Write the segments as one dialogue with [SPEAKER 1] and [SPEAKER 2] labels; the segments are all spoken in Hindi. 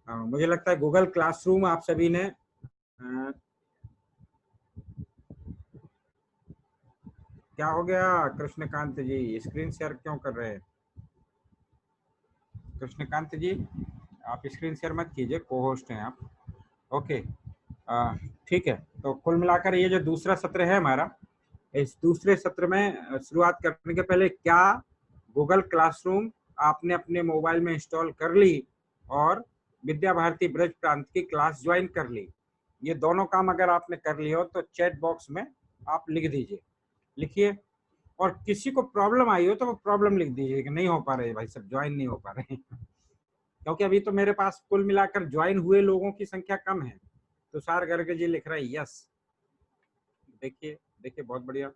[SPEAKER 1] मुझे लगता है गूगल क्लासरूम आप सभी ने क्या हो गया कृष्णकांत जी, स्क्रीन शेयर क्यों कर रहे हैं? कृष्णकांत जी आप स्क्रीन शेयर मत कीजिए, को होस्ट हैं आप। ओके, ठीक है। तो कुल मिलाकर ये जो दूसरा सत्र है हमारा, इस दूसरे सत्र में शुरुआत करने के पहले क्या गूगल क्लासरूम आपने अपने मोबाइल में इंस्टॉल कर ली और विद्या भारती ब्रज प्रांत की क्लास ज्वाइन कर ली? ये दोनों काम अगर आपने कर लिए हो तो चैट बॉक्स में आप लिख दीजिए, लिखिए। और किसी को प्रॉब्लम आई हो तो वो प्रॉब्लम लिख दीजिए कि नहीं हो पा रहे भाई, सब ज्वाइन नहीं हो पा रहे हैं। क्योंकि अभी तो मेरे पास कुल मिलाकर ज्वाइन हुए लोगों की संख्या कम है। तुषार गर्ग जी लिख रहे हैं यस। देखिए देखिए, बहुत बढ़िया।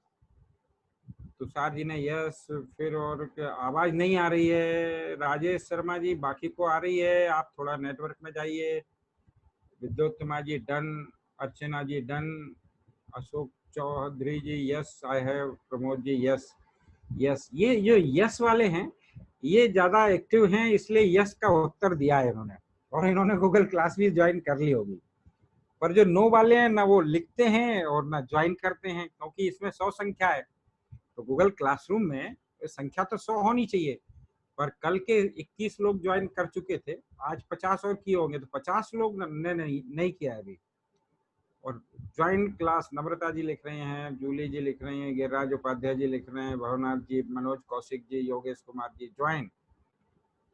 [SPEAKER 1] तुषार जी ने यस, फिर और आवाज नहीं आ रही है। राजेश शर्मा जी बाकी को आ रही है, आप थोड़ा नेटवर्क में जाइए। Vidyottama ji done, Archana ji done, Ashok Chaudhary ji yes I have, Pramod ji yes. Yes, ये जो यस वाले हैं ये ज्यादा एक्टिव हैं, इसलिए यस का उत्तर दिया है इन्होंने, और इन्होंने गूगल क्लास भी ज्वाइन कर ली होगी। पर जो नो वाले हैं ना वो लिखते हैं और ना ज्वाइन करते हैं, क्योंकि इसमें 100 संख्या है। तो गूगल क्लासरूम में संख्या तो 100 होनी चाहिए, पर कल के 21 लोग ज्वाइन कर चुके थे, आज 50 और किए होंगे, तो 50 लोग ने नहीं किया है अभी। और ज्वाइन क्लास नम्रता जी लिख रहे हैं, जूली जी लिख रही हैं, गिरिराज उपाध्याय जी लिख रहे हैं, भवनाथ जी, मनोज कौशिक जी, योगेश कुमार जी ज्वाइन।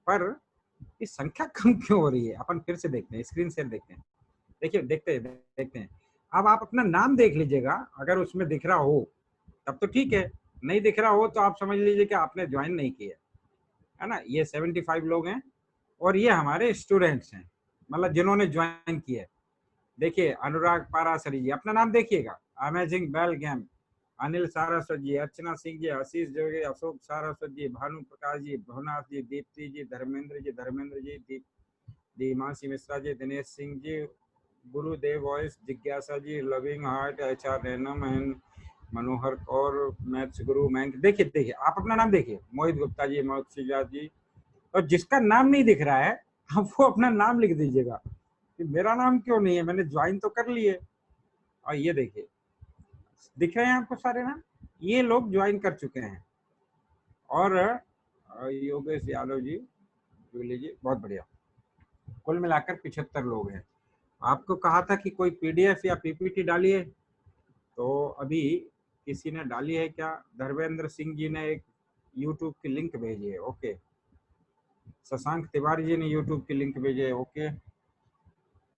[SPEAKER 1] पर इस संख्या कम क्यों हो रही है? अपन फिर से देखते हैं, स्क्रीन शेयर देखते हैं। देखिए, देखते हैं। अब आप अपना नाम देख लीजिएगा, अगर उसमें दिख रहा हो तब तो ठीक है, नहीं दिख रहा हो तो आप समझ लीजिए कि आपने ज्वाइन नहीं किया है ना। ये 75 लोग हैं और ये हमारे स्टूडेंट्स हैं, मतलब जिन्होंने ज्वाइन किया है। देखिए, अनुराग पारासरी जी अपना नाम देखिएगा, amazing bell game, Anil Saraswat ji, Archana Singh ji, Ashish Jogi, Ashok Saraswat ji, Bhanu Prakash ji, Bhavnath ji, Deepti ji, Dharmendra ji, Dimanshi Mishra ji, Dinesh Singh ji, Gurudev voice, जिज्ञासा ji, loving heart, H R रैनम एंड मनोहर कौर, मैथ्स गुरु मैंक। देखिए आप अपना नाम देखिए, मोहित गुप्ता जी, मोहम्मद सिजाद जी। और जिसका नाम नहीं दिख रहा है आप वो अपना नाम लिख दीजिएगा कि मेरा नाम क्यों नहीं है, मैंने ज्वाइन तो कर लिए। और ये देखिए, दिख रहे हैं आपको सारे नाम, ये लोग ज्वाइन कर चुके हैं। और योगेश यादव जी, जूली जी, बहुत बढ़िया। कुल मिलाकर 75 लोग हैं। आपको कहा था कि कोई पीडीएफ या पीपीटी डालिए, तो अभी किसी ने डाली है क्या? धर्मेंद्र सिंह जी ने एक यूट्यूब की लिंक भेजी है, ओके। शशांक तिवारी जी ने यूट्यूब की लिंक भेजी है, ओके।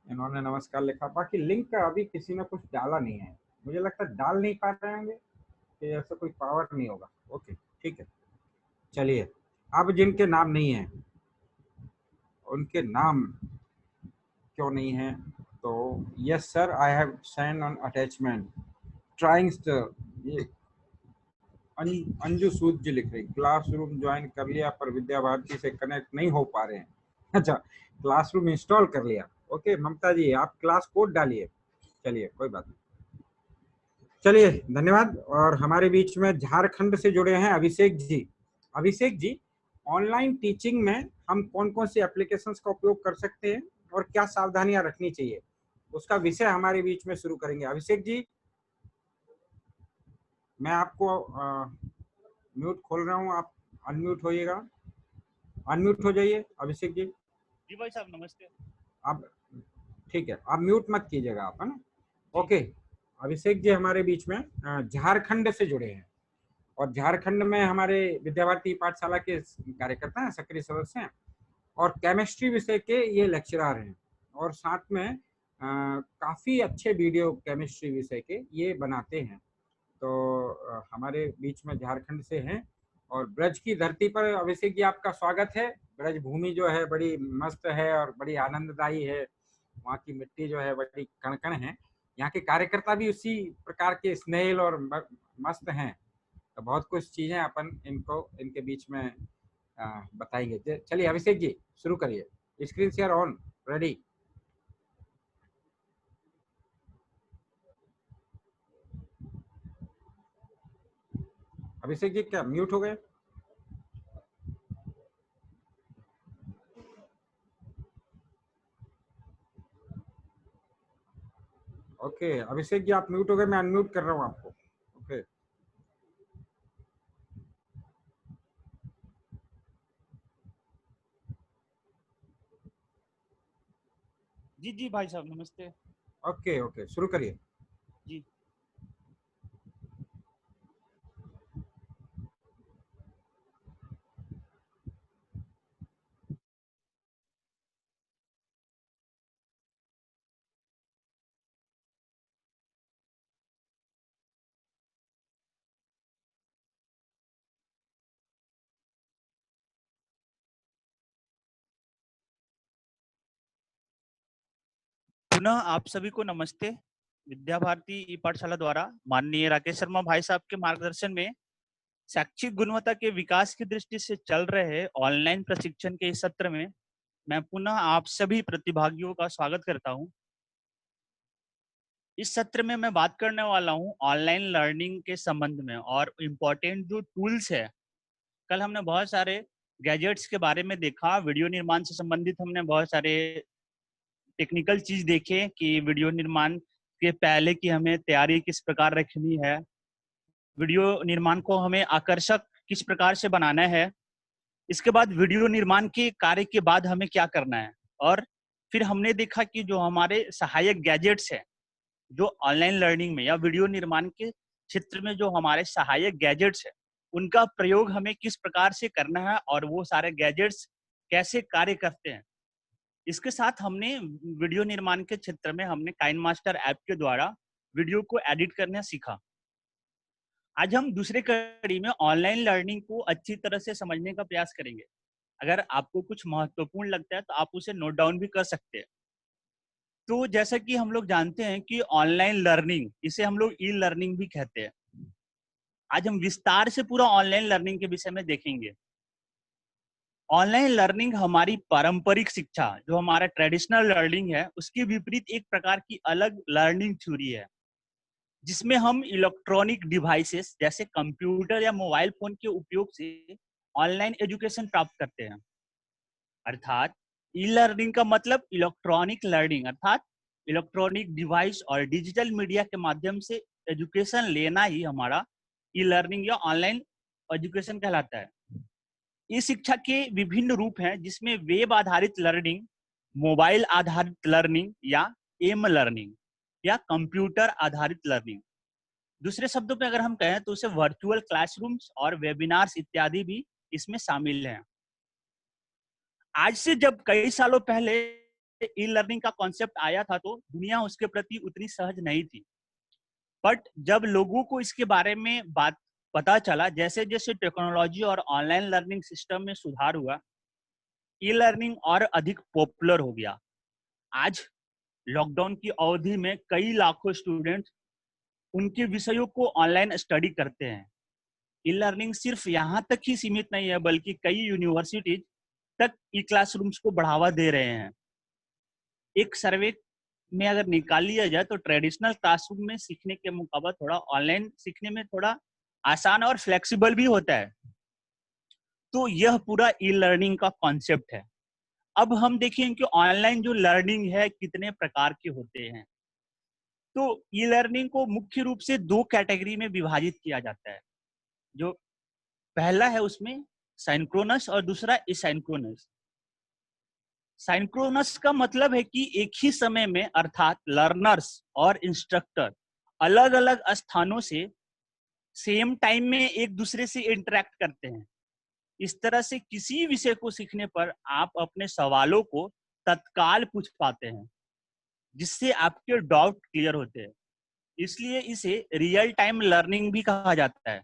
[SPEAKER 1] इन्होंने नमस्कार लिखा, बाकी लिंक का अभी किसी ने कुछ डाला नहीं है। मुझे लगता है डाल नहीं पा रहे होंगे कि ऐसा कोई पावर नहीं होगा। ओके, ठीक है। चलिए, अब जिनके नाम नहीं है उनके नाम क्यों नहीं है? तो yes sir, I have send on attachment trying. ये अंजू सूद जी लिख रही, क्लासरूम ज्वाइन कर लिया पर विद्या भारती से कनेक्ट नहीं हो पा रहे हैं। अच्छा, क्लासरूम इंस्टॉल कर लिया, ओके। ममता जी आप क्लास कोड डालिए। चलिए, कोई बात नहीं। चलिए, धन्यवाद। और हमारे बीच में झारखंड से जुड़े हैं अभिषेक जी। अभिषेक जी, ऑनलाइन टीचिंग में हम कौन कौन सी एप्लीकेशंस का उपयोग कर सकते हैं और क्या सावधानियां रखनी चाहिए, उसका विषय हमारे बीच में शुरू करेंगे। अभिषेक जी, मैं आपको म्यूट खोल रहा हूँ, आप अनम्यूट होइएगा, अनम्यूट हो जाइए अभिषेक जी।
[SPEAKER 2] जी भाई साहब नमस्ते।
[SPEAKER 1] आप ठीक है, आप म्यूट मत कीजिएगा आप, है ना। ओके, अभिषेक जी हमारे बीच में झारखंड से जुड़े हैं, और झारखंड में हमारे विद्या भारती पाठशाला के कार्यकर्ता हैं, सक्रिय सदस्य हैं, और केमिस्ट्री विषय के ये लेक्चरर हैं। और साथ में काफ़ी अच्छे वीडियो केमिस्ट्री विषय के ये बनाते हैं। तो हमारे बीच में झारखंड से हैं, और ब्रज की धरती पर अभिषेक जी आपका स्वागत है। ब्रज भूमि जो है बड़ी मस्त है और बड़ी आनंददायी है, वहाँ की मिट्टी जो है बड़ी कणकण है, यहाँ के कार्यकर्ता भी उसी प्रकार के स्नेहिल और मस्त हैं। तो बहुत कुछ चीजें अपन इनको इनके बीच में बताएंगे। चलिए अभिषेक जी शुरू करिए, screen share on, ready. Abhishek ji क्या म्यूट हो गए? ओके अभिषेक जी आप म्यूट हो गए, मैं अनम्यूट कर रहा हूँ आपको। ओके
[SPEAKER 2] जी जी भाई साहब नमस्ते।
[SPEAKER 1] ओके ओके शुरू करिए।
[SPEAKER 2] जी पुनः आप सभी को नमस्ते। विद्या भारती ई पाठशाला द्वारा माननीय राकेश शर्मा भाई साहब के मार्गदर्शन में शैक्षिक गुणवत्ता के विकास की दृष्टि से चल रहे ऑनलाइन प्रशिक्षण के इस सत्र में मैं पुनः आप सभी प्रतिभागियों का स्वागत करता हूं। इस सत्र में मैं बात करने वाला हूं ऑनलाइन लर्निंग के संबंध में और इम्पोर्टेंट जो टूल्स है। कल हमने बहुत सारे गैजेट्स के बारे में देखा, वीडियो निर्माण से संबंधित हमने बहुत सारे टेक्निकल चीज देखे कि वीडियो निर्माण के पहले की हमें तैयारी किस प्रकार रखनी है, वीडियो निर्माण को हमें आकर्षक किस प्रकार से बनाना है, इसके बाद वीडियो निर्माण के कार्य के बाद हमें क्या करना है। और फिर हमने देखा कि जो हमारे सहायक गैजेट्स हैं, जो ऑनलाइन लर्निंग में या वीडियो निर्माण के क्षेत्र में जो हमारे सहायक गैजेट्स हैं, उनका प्रयोग हमें किस प्रकार से करना है और वो सारे गैजेट्स कैसे कार्य करते हैं। इसके साथ हमने वीडियो निर्माण के क्षेत्र में हमने काइन मास्टर ऐप के द्वारा वीडियो को एडिट करना सीखा। आज हम दूसरे कड़ी में ऑनलाइन लर्निंग को अच्छी तरह से समझने का प्रयास करेंगे। अगर आपको कुछ महत्वपूर्ण लगता है तो आप उसे नोट डाउन भी कर सकते हैं। तो जैसा कि हम लोग जानते हैं कि ऑनलाइन लर्निंग, इसे हम लोग ई लर्निंग भी कहते हैं। आज हम विस्तार से पूरा ऑनलाइन लर्निंग के विषय में देखेंगे। ऑनलाइन लर्निंग हमारी पारंपरिक शिक्षा, जो हमारा ट्रेडिशनल लर्निंग है, उसके विपरीत एक प्रकार की अलग लर्निंग थ्योरी है, जिसमें हम इलेक्ट्रॉनिक डिवाइसेस जैसे कंप्यूटर या मोबाइल फोन के उपयोग से ऑनलाइन एजुकेशन प्राप्त करते हैं। अर्थात ई लर्निंग का मतलब इलेक्ट्रॉनिक लर्निंग, अर्थात इलेक्ट्रॉनिक डिवाइस और डिजिटल मीडिया के माध्यम से एजुकेशन लेना ही हमारा ई लर्निंग या ऑनलाइन एजुकेशन कहलाता है। इस शिक्षा के विभिन्न रूप हैं, जिसमें वेब आधारित लर्निंग, मोबाइल आधारित लर्निंग या एम लर्निंग या कंप्यूटर आधारित लर्निंग। दूसरे शब्दों में अगर हम कहें तो उसे वर्चुअल क्लासरूम्स और वेबिनार्स इत्यादि भी इसमें शामिल हैं। आज से जब कई सालों पहले ई लर्निंग का कॉन्सेप्ट आया था तो दुनिया उसके प्रति उतनी सहज नहीं थी। बट जब लोगों को इसके बारे में बात पता चला, जैसे जैसे टेक्नोलॉजी और ऑनलाइन लर्निंग सिस्टम में सुधार हुआ, ई लर्निंग और अधिक पॉपुलर हो गया। आज लॉकडाउन की अवधि में कई लाखों स्टूडेंट उनके विषयों को ऑनलाइन स्टडी करते हैं। ई लर्निंग सिर्फ यहाँ तक ही सीमित नहीं है, बल्कि कई यूनिवर्सिटीज तक ई क्लासरूम्स को बढ़ावा दे रहे हैं। एक सर्वे में अगर निकाल लिया जाए तो ट्रेडिशनल क्लासरूम में सीखने के मुकाबले थोड़ा ऑनलाइन सीखने में थोड़ा आसान और फ्लेक्सिबल भी होता है। तो यह पूरा ई लर्निंग का कॉन्सेप्ट है। अब हम देखें कि ऑनलाइन जो लर्निंग है कितने प्रकार के होते हैं। तो ई लर्निंग को मुख्य रूप से दो कैटेगरी में विभाजित किया जाता है। जो पहला है उसमें साइंक्रोनस और दूसरा एसाइंक्रोनस। साइंक्रोनस का मतलब है कि एक ही समय में, अर्थात लर्नर्स और इंस्ट्रक्टर अलग अलग स्थानों से सेम टाइम में एक दूसरे से इंटरेक्ट करते हैं। इस तरह से किसी विषय को सीखने पर आप अपने सवालों को तत्काल पूछ पाते हैं, जिससे आपके डाउट क्लियर होते हैं। इसलिए इसे रियल टाइम लर्निंग भी कहा जाता है।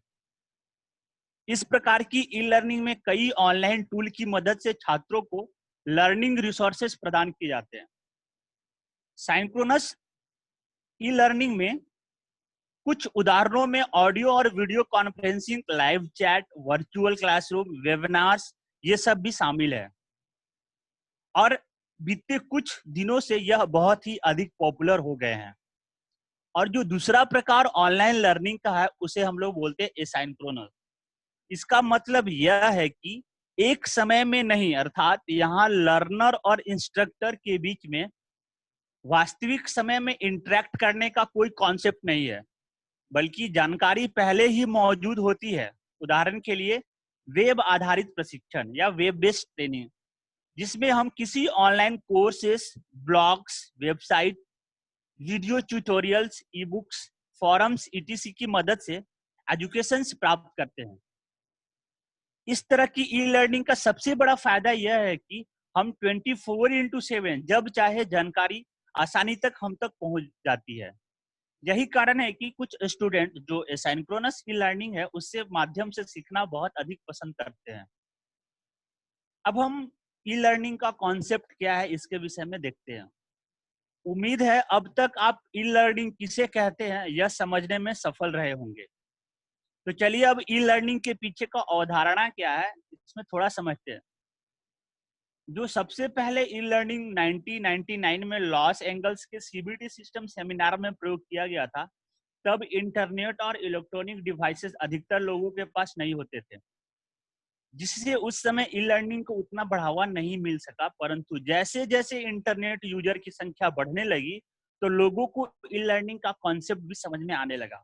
[SPEAKER 2] इस प्रकार की ई लर्निंग में कई ऑनलाइन टूल की मदद से छात्रों को लर्निंग रिसोर्सेज प्रदान किए जाते हैं। साइंक्रोनस ई लर्निंग में कुछ उदाहरणों में ऑडियो और video conferencing, live chat, virtual classroom, webinars, ये सब भी शामिल है। और बीते कुछ दिनों से यह बहुत ही अधिक पॉपुलर हो गए हैं। और जो दूसरा प्रकार ऑनलाइन लर्निंग का है, उसे हम लोग बोलते हैं एसाइंक्रोनस। इसका मतलब यह है कि एक समय में नहीं, अर्थात यहाँ लर्नर और इंस्ट्रक्टर के बीच में वास्तविक समय में इंटरेक्ट करने का कोई कॉन्सेप्ट नहीं है, बल्कि जानकारी पहले ही मौजूद होती है। उदाहरण के लिए वेब आधारित प्रशिक्षण या वेब बेस्ड ट्रेनिंग, जिसमें हम किसी online courses, blogs, website, video tutorials, e books, forums etc की मदद से एजुकेशन प्राप्त करते हैं। इस तरह की ई लर्निंग का सबसे बड़ा फायदा यह है कि हम 24/7 जब चाहे जानकारी आसानी तक हम तक पहुंच जाती है। यही कारण है कि कुछ स्टूडेंट जो एसिंक्रोनस ई लर्निंग है उससे माध्यम से सीखना बहुत अधिक पसंद करते हैं। अब हम ई लर्निंग का कॉन्सेप्ट क्या है इसके विषय में देखते हैं। उम्मीद है अब तक आप ई लर्निंग किसे कहते हैं यह समझने में सफल रहे होंगे। तो चलिए अब ई लर्निंग के पीछे का अवधारणा क्या है इसमें थोड़ा समझते हैं। जो सबसे पहले ई लर्निंग 1999 में लॉस एंजल्स के सीबीटी सिस्टम सेमिनार में प्रयोग किया गया था, तब इंटरनेट और इलेक्ट्रॉनिक डिवाइसेस अधिकतर लोगों के पास नहीं होते थे, जिससे उस समय ई लर्निंग को उतना बढ़ावा नहीं मिल सका। परंतु जैसे जैसे इंटरनेट यूजर की संख्या बढ़ने लगी तो लोगों को ई लर्निंग का कॉन्सेप्ट भी समझ में आने लगा।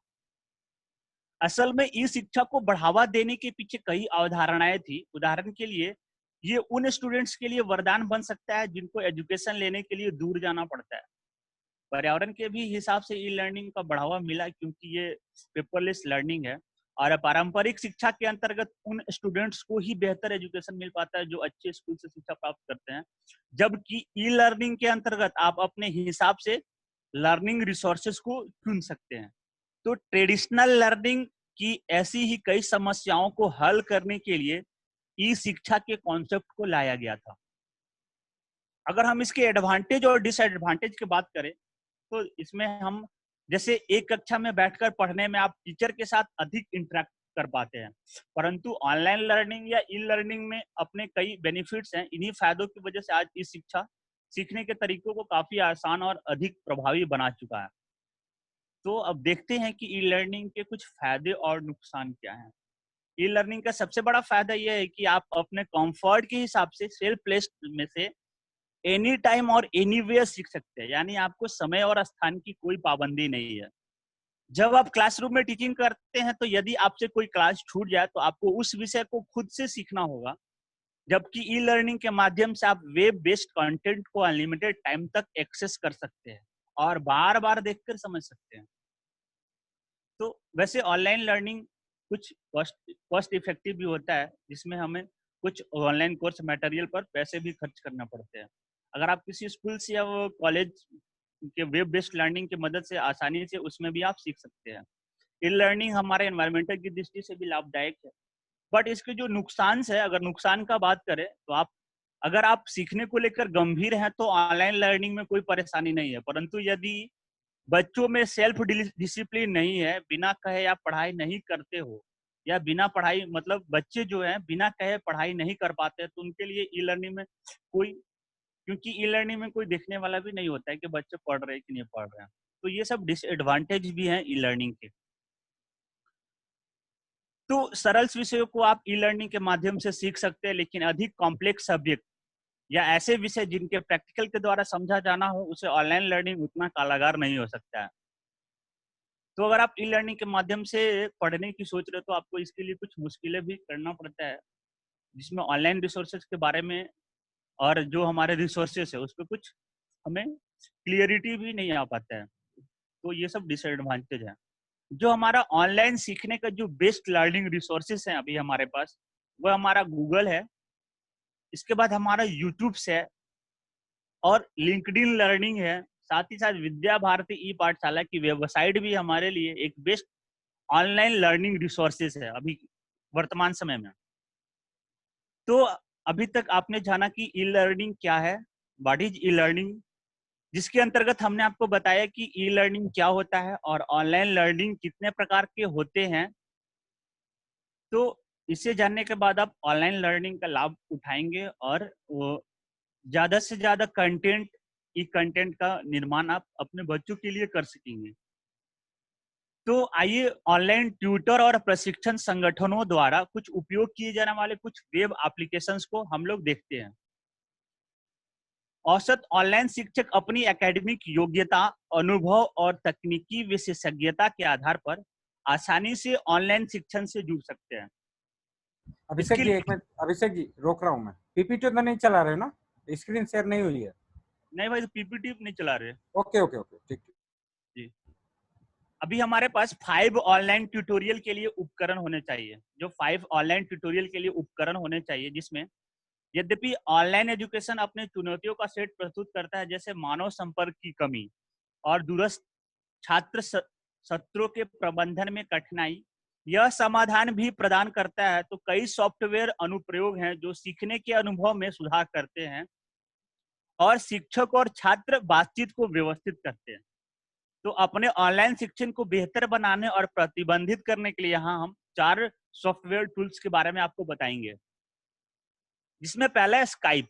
[SPEAKER 2] असल में ई शिक्षा को बढ़ावा देने के पीछे कई अवधारणाएं थी। उदाहरण के लिए ये उन स्टूडेंट्स के लिए वरदान बन सकता है जिनको एजुकेशन लेने के लिए दूर जाना पड़ता है। पर्यावरण के भी हिसाब से ई लर्निंग का बढ़ावा मिला क्योंकि ये पेपरलेस लर्निंग है और पारंपरिक शिक्षा के अंतर्गत उन स्टूडेंट्स को ही बेहतर एजुकेशन मिल पाता है जो अच्छे स्कूल से शिक्षा प्राप्त करते हैं। जबकि ई लर्निंग के अंतर्गत आप अपने हिसाब से लर्निंग रिसोर्सेज को चुन सकते हैं। तो ट्रेडिशनल लर्निंग की ऐसी ही कई समस्याओं को हल करने के लिए ई शिक्षा के कॉन्सेप्ट को लाया गया था। अगर हम इसके एडवांटेज और डिसएडवांटेज की बात करें तो इसमें हम जैसे एक कक्षा में बैठकर पढ़ने में आप टीचर के साथ अधिक इंटरेक्ट कर पाते हैं, परंतु ऑनलाइन लर्निंग या ई लर्निंग में अपने कई बेनिफिट्स हैं। इन्हीं फायदों की वजह से आज ई शिक्षा सीखने के तरीकों को काफी आसान और अधिक प्रभावी बना चुका है। तो अब देखते हैं कि ई लर्निंग के कुछ फायदे और नुकसान क्या हैं। ई लर्निंग का सबसे बड़ा फायदा यह है कि आप अपने कंफर्ट के हिसाब से सेल्फ प्लेस्ड में से एनी टाइम और एनीवेयर सीख सकते हैं, यानी आपको समय और स्थान की कोई पाबंदी नहीं है। जब आप क्लासरूम में टीचिंग करते हैं तो यदि आपसे कोई क्लास छूट जाए तो आपको उस विषय को खुद से सीखना होगा, जबकि ई लर्निंग के माध्यम से आप वेब बेस्ड कंटेंट को अनलिमिटेड टाइम तक एक्सेस कर सकते हैं और बार बार देखकर समझ सकते हैं। तो वैसे ऑनलाइन लर्निंग कुछ कॉस्ट इफेक्टिव भी होता है, जिसमें हमें कुछ ऑनलाइन कोर्स मटेरियल पर पैसे भी खर्च करना पड़ते हैं। अगर आप किसी स्कूल से या कॉलेज के वेब बेस्ड लर्निंग की मदद से आसानी से उसमें भी आप सीख सकते हैं। ई लर्निंग हमारे एनवायरमेंटल की दृष्टि से भी लाभदायक है। बट इसके जो नुकसान है, अगर नुकसान का बात करें तो अगर आप सीखने को लेकर गंभीर हैं तो ऑनलाइन लर्निंग में कोई परेशानी नहीं है, परंतु यदि बच्चों में सेल्फ डिसिप्लिन नहीं है, बिना कहे आप पढ़ाई नहीं करते हो या बिना पढ़ाई मतलब बच्चे जो हैं बिना कहे पढ़ाई नहीं कर पाते, तो उनके लिए ई लर्निंग में कोई, क्योंकि ई लर्निंग में कोई देखने वाला भी नहीं होता है कि बच्चे पढ़ रहे हैं कि नहीं पढ़ रहे हैं। तो ये सब डिसएडवांटेज भी हैं ई लर्निंग के। तो सरल विषयों को आप ई लर्निंग के माध्यम से सीख सकते हैं, लेकिन अधिक कॉम्प्लेक्स सब्जेक्ट या ऐसे विषय जिनके प्रैक्टिकल के द्वारा समझा जाना हो उसे ऑनलाइन लर्निंग उतना कालागार नहीं हो सकता है। तो अगर आप ई लर्निंग के माध्यम से पढ़ने की सोच रहे हो तो आपको इसके लिए कुछ मुश्किलें भी करना पड़ता है, जिसमें ऑनलाइन रिसोर्सेज के बारे में और जो हमारे रिसोर्सेज है उस पर कुछ हमें क्लियरिटी भी नहीं आ पाता है। तो ये सब डिसएडवांटेज है। जो हमारा ऑनलाइन सीखने का जो बेस्ट लर्निंग रिसोर्सेज है अभी हमारे पास, वो हमारा गूगल है, इसके बाद हमारा यूट्यूब है और लिंक्डइन लर्निंग है। साथ ही साथ विद्या भारती ई पाठशाला की वेबसाइट भी हमारे लिए एक बेस्ट ऑनलाइन लर्निंग रिसोर्सेज है अभी वर्तमान समय में। तो अभी तक आपने जाना कि ई लर्निंग क्या है, व्हाट इज ई लर्निंग, जिसके अंतर्गत हमने आपको बताया कि ई लर्निंग क्या होता है और ऑनलाइन लर्निंग कितने प्रकार के होते हैं। तो इसे जानने के बाद आप ऑनलाइन लर्निंग का लाभ उठाएंगे और वो ज्यादा से ज्यादा कंटेंट, ई कंटेंट का निर्माण आप अपने बच्चों के लिए कर सकेंगे। तो आइए ऑनलाइन ट्यूटर और प्रशिक्षण संगठनों द्वारा कुछ उपयोग किए जाने वाले कुछ वेब एप्लीकेशंस को हम लोग देखते हैं। औसत ऑनलाइन शिक्षक अपनी एकेडमिक योग्यता, अनुभव और तकनीकी विशेषज्ञता के आधार पर आसानी से ऑनलाइन शिक्षण से जुड़ सकते हैं।
[SPEAKER 1] अभिषेक
[SPEAKER 2] इसके
[SPEAKER 1] जी
[SPEAKER 2] लिए
[SPEAKER 1] एक मिनट, अभिषेक जी रोक रहा हूँ मैं, पीपीटी तो नहीं चला रहे हो ना? स्क्रीन शेयर नहीं हुई है?
[SPEAKER 2] नहीं भाई, पीपीटी नहीं चला रहे।
[SPEAKER 1] ओके ओके ओके, ठीक ठीक।
[SPEAKER 2] जी, अभी हमारे पास 5 ऑनलाइन ट्यूटोरियल के लिए उपकरण होने चाहिए, जो 5 ऑनलाइन ट्यूटोरियल के लिए उपकरण होने चाहिए, जिसमें यद्यपि ऑनलाइन एजुकेशन अपने चुनौतियों का सेट प्रस्तुत करता है, जैसे मानव संपर्क की कमी और दूरस्थ छात्र सत्रों के प्रबंधन में कठिनाई, यह समाधान भी प्रदान करता है। तो कई सॉफ्टवेयर अनुप्रयोग हैं जो सीखने के अनुभव में सुधार करते हैं और शिक्षक और छात्र बातचीत को व्यवस्थित करते हैं। तो अपने ऑनलाइन शिक्षण को बेहतर बनाने और प्रतिबंधित करने के लिए यहाँ हम 4 सॉफ्टवेयर टूल्स के बारे में आपको बताएंगे, जिसमें पहला है स्काइप।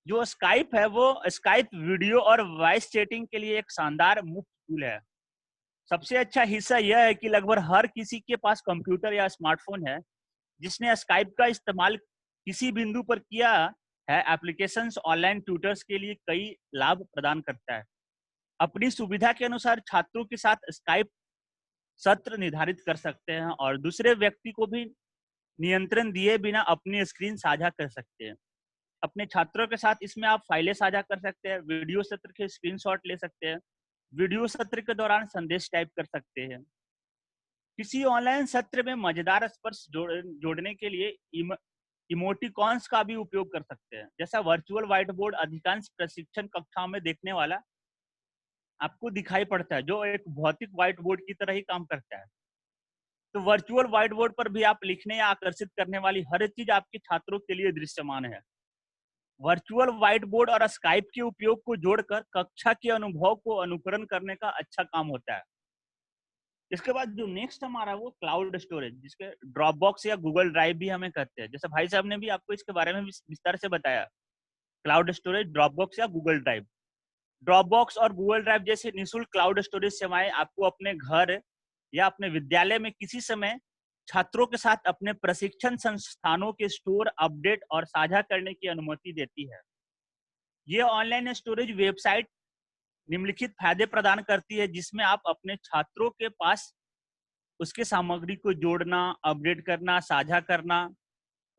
[SPEAKER 2] जो स्काइप है वो स्काइप वीडियो और वॉइस चैटिंग के लिए एक शानदार मुफ्त टूल है। सबसे अच्छा हिस्सा यह है कि लगभग हर किसी के पास कंप्यूटर या स्मार्टफोन है जिसने स्काइप का इस्तेमाल किसी बिंदु पर किया है। एप्लीकेशंस ऑनलाइन ट्यूटर्स के लिए कई लाभ प्रदान करता है। अपनी सुविधा के अनुसार छात्रों के साथ स्काइप सत्र निर्धारित कर सकते हैं और दूसरे व्यक्ति को भी नियंत्रण दिए बिना अपनी स्क्रीन साझा कर सकते हैं। अपने छात्रों के साथ इसमें आप फाइलें साझा कर सकते हैं, वीडियो सत्र के स्क्रीनशॉट ले सकते हैं, वीडियो सत्र के दौरान संदेश टाइप कर सकते हैं। किसी ऑनलाइन सत्र में मजेदार स्पर्श जोड़ने के लिए इमोटिकॉन्स का भी उपयोग कर सकते हैं। जैसा वर्चुअल व्हाइट बोर्ड अधिकांश प्रशिक्षण कक्षाओं में देखने वाला आपको दिखाई पड़ता है, जो एक भौतिक व्हाइट बोर्ड की तरह ही काम करता है। तो वर्चुअल व्हाइट बोर्ड पर भी आप लिखने या आकर्षित करने वाली हर चीज आपके छात्रों के लिए दृश्यमान है। वर्चुअल व्हाइट बोर्ड और स्काइप के उपयोग को जोड़कर कक्षा के अनुभव को अनुकरण करने का अच्छा काम होता है। इसके बाद जो नेक्स्ट हमारा वो क्लाउड स्टोरेज, जिसके ड्रॉप बॉक्स या गूगल ड्राइव भी हमें कहते हैं। जैसे भाई साहब ने भी आपको इसके बारे में विस्तार से बताया, क्लाउड स्टोरेज, ड्रॉप बॉक्स या गूगल ड्राइव। ड्रॉप बॉक्स और गूगल ड्राइव जैसे निःशुल्क क्लाउड स्टोरेज सेवाएं आपको अपने घर या अपने विद्यालय में किसी समय छात्रों के साथ अपने प्रशिक्षण संस्थानों के स्टोर, अपडेट और साझा करने की अनुमति देती है। ये ऑनलाइन स्टोरेज वेबसाइट निम्नलिखित फायदे प्रदान करती है, जिसमें आप अपने छात्रों के पास उसके सामग्री को जोड़ना, अपडेट करना, साझा करना।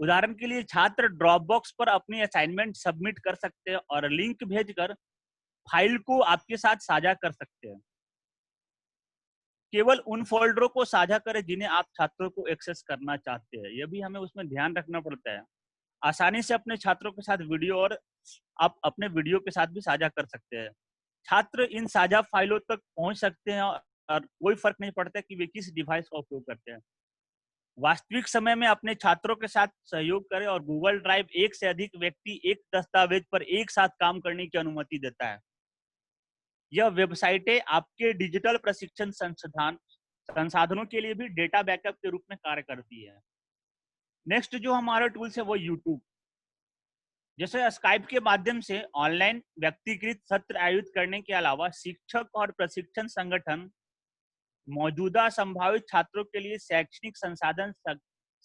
[SPEAKER 2] उदाहरण के लिए छात्र ड्रॉपबॉक्स पर अपनी असाइनमेंट सबमिट कर सकते हैं और लिंक भेजकर फाइल को आपके साथ साझा कर सकते हैं। केवल उन फोल्डरों को साझा करें जिन्हें आप छात्रों को एक्सेस करना चाहते हैं। यह भी हमें उसमें ध्यान रखना पड़ता है। आसानी से अपने छात्रों के साथ वीडियो और आप अपने वीडियो के साथ भी साझा कर सकते हैं। छात्र इन साझा फाइलों तक पहुंच सकते हैं और कोई फर्क नहीं पड़ता कि वे किस डिवाइस का उपयोग करते हैं। वास्तविक समय में अपने छात्रों के साथ सहयोग करें और गूगल ड्राइव एक से अधिक व्यक्ति एक दस्तावेज पर एक साथ काम करने की अनुमति देता है। यह वेबसाइटें आपके डिजिटल प्रशिक्षण संसाधनों के लिए भी डेटा बैकअप के रूप में कार्य करती है। नेक्स्ट जो हमारा टूल्स है वो यूट्यूब। जैसे स्काइप के माध्यम से ऑनलाइन व्यक्तिगत सत्र आयोजित करने के अलावा शिक्षक और प्रशिक्षण संगठन मौजूदा संभावित छात्रों के लिए शैक्षणिक संसाधन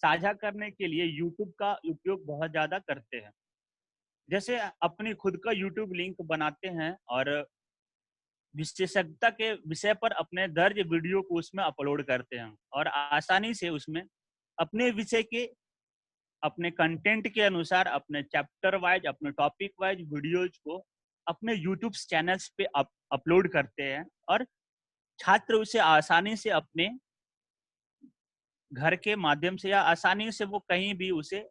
[SPEAKER 2] साझा करने के लिए यूट्यूब का उपयोग बहुत ज्यादा करते हैं। जैसे अपनी खुद का यूट्यूब लिंक बनाते हैं और विशेषज्ञता के विषय पर अपने दर्ज वीडियो को उसमें अपलोड करते हैं और आसानी से उसमें अपने विषय के, अपने कंटेंट के अनुसार अपने चैप्टर वाइज, अपने टॉपिक वाइज वीडियोज को अपने यूट्यूब चैनल्स पे अपलोड करते हैं और छात्र उसे आसानी से अपने घर के माध्यम से या आसानी से वो कहीं भी उसे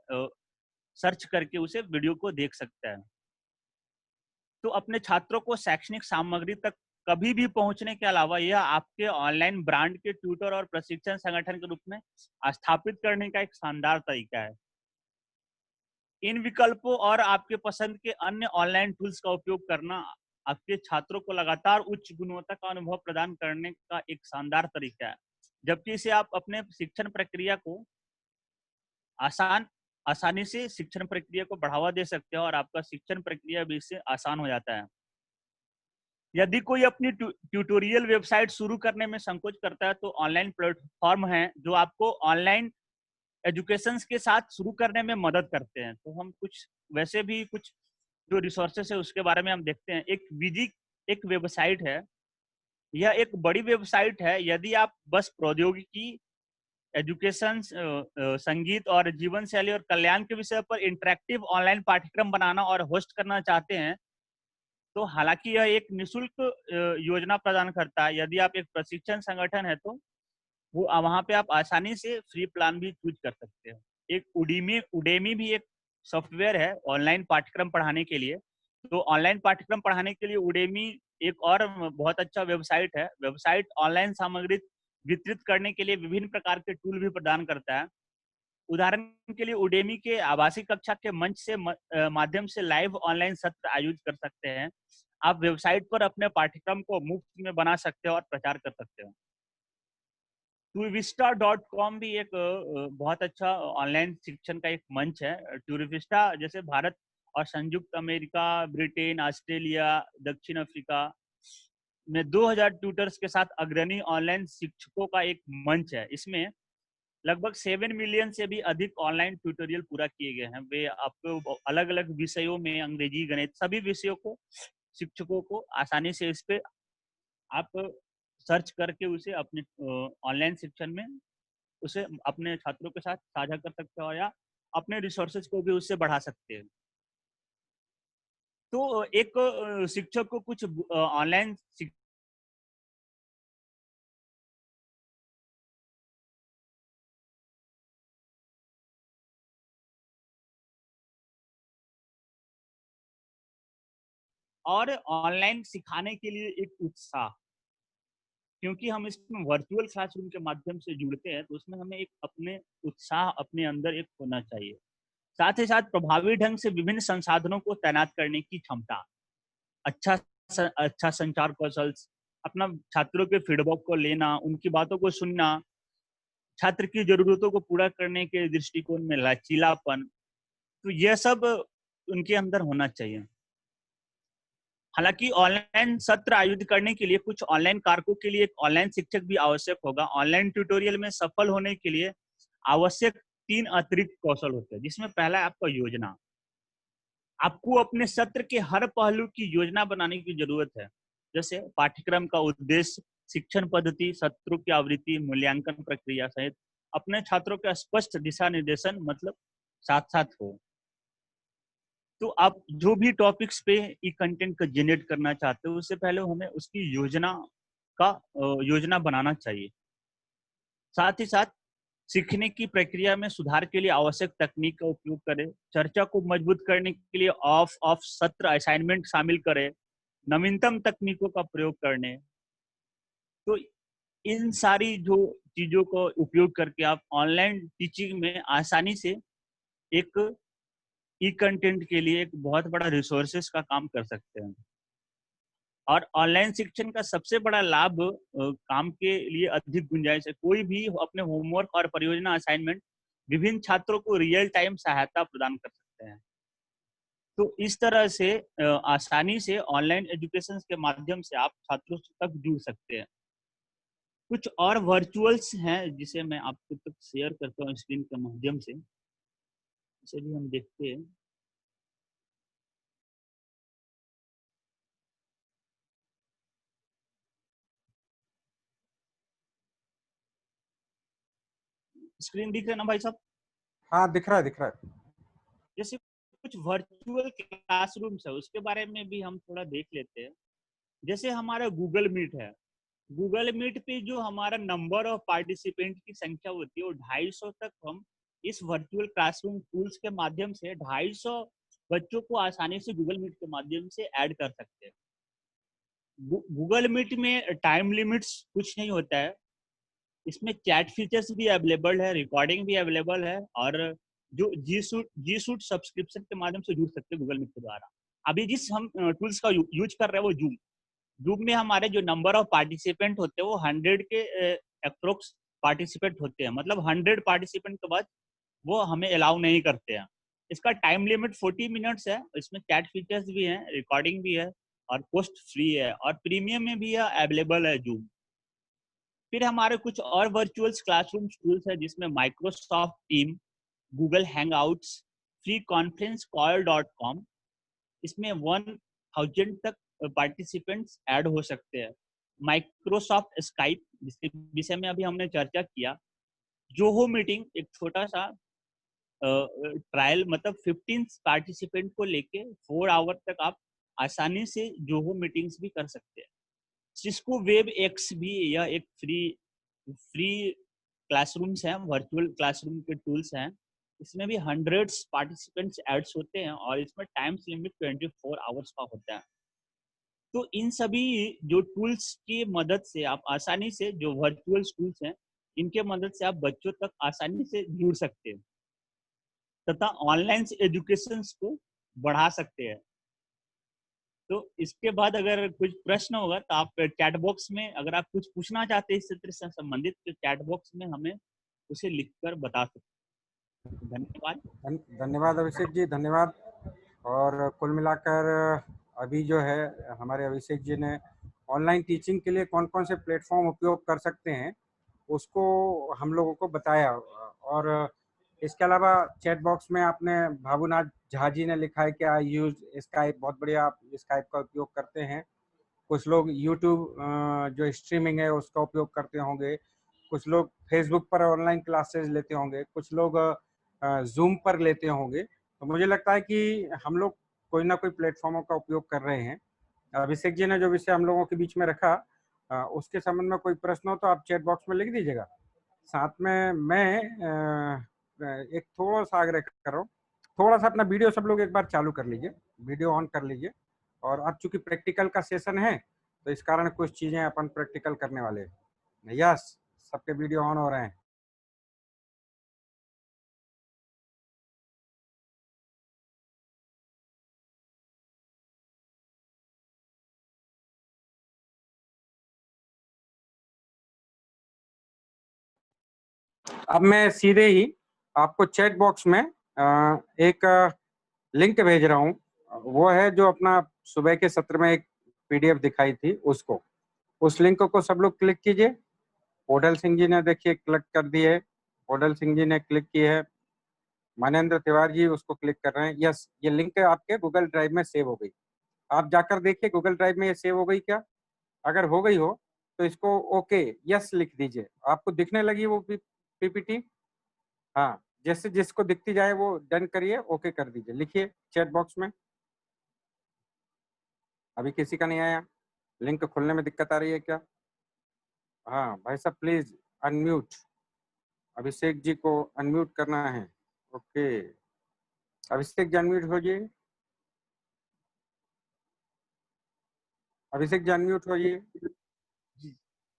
[SPEAKER 2] सर्च करके उसे वीडियो को देख सकता है। तो अपने छात्रों को शैक्षणिक सामग्री तक कभी भी पहुंचने के अलावा यह आपके ऑनलाइन ब्रांड के ट्यूटर और प्रशिक्षण संगठन के रूप में स्थापित करने का एक शानदार तरीका है। इन विकल्पों और आपके पसंद के अन्य ऑनलाइन टूल्स का उपयोग करना आपके छात्रों को लगातार उच्च गुणवत्ता का अनुभव प्रदान करने का एक शानदार तरीका है, जबकि इसे आप अपने शिक्षण प्रक्रिया को आसानी से शिक्षण प्रक्रिया को बढ़ावा दे सकते हैं और आपका शिक्षण प्रक्रिया भी इससे आसान हो जाता है। यदि कोई अपनी ट्यूटोरियल वेबसाइट शुरू करने में संकोच करता है, तो ऑनलाइन प्लेटफॉर्म है जो आपको ऑनलाइन एजुकेशन के साथ शुरू करने में मदद करते हैं। तो हम कुछ वैसे भी कुछ जो रिसोर्सेस है उसके बारे में हम देखते हैं। एक विजी एक वेबसाइट है, यह एक बड़ी वेबसाइट है। यदि आप बस प्रौद्योगिकी, एजुकेशन, संगीत और जीवन शैली और कल्याण के विषय पर इंटरेक्टिव ऑनलाइन पाठ्यक्रम बनाना और होस्ट करना चाहते हैं, तो हालांकि यह एक निःशुल्क योजना प्रदान करता है। यदि आप एक प्रशिक्षण संगठन है तो वो वहाँ पे आप आसानी से फ्री प्लान भी चूज कर सकते हो। एक उडेमी उडेमी भी एक सॉफ्टवेयर है ऑनलाइन पाठ्यक्रम पढ़ाने के लिए। तो ऑनलाइन पाठ्यक्रम पढ़ाने के लिए उडेमी एक और बहुत अच्छा वेबसाइट है। वेबसाइट ऑनलाइन सामग्री वितरित करने के लिए विभिन्न प्रकार के टूल भी प्रदान करता है। उदाहरण के लिए उडेमी के आभासी कक्षा के मंच से माध्यम से लाइव ऑनलाइन सत्र आयोजित कर सकते हैं। आप वेबसाइट पर अपने पाठ्यक्रम को मुफ्त में बना सकते हो और प्रचार कर सकते हो। टूरिविस्टा.com भी एक बहुत अच्छा ऑनलाइन शिक्षण का एक मंच है। टूरिविस्टा जैसे भारत और संयुक्त अमेरिका, ब्रिटेन, ऑस्ट्रेलिया, दक्षिण अफ्रीका में 2000 ट्यूटर्स के साथ अग्रणी ऑनलाइन शिक्षकों का एक मंच है। इसमें लगभग 7 मिलियन से भी अधिक ऑनलाइन ट्यूटोरियल पूरा किए गए हैं। वे आपको अलग अलग विषयों में, अंग्रेजी, गणित, सभी विषयों को शिक्षकों को आसानी से इस पे आप सर्च करके उसे अपने ऑनलाइन शिक्षण में उसे अपने छात्रों के साथ साझा कर सकते हो या अपने रिसोर्सेज को भी उससे बढ़ा सकते हैं। तो एक शिक्षक को कुछ ऑनलाइन और ऑनलाइन सिखाने के लिए एक उत्साह, क्योंकि हम इसमें वर्चुअल क्लासरूम के माध्यम से जुड़ते हैं तो उसमें हमें एक अपने उत्साह अपने अंदर एक होना चाहिए। साथ ही साथ प्रभावी ढंग से विभिन्न संसाधनों को तैनात करने की क्षमता, अच्छा अच्छा संचार कौशल, अपना छात्रों के फीडबैक को लेना, उनकी बातों को सुनना, छात्र की जरूरतों को पूरा करने के दृष्टिकोण में लचीलापन, तो यह सब उनके अंदर होना चाहिए। हालांकि ऑनलाइन सत्र आयोजित करने के लिए कुछ ऑनलाइन कारकों के लिए एक ऑनलाइन शिक्षक भी आवश्यक होगा। ऑनलाइन ट्यूटोरियल में सफल होने के लिए आवश्यक 3 अतिरिक्त कौशल होते हैं, जिसमें पहला है आपका योजना। आपको अपने सत्र के हर पहलू की योजना बनाने की जरूरत है, जैसे पाठ्यक्रम का उद्देश्य, शिक्षण पद्धति, सत्रों की आवृत्ति, मूल्यांकन प्रक्रिया सहित अपने छात्रों के स्पष्ट दिशा निर्देशन मतलब साथ साथ हो। तो आप जो भी टॉपिक्स पे ई कंटेंट का जनरेट करना चाहते हो उससे पहले हमें उसकी योजना बनाना चाहिए। साथ ही साथ सीखने की प्रक्रिया में सुधार के लिए आवश्यक तकनीक का उपयोग करें। चर्चा को मजबूत करने के लिए ऑफ सत्र असाइनमेंट शामिल करें। नवीनतम तकनीकों का प्रयोग करने। तो इन सारी जो चीजों को उपयोग करके आप ऑनलाइन टीचिंग में आसानी से एक ई कंटेंट के लिए एक बहुत बड़ा रिसोर्सेस का काम कर सकते हैं। और ऑनलाइन शिक्षण का सबसे बड़ा लाभ काम के लिए अधिक गुंजाइश है। कोई भी अपने होमवर्क और परियोजना असाइनमेंट विभिन्न छात्रों को रियल टाइम सहायता प्रदान कर सकते हैं। तो इस तरह से आसानी से ऑनलाइन एजुकेशन के माध्यम से आप छात्रों तक जुड़ सकते हैं। कुछ और वर्चुअल्स हैं जिसे मैं आपको तक शेयर करता हूँ स्क्रीन के माध्यम से, इसे भी हम देखते हैं। स्क्रीन दिख रहा है ना भाई साहब?
[SPEAKER 1] हाँ दिख रहा है, दिख रहा है।
[SPEAKER 2] जैसे कुछ वर्चुअल क्लासरूम्स है उसके बारे में भी हम थोड़ा देख लेते हैं। जैसे हमारा गूगल मीट है। गूगल मीट पे जो हमारा नंबर ऑफ पार्टिसिपेंट की संख्या होती है वो 250 तक हम इस वर्चुअल क्लासरूम टूल्स के माध्यम से 250 बच्चों को आसानी से गूगल मीट के माध्यम से ऐड कर सकते हैं। गूगल मीट में टाइम लिमिट्स कुछ नहीं होता है। इसमें चैट फीचर्स भी अवेलेबल है, रिकॉर्डिंग भी अवेलेबल है और जो जी सूट सब्सक्रिप्शन के माध्यम से जुड़ सकते हैं गूगल मीट के द्वारा। अभी जिस हम टूल्स का यूज कर रहे हैं वो जूम में हमारे जो नंबर ऑफ पार्टिसिपेंट होते हैं वो 100 के अप्रोक्स पार्टिसिपेंट होते हैं। मतलब 100 पार्टिसिपेंट के बाद वो हमें अलाउ नहीं करते हैं। इसका टाइम लिमिट 40 मिनट्स है। इसमें चैट फीचर्स भी हैं, रिकॉर्डिंग भी है और कॉस्ट फ्री है और प्रीमियम में भी अवेलेबल है जूम। फिर हमारे कुछ और वर्चुअल क्लासरूम टूल्स है जिसमें Microsoft team, Google hangouts, free conference कॉल.com, इसमें 1000 तक पार्टिसिपेंट्स ऐड हो सकते हैं। माइक्रोसॉफ्ट स्काइप, जिसके विषय में अभी हमने चर्चा किया, जोहो मीटिंग एक छोटा सा ट्रायल, मतलब 15 पार्टिसिपेंट को लेके 4 आवर तक आप आसानी से जोहो मीटिंग्स भी कर सकते हैं। सिस्को वेब एक्स भी यह एक फ्री क्लासरूम्स हैं, वर्चुअल क्लासरूम के टूल्स हैं। इसमें भी हंड्रेड्स पार्टिसिपेंट्स एड्स होते हैं और इसमें टाइम लिमिट 24 आवर्स का होता है। तो इन सभी जो टूल्स की मदद से आप आसानी से, जो वर्चुअल टूल्स हैं, इनके मदद से आप बच्चों तक आसानी से जुड़ सकते हैं तथा ऑनलाइन एजुकेशन को बढ़ा सकते हैं। तो इसके बाद अगर कुछ प्रश्न होगा तो आप चैट बॉक्स में, अगर आप कुछ पूछना चाहते हैं इस सत्र से संबंधित, तो चैट बॉक्स में हमें उसे लिखकर बता सकते हैं। धन्यवाद।
[SPEAKER 1] धन्यवाद अभिषेक जी, धन्यवाद। और कुल मिलाकर अभी जो है हमारे अभिषेक जी ने ऑनलाइन टीचिंग के लिए कौन कौन से प्लेटफॉर्म उपयोग कर सकते हैं उसको हम लोगों को बताया। और इसके अलावा चैट बॉक्स में आपने भावुनाथ झा जी ने लिखा है कि आई यूज स्काइप, बहुत बढ़िया, आप स्काइप का उपयोग करते हैं। कुछ लोग यूट्यूब जो स्ट्रीमिंग है उसका उपयोग करते होंगे, कुछ लोग फेसबुक पर ऑनलाइन क्लासेस लेते होंगे, कुछ लोग जूम पर लेते होंगे। तो मुझे लगता है कि हम लोग कोई ना कोई प्लेटफॉर्मों का उपयोग कर रहे हैं। अभिषेक जी ने जो विषय हम लोगों के बीच में रखा, उसके संबंध में कोई प्रश्न हो तो आप चैट बॉक्स में लिख दीजिएगा। साथ में मैं एक थोड़ा सा आग्रह कर रहा हूँ, थोड़ा सा अपना वीडियो सब लोग एक बार चालू कर लीजिए, वीडियो ऑन कर लीजिए। और अब चूंकि प्रैक्टिकल का सेशन है तो इस कारण कुछ चीजें अपन प्रैक्टिकल करने वाले हैं। यस, सबके वीडियो ऑन हो रहे हैं। अब मैं सीधे ही आपको चैट बॉक्स में एक लिंक भेज रहा हूँ। वो है जो अपना सुबह के सत्र में एक पीडीएफ दिखाई थी, उसको, उस लिंक को सब लोग क्लिक कीजिए। ओडल सिंह जी ने देखिए क्लिक कर दी है, ओडल सिंह जी ने क्लिक की है, मानेंद्र तिवारी जी उसको क्लिक कर रहे हैं। यस, ये लिंक आपके गूगल ड्राइव में सेव हो गई। आप जाकर देखिए गूगल ड्राइव में ये सेव हो गई क्या। अगर हो गई हो तो इसको ओके यस लिख दीजिए। आपको दिखने लगी वो पीपीटी? हाँ, जैसे जिसको दिखती जाए वो डन करिए, ओके कर दीजिए, लिखिए चैट बॉक्स में। अभी किसी का नहीं आया? लिंक खोलने में दिक्कत आ रही है क्या? हाँ भाई साहब, प्लीज अनम्यूट, अभिषेक जी को अनम्यूट करना है। ओके, अभिषेक जी अनम्यूट हो जाइए, अभिषेक जी अनम्यूट हो जाइए।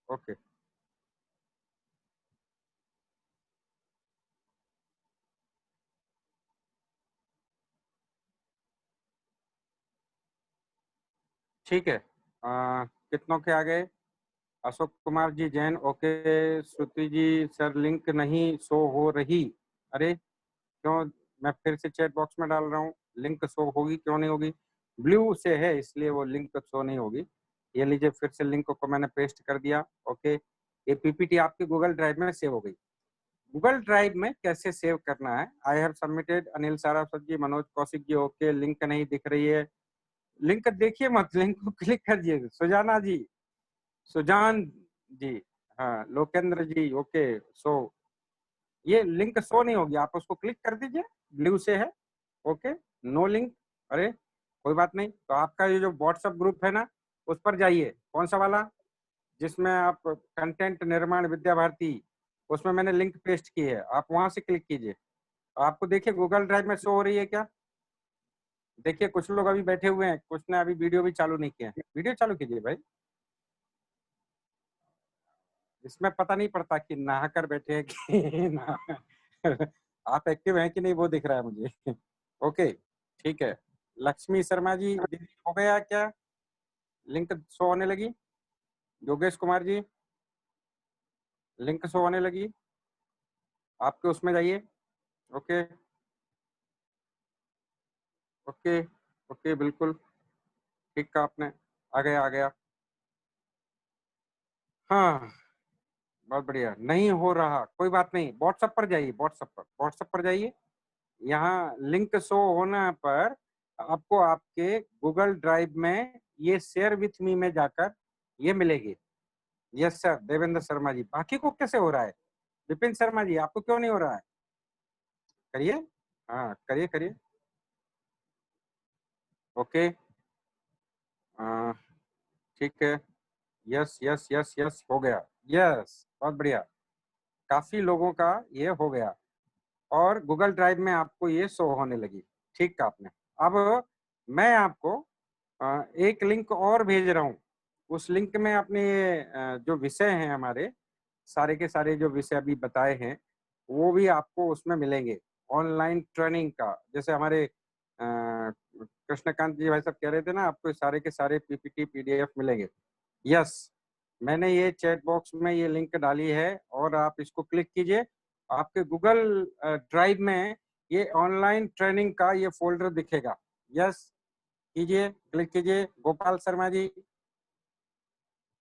[SPEAKER 1] ओके, ठीक है। कितनों के आ गए? अशोक कुमार जी जैन, ओके। श्रुति जी, सर लिंक नहीं शो हो रही। अरे क्यों? मैं फिर से चैट बॉक्स में डाल रहा हूँ, लिंक शो होगी, क्यों नहीं होगी? ब्लू से है इसलिए वो लिंक शो नहीं होगी। ये लीजिए, फिर से लिंक को मैंने पेस्ट कर दिया। ओके, ये पीपीटी आपकी गूगल ड्राइव में सेव हो गई। गूगल ड्राइव में कैसे सेव करना है? I have submitted, Anil Saravat ji, Manoj Kaushik ji, okay. Link नहीं दिख रही है, लिंक देखिए मत, लिंक को क्लिक करिए। सुजाना जी, सुजान जी, हाँ, लोकेंद्र जी, ओके। सो ये लिंक शो नहीं होगी, आप उसको क्लिक कर दीजिए, ब्लू से है। Okay, no link. अरे कोई बात नहीं, तो आपका ये जो व्हाट्सएप ग्रुप है ना, उस पर जाइए। कौन सा वाला? जिसमें आप कंटेंट निर्माण विद्या भारती, उसमें मैंने लिंक पेस्ट की है, आप वहां से क्लिक कीजिए। आपको देखिए गूगल ड्राइव में शो हो रही है क्या? देखिए कुछ लोग अभी बैठे हुए हैं, कुछ ने अभी वीडियो भी चालू नहीं किया है। वीडियो चालू कीजिए भाई, इसमें पता नहीं पड़ता कि नहा कर बैठे हैं कि ना। आप एक्टिव हैं कि नहीं वो दिख रहा है मुझे। ओके, ठीक है। लक्ष्मी शर्मा जी, दीदी हो गया क्या? लिंक शो होने लगी? योगेश कुमार जी, लिंक शो होने लगी, आपके उसमें जाइए। ओके, ओके, ओके, बिल्कुल ठीक कहा आपने। आ गया, आ गया। हाँ, बहुत बढ़िया। नहीं हो रहा, कोई बात नहीं, व्हाट्सएप पर जाइए, व्हाट्सएप पर जाइए। यहाँ लिंक शो होना पर आपको आपके गूगल ड्राइव में ये शेयर विथ मी में जाकर ये मिलेगी। Yes sir, Devendra Sharma ji. बाकी को कैसे हो रहा है? विपिन शर्मा जी, आपको क्यों नहीं हो रहा है? करिए, हाँ करिए करिए। ओके, ठीक है। यस यस यस यस, हो गया। यस, बहुत बढ़िया। काफी लोगों का ये हो गया और गूगल ड्राइव में आपको ये शो होने लगी। ठीक कहा आपने। अब मैं आपको एक लिंक और भेज रहा हूँ। उस लिंक में अपने जो विषय हैं हमारे, सारे के सारे जो विषय अभी बताए हैं, वो भी आपको उसमें मिलेंगे। ऑनलाइन ट्रेनिंग का, जैसे हमारे कृष्णकांत जी भाई साहब कह रहे थे ना, आपको सारे के सारे पीपीटी पीडीएफ मिलेंगे। यस, मैंने ये चैट बॉक्स में ये लिंक डाली है और आप इसको क्लिक कीजिए। आपके गूगल ड्राइव में ये ऑनलाइन ट्रेनिंग का ये फोल्डर दिखेगा। यस कीजिए, क्लिक कीजिए। गोपाल शर्मा जी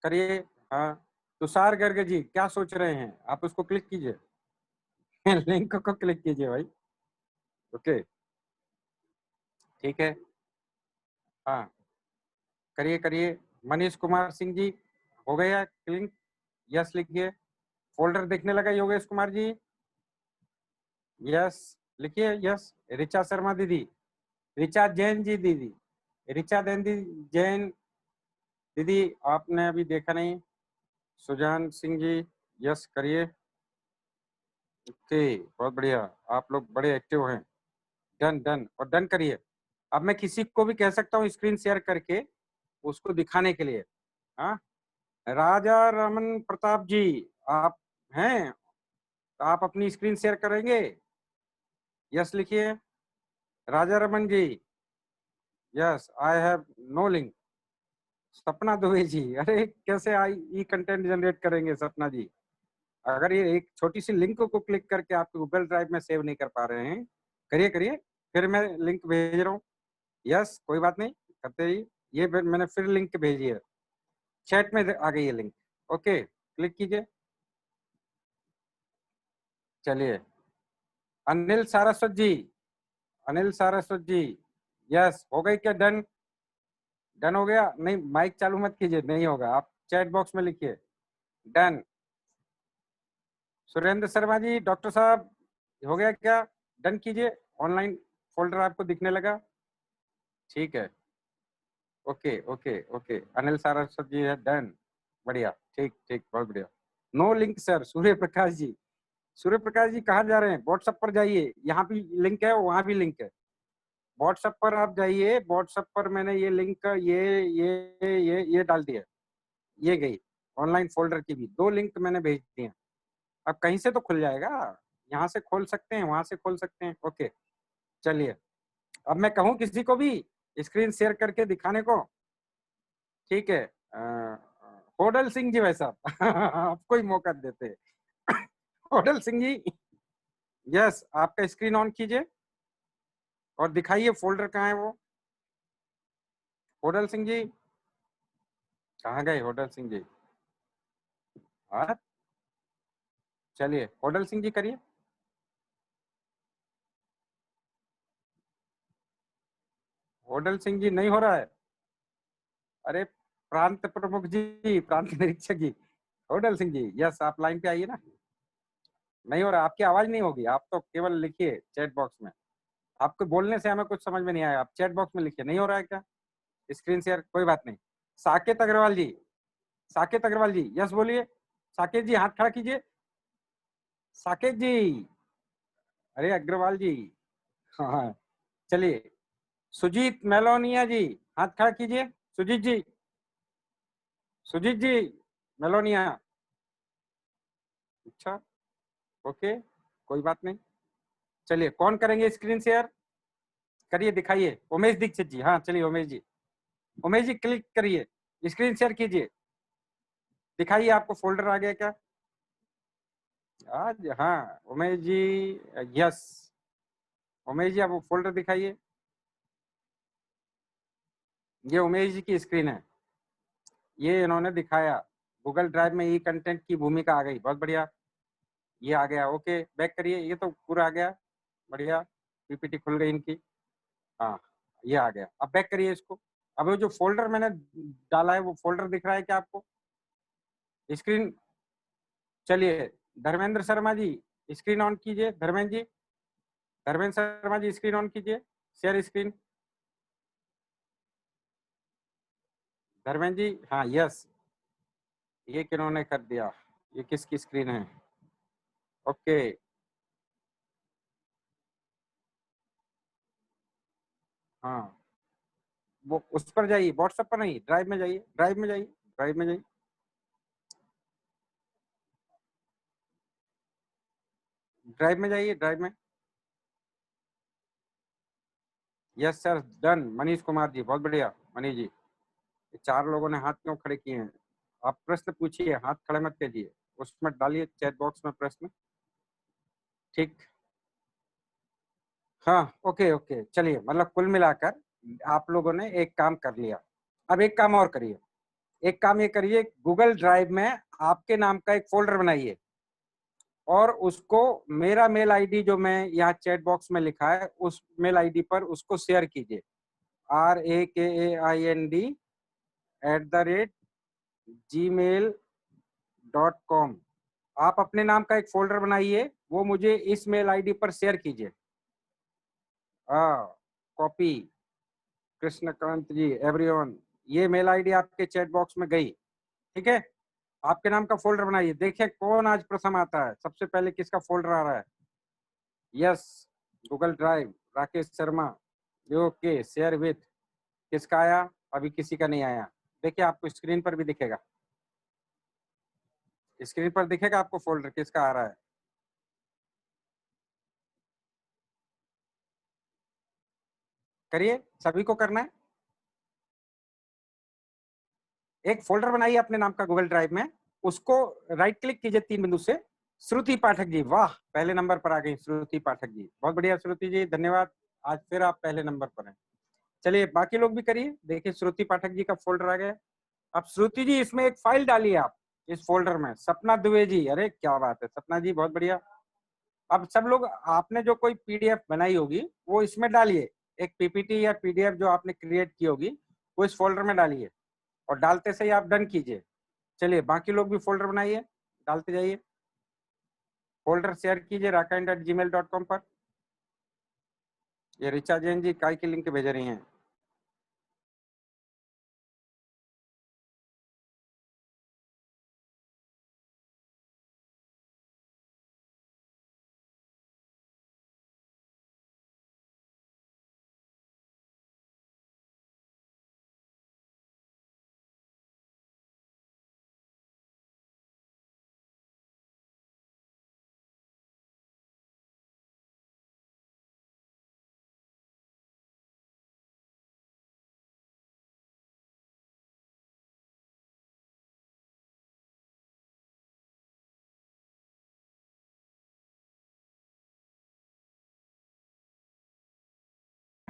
[SPEAKER 1] करिए। हाँ, तुषार गर्ग जी क्या सोच रहे हैं? आप उसको क्लिक कीजिए। लिंक को क्लिक कीजिए भाई। ओके, ठीक है। हाँ, करिए करिए। मनीष कुमार सिंह जी, हो गया क्लिक? यस लिखिए। फोल्डर देखने लगा योगेश कुमार जी? यस लिखिए। यस। ऋचा शर्मा दीदी, ऋचा जैन जी दीदी, ऋचा जैन दीदी, आपने अभी देखा नहीं? सुजान सिंह जी, यस करिए। ओके, बहुत बढ़िया। आप लोग बड़े एक्टिव हैं। डन डन, और डन करिए। अब मैं किसी को भी कह सकता हूँ स्क्रीन शेयर करके उसको दिखाने के लिए। हाँ, राजा रमन प्रताप जी, आप हैं? तो आप अपनी स्क्रीन शेयर करेंगे? यस लिखिए। Raja Raman ji, yes I have no link. Sapna Dubey जी, अरे कैसे आई ई कंटेंट जनरेट करेंगे सपना जी? अगर ये एक छोटी सी लिंक को क्लिक करके आप गूगल ड्राइव में सेव नहीं कर पा रहे हैं, करिए करिए। फिर मैं लिंक भेज रहा हूँ। यस, कोई बात नहीं, करते रहिए। ये मैंने फिर लिंक भेजी है, चैट में आ गई है लिंक। ओके, क्लिक कीजिए। चलिए, अनिल सारस्वत जी, अनिल सारस्वत जी, यस हो गई क्या? डन, डन हो गया? नहीं, माइक चालू मत कीजिए, नहीं होगा। आप चैट बॉक्स में लिखिए डन। सुरेंद्र शर्मा जी, डॉक्टर साहब, हो गया क्या? डन कीजिए। ऑनलाइन फोल्डर आपको दिखने लगा? ठीक है। Okay okay okay, Anil Saraswat ji है डन। बढ़िया, ठीक ठीक, बहुत बढ़िया। No link sir, Surya Prakash ji. Surya Prakash ji कहाँ जा रहे हैं? व्हाट्सएप पर जाइए, यहाँ भी लिंक है, वहां भी लिंक है। व्हाट्सएप पर आप जाइए। व्हाट्सएप पर मैंने ये लिंक ये डाल दिया। ये गई ऑनलाइन फोल्डर की भी 2 लिंक मैंने भेज दिए। अब कहीं से तो खुल जाएगा। यहाँ से खोल सकते हैं, वहां से खोल सकते हैं। ओके, चलिए। अब मैं कहूँ किसी को भी स्क्रीन शेयर करके दिखाने को? ठीक है। होडल सिंह जी भाई साहब, आपको ही मौका देते हैं। होडल सिंह जी, यस, आपका स्क्रीन ऑन कीजिए और दिखाइए फोल्डर कहाँ है वो। होडल सिंह जी, कहाँ गए होडल सिंह जी? हाँ, चलिए होडल सिंह जी करिए। होडल सिंह जी नहीं हो रहा है? अरे प्रांत प्रमुख जी, प्रांत निरीक्षक जी, होडल सिंह जी, यस आप लाइन पे आइए ना। नहीं हो रहा, आपकी आवाज नहीं होगी। आप तो केवल लिखिए चैट बॉक्स में। आपको बोलने से हमें कुछ समझ में नहीं आया, आप चैट बॉक्स में लिखिए। नहीं हो रहा है क्या स्क्रीन शेयर? कोई बात नहीं। साकेत अग्रवाल जी, साकेत अग्रवाल जी, यस बोलिए। साकेत जी हाथ खड़ा कीजिए। साकेत जी, अरे अग्रवाल जी, हाँ चलिए। सुजीत मेलोनिया जी, हाथ खड़ा कीजिए। सुजीत जी, सुजीत जी मेलोनिया, अच्छा ओके, कोई बात नहीं। चलिए, कौन करेंगे स्क्रीन शेयर? करिए, दिखाइए। उमेश दीक्षित जी, हाँ चलिए उमेश जी। उमेश जी क्लिक करिए, स्क्रीन शेयर कीजिए, दिखाइए। आपको फोल्डर आ गया क्या आज? हाँ उमेश जी, यस। उमेश जी, आप वो फोल्डर दिखाइए। ये उमेश जी की स्क्रीन है, ये इन्होंने दिखाया। गूगल ड्राइव में ई कंटेंट की भूमिका आ गई, बहुत बढ़िया। ये आ गया, ओके बैक करिए। ये तो पूरा आ गया, बढ़िया। पीपीटी खुल गई इनकी। हाँ, ये आ गया। अब बैक करिए इसको। अब वो जो फोल्डर मैंने डाला है वो फोल्डर दिख रहा है क्या आपको? स्क्रीन, चलिए धर्मेंद्र शर्मा जी स्क्रीन ऑन कीजिए। धर्मेंद्र जी, धर्मेंद्र शर्मा जी स्क्रीन ऑन कीजिए, शेयर स्क्रीन। धर्मेंद्र जी, हाँ यस, ये किन्होंने कर दिया? ये किसकी स्क्रीन है? ओके, हाँ वो उस पर जाइए, व्हाट्सएप पर नहीं, ड्राइव में जाइए, ड्राइव में जाइए, ड्राइव में जाइए। ड्राइव में जाइए, ड्राइव में। Yes sir, done. Manish Kumar ji, बहुत बढ़िया मनीष जी। ये 4 लोगों ने हाथ क्यों खड़े किए हैं? आप प्रश्न पूछिए, हाथ खड़े मत कीजिए, उसमें डालिए चैट बॉक्स में प्रश्न। ठीक, हाँ ओके ओके, चलिए मतलब कुल मिलाकर आप लोगों ने एक काम कर लिया। अब एक काम और करिए, एक काम ये करिए, गूगल ड्राइव में आपके नाम का एक फोल्डर बनाइए और उसको मेरा मेल आईडी जो मैं यहाँ चैट बॉक्स में लिखा है उस मेल आईडी पर उसको शेयर कीजिए, RAKAIND@gmail.com। आप अपने नाम का एक फोल्डर बनाइए, वो मुझे इस मेल आईडी पर शेयर कीजिए। कॉपी, कृष्णकांत जी, एवरीवन, ये मेल आईडी आपके चैट बॉक्स में गई। ठीक है, आपके नाम का फोल्डर बनाइए, देखिए कौन आज प्रथम आता है, सबसे पहले किसका फोल्डर आ रहा है। Yes, Google drive, Rakesh Sharma. Okay, share with, किसका आया? अभी किसी का नहीं आया। देखिए आपको स्क्रीन पर भी दिखेगा, स्क्रीन पर दिखेगा आपको फोल्डर किसका आ रहा है। करिए, सभी को करना है। एक फोल्डर बनाइए अपने नाम का गूगल ड्राइव में, उसको राइट क्लिक कीजिए 3 बिंदु से। श्रुति पाठक जी, वाह, पहले नंबर पर आ गई श्रुति पाठक जी, बहुत बढ़िया श्रुति जी, धन्यवाद, आज फिर आप पहले नंबर पर हैं। चलिए बाकी लोग भी करिए, देखिए श्रुति पाठक जी का फोल्डर आ गया। अब श्रुति जी इसमें एक फाइल डालिए आप इस फोल्डर में, सपना दुबे जी, अरे क्या बात है सपना जी, बहुत बढ़िया। अब सब लोग आपने जो कोई पीडीएफ बनाई होगी वो इसमें डालिए, एक पीपीटी या पीडीएफ जो आपने क्रिएट की होगी वो इस फोल्डर में डालिए और डालते से ही आप डन कीजिए। चलिए बाकी लोग भी फोल्डर बनाइए, डालते जाइए, फोल्डर शेयर कीजिए rakaind@gmail.com पर। ये ऋचा जैन जी काय की लिंक भेज रही हैं।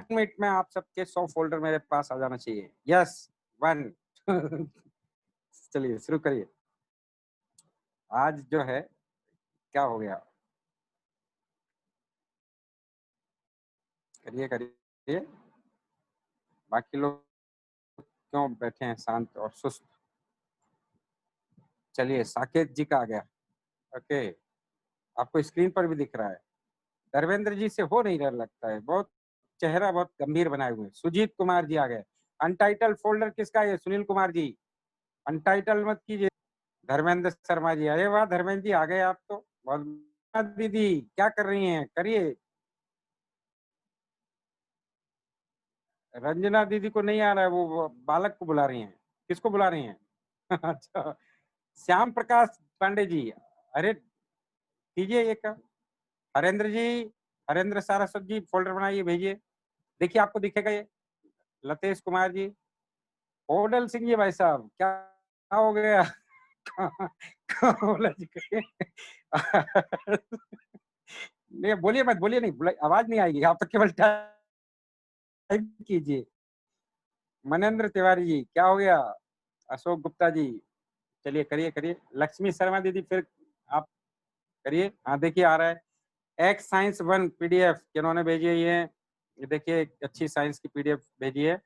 [SPEAKER 1] मिनट में आप सबके 100 फोल्डर मेरे पास आ जाना चाहिए। यस, 1 चलिए शुरू करिए। आज जो है क्या हो गया, करिए करिए, बाकी लोग क्यों बैठे हैं शांत और सुस्त। चलिए साकेत जी का आ गया, ओके, आपको स्क्रीन पर भी दिख रहा है। धर्मेंद्र जी से हो नहीं रहा लगता है, बहुत चेहरा बहुत गंभीर बनाए हुए। सुजीत कुमार जी आ गए। अनटाइटल फोल्डर किसका है? सुनील कुमार जी, अनटाइटल मत कीजिए। धर्मेंद्र शर्मा जी, अरे वाह धर्मेंद्र जी आ गए आप तो, बहुत। दीदी क्या कर रही हैं, करिए। रंजना दीदी को नहीं आ रहा है, वो बालक को बुला रही हैं। किसको बुला रही हैं? अच्छा, श्याम प्रकाश पांडे जी, अरे कीजिए एक। हरेंद्र जी, हरेंद्र सारस्वत जी फोल्डर बनाइए, भेजिए, देखिए आपको दिखेगा ये। लतेश कुमार जी, ओडल सिंह जी, भाई साहब क्या हो गया? कहाँ बोला जी नहीं बोलिए मत, बोलिए नहीं, आवाज नहीं आएगी, आप तो केवल टाइप कीजिए। मनेंद्र तिवारी जी, क्या हो गया? अशोक गुप्ता जी, चलिए करिए करिए। लक्ष्मी शर्मा दीदी फिर आप करिए, हाँ देखिए आ रहा है। एक्स साइंस 1 पीडीएफ किन्होंने भेजी है ये? ये देखिए एक अच्छी साइंस की पीडीएफ भेजी है,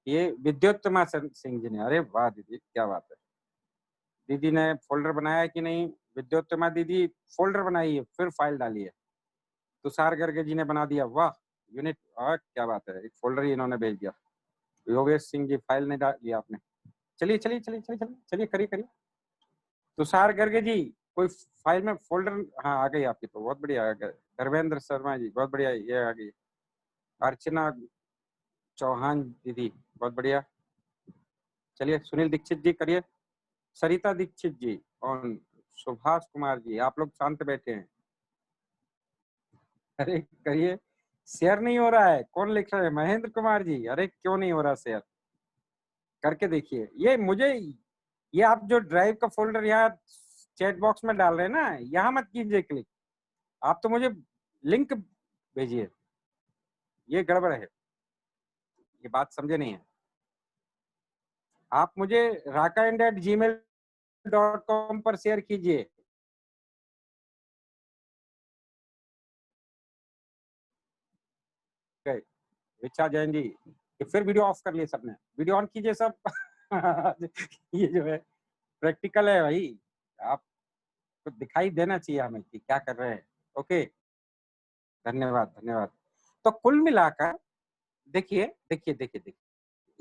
[SPEAKER 1] ये विद्योत्तमा सिंह जी ने। अरे वाह दीदी, क्या बात है। दीदी ने फोल्डर बनाया है कि नहीं? विद्योत्तमा दीदी फोल्डर बनाई है, फिर फाइल डाली है। तुषार गर्गे जी ने बना दिया, वाह। यूनिट, क्या बात है, एक फोल्डर ही इन्होंने भेज दिया। योगेश सिंह जी फाइल नहीं डाल दिया आपने। चलिए चलिए चलिए चलिए चलिए चलिए, करिए करिए। तुषार गर्गे जी कोई फाइल में फोल्डर, हाँ आ गई आपकी तो, बहुत बढ़िया आ गया। धर्मेंद्र शर्मा जी बहुत बढ़िया, ये आ गई। अर्चना चौहान दीदी बहुत बढ़िया। चलिए सुनील दीक्षित जी करिए, सरिता दीक्षित जी और सुभाष कुमार जी, आप लोग शांत बैठे हैं। अरे करिए, शेयर नहीं हो रहा है, कौन लिख रहा है? महेंद्र कुमार जी, अरे क्यों नहीं हो रहा शेयर? करके देखिए। ये आप जो ड्राइव का फोल्डर यहाँ चैट बॉक्स में डाल रहे हैं ना, यहाँ मत कीजिए क्लिक, आप तो मुझे लिंक भेजिए। ये गड़बड़ है, ये बात समझे नहीं है आप। मुझे rakaindia@gmail.com पर शेयर कीजिए। ऋचा जैन जी, फिर वीडियो ऑफ कर लिए सबने, वीडियो ऑन कीजिए सब। ये जो है प्रैक्टिकल है भाई, आपको दिखाई देना चाहिए हमें कि क्या कर रहे हैं। ओके, धन्यवाद धन्यवाद। तो कुल मिलाकर देखिए देखिए देखिए देखिए,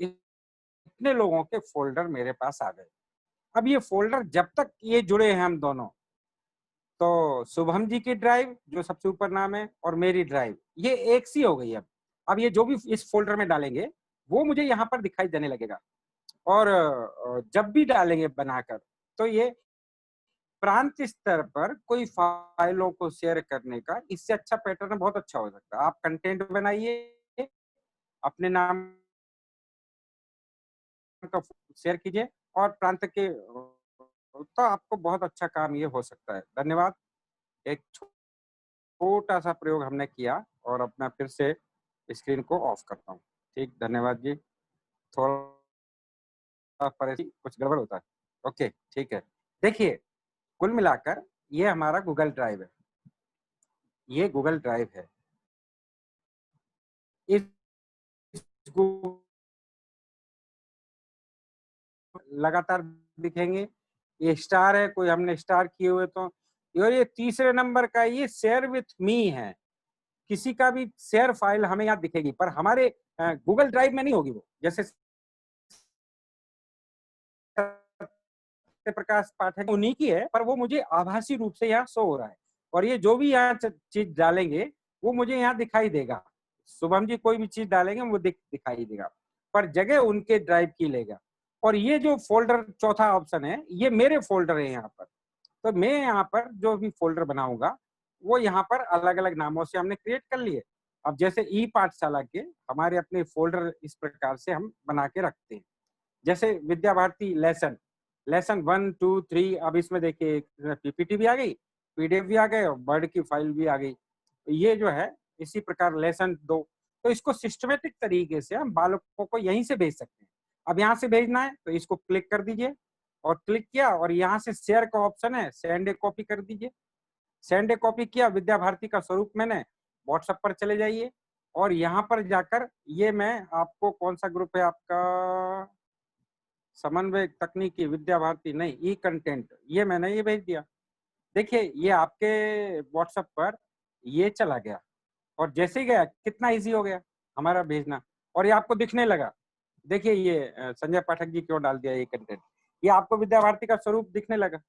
[SPEAKER 1] इतने लोगों के फोल्डर मेरे पास आ गए। अब ये फोल्डर जब तक ये जुड़े हैं हम दोनों, तो शुभम जी की ड्राइव जो सबसे ऊपर नाम है और मेरी ड्राइव, ये एक सी हो गई। अब ये जो भी इस फोल्डर में डालेंगे वो मुझे यहाँ पर दिखाई देने लगेगा। और जब भी डालेंगे बनाकर, तो ये प्रांत स्तर पर कोई फाइलों को शेयर करने का इससे अच्छा पैटर्न बहुत अच्छा हो सकता है। आप कंटेंट बनाइए, अपने नाम का शेयर कीजिए और प्रांत के, तो आपको बहुत अच्छा काम ये हो सकता है। धन्यवाद। एक छोटा सा प्रयोग हमने किया और अब मैं फिर से स्क्रीन को ऑफ करता हूँ। ठीक, धन्यवाद जी। थोड़ा पर कुछ गड़बड़ होता है। ओके ठीक है। देखिए कुल मिलाकर ये हमारा गूगल ड्राइव है, ये गूगल ड्राइव है। इस लगातार दिखेंगे, ये स्टार है, कोई हमने स्टार किए हुए तो। और ये तीसरे नंबर का ये शेयर विथ मी है, किसी का भी शेयर फाइल हमें यहाँ दिखेगी, पर हमारे गूगल ड्राइव में नहीं होगी वो। जैसे प्रकाश पाठक उन्हीं की है, पर वो मुझे आभासी रूप से यहाँ शो हो रहा है। और ये जो भी यहाँ चीज डालेंगे वो मुझे यहाँ दिखाई देगा। शुभम जी कोई भी चीज डालेंगे वो दिखाई देगा, पर जगह उनके ड्राइव की लेगा। और ये जो फोल्डर चौथा ऑप्शन है, ये मेरे फोल्डर है यहाँ पर। तो मैं यहाँ पर जो भी फोल्डर बनाऊंगा वो यहाँ पर अलग अलग नामों से हमने क्रिएट कर लिए। अब जैसे ई पाठशाला के हमारे अपने फोल्डर इस प्रकार से हम बना के रखते हैं। जैसे विद्या भारती लेसन, लेसन 1 2 3, अब इसमें देखिए पीपीटी भी आ गई, पीडीएफ भी आ गए और वर्ड की फाइल भी आ गई। ये जो है इसी प्रकार लेसन 2, तो इसको सिस्टमेटिक तरीके से हम बालकों को यहीं से भेज सकते हैं। अब यहाँ से भेजना है तो इसको क्लिक कर दीजिए, और क्लिक किया और यहाँ से शेयर का ऑप्शन है, सेंड ए कॉपी कर दीजिए। सेंड ए कॉपी किया, विद्या भारती का स्वरूप मैंने, व्हाट्सएप पर चले जाइए और यहाँ पर जाकर ये मैं आपको, कौन सा ग्रुप है आपका? समन्वय तकनीकी विद्या भारती नहीं, ई कंटेंट, ये मैंने ये भेज दिया। देखिए ये आपके व्हाट्सएप पर ये चला गया, और जैसे ही गया कितना इजी हो गया हमारा भेजना, और ये आपको दिखने लगा। देखिए ये संजय पाठक जी क्यों डाल दिया ये कंटेंट, ये आपको विद्या भारती का स्वरूप दिखने लगा।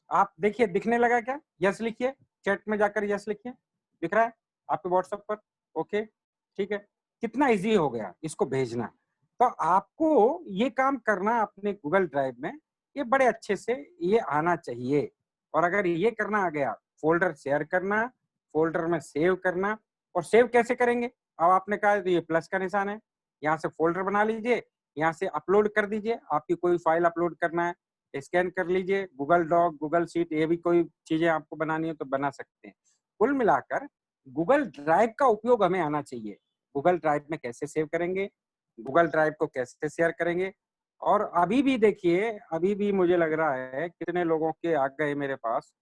[SPEAKER 1] आप देखिए दिखने लगा क्या? यस लिखिए, चैट में जाकर यस लिखिए, दिख रहा है आपके व्हाट्सएप पर? ओके ठीक है, कितना इजी हो गया इसको भेजना। तो आपको ये काम करना अपने गूगल ड्राइव में, ये बड़े अच्छे से ये आना चाहिए। और अगर ये करना आ गया, फोल्डर शेयर करना, फोल्डर में सेव करना, और सेव कैसे करेंगे? अब आपने कहा तो ये प्लस का निशान है, यहाँ से फोल्डर बना लीजिए, यहाँ से अपलोड कर दीजिए, आपकी कोई फाइल अपलोड करना है स्कैन कर लीजिए, गूगल डॉक, गूगल शीट, ये भी कोई चीजें आपको बनानी है तो बना सकते हैं। कुल मिलाकर गूगल ड्राइव का उपयोग हमें आना चाहिए। गूगल ड्राइव में कैसे सेव करेंगे, गूगल ड्राइव को कैसे शेयर करेंगे। और अभी भी देखिए, अभी भी मुझे लग रहा है कितने लोगों के आ गए मेरे पास।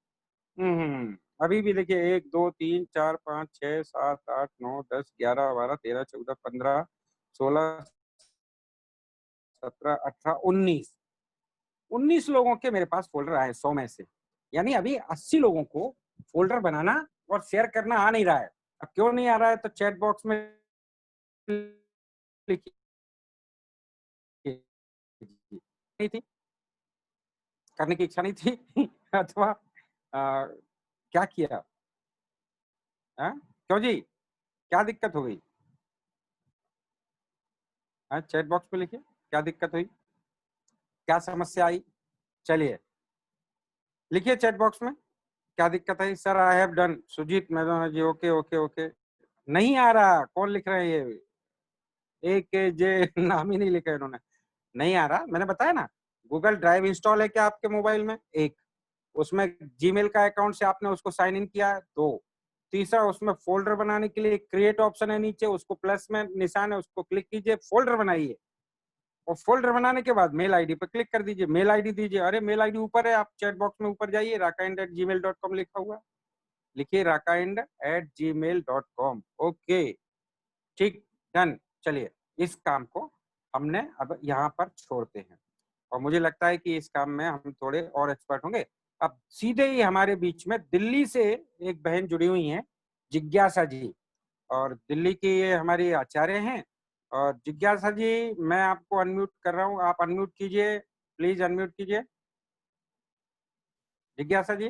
[SPEAKER 1] अभी भी देखिए 1 2 3 4 5 6 7 8 9 10 11 12 13 14 15 16 17 18 19 लोगों के मेरे पास फोल्डर आए 100 में से। यानी अभी 80 लोगों को फोल्डर बनाना और शेयर करना आ नहीं रहा है। अब क्यों नहीं आ रहा है तो चैट बॉक्स में लिखिए। नहीं थी, करने की इच्छा नहीं थी अथवा क्या किया? क्यों जी, क्या दिक्कत हो गई? चैट बॉक्स में लिखिए, क्या दिक्कत हुई, क्या समस्या आई? चलिए लिखिए चैट बॉक्स में, क्या दिक्कत है? Sir I have done, Sujeet Maidan ji, okay okay okay. नहीं आ रहा, कौन लिख रहे हैं ये? एक जे नाम ही नहीं लिखा इन्होंने। नहीं आ रहा, मैंने बताया ना। गूगल ड्राइव इंस्टॉल है क्या आपके मोबाइल में? एक, उसमें जीमेल का अकाउंट से आपने उसको साइन इन किया है? दो, तीसरा उसमें फोल्डर बनाने के लिए क्रिएट ऑप्शन है नीचे, उसको प्लस में निशान है, उसको क्लिक कीजिए, फोल्डर बनाइए। और फोल्डर बनाने के बाद मेल आईडी पर क्लिक कर दीजिए, मेल आईडी दीजिए। अरे मेल आईडी ऊपर है, आप चैट बॉक्स में ऊपर जाइए, rakaind@gmail.com लिखा हुआ है, लिखिए rakaind@gmail.com। ओके, ठीक, डन। चलिए इस काम को हमने अब यहाँ पर छोड़ते हैं और मुझे लगता है कि इस काम में हम थोड़े और एक्सपर्ट होंगे। अब सीधे ही हमारे बीच में दिल्ली से एक बहन जुड़ी हुई हैं, जिज्ञासा जी, और दिल्ली की ये हमारी आचार्य हैं। और जिज्ञासा जी, मैं आपको अनम्यूट कर रहा हूँ, आप अनम्यूट कीजिए, प्लीज अनम्यूट कीजिए जिज्ञासा जी।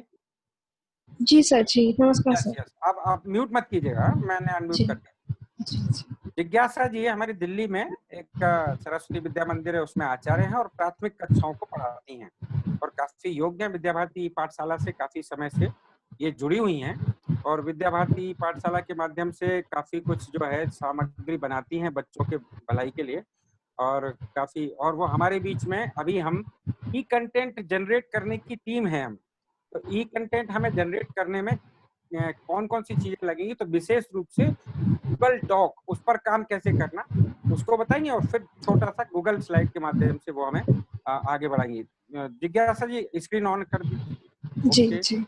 [SPEAKER 3] जी सर, जी नमस्कार
[SPEAKER 1] यस
[SPEAKER 3] सर।
[SPEAKER 1] यस, अब आप म्यूट मत कीजिएगा, मैंने अनम्यूट
[SPEAKER 3] जी
[SPEAKER 1] कर दिया।
[SPEAKER 3] जी जी।
[SPEAKER 1] जिज्ञासा जी हमारी दिल्ली में एक सरस्वती विद्या मंदिर है, उसमें आचार्य हैं और प्राथमिक कक्षाओं को पढ़ाती हैं और काफी योग्य हैं। विद्या भारती पाठशाला से काफी समय से ये जुड़ी हुई हैं और विद्या भारती पाठशाला के माध्यम से काफी कुछ जो है सामग्री बनाती हैं बच्चों के भलाई के लिए। और काफी, और वो हमारे बीच में, अभी हम ई कंटेंट जनरेट करने की टीम है हम। तो ई कंटेंट हमें जनरेट करने में कौन कौन सी चीजें लगेंगी, तो विशेष रूप से गूगल डॉक, उस पर काम कैसे करना उसको बताएंगे और फिर छोटा सा गूगल स्लाइड के माध्यम से वो हमें आगे बढ़ाएंगी। जिज्ञासा जी स्क्रीन ऑन कर दीजिए।
[SPEAKER 3] जी
[SPEAKER 1] ओके,
[SPEAKER 3] जी।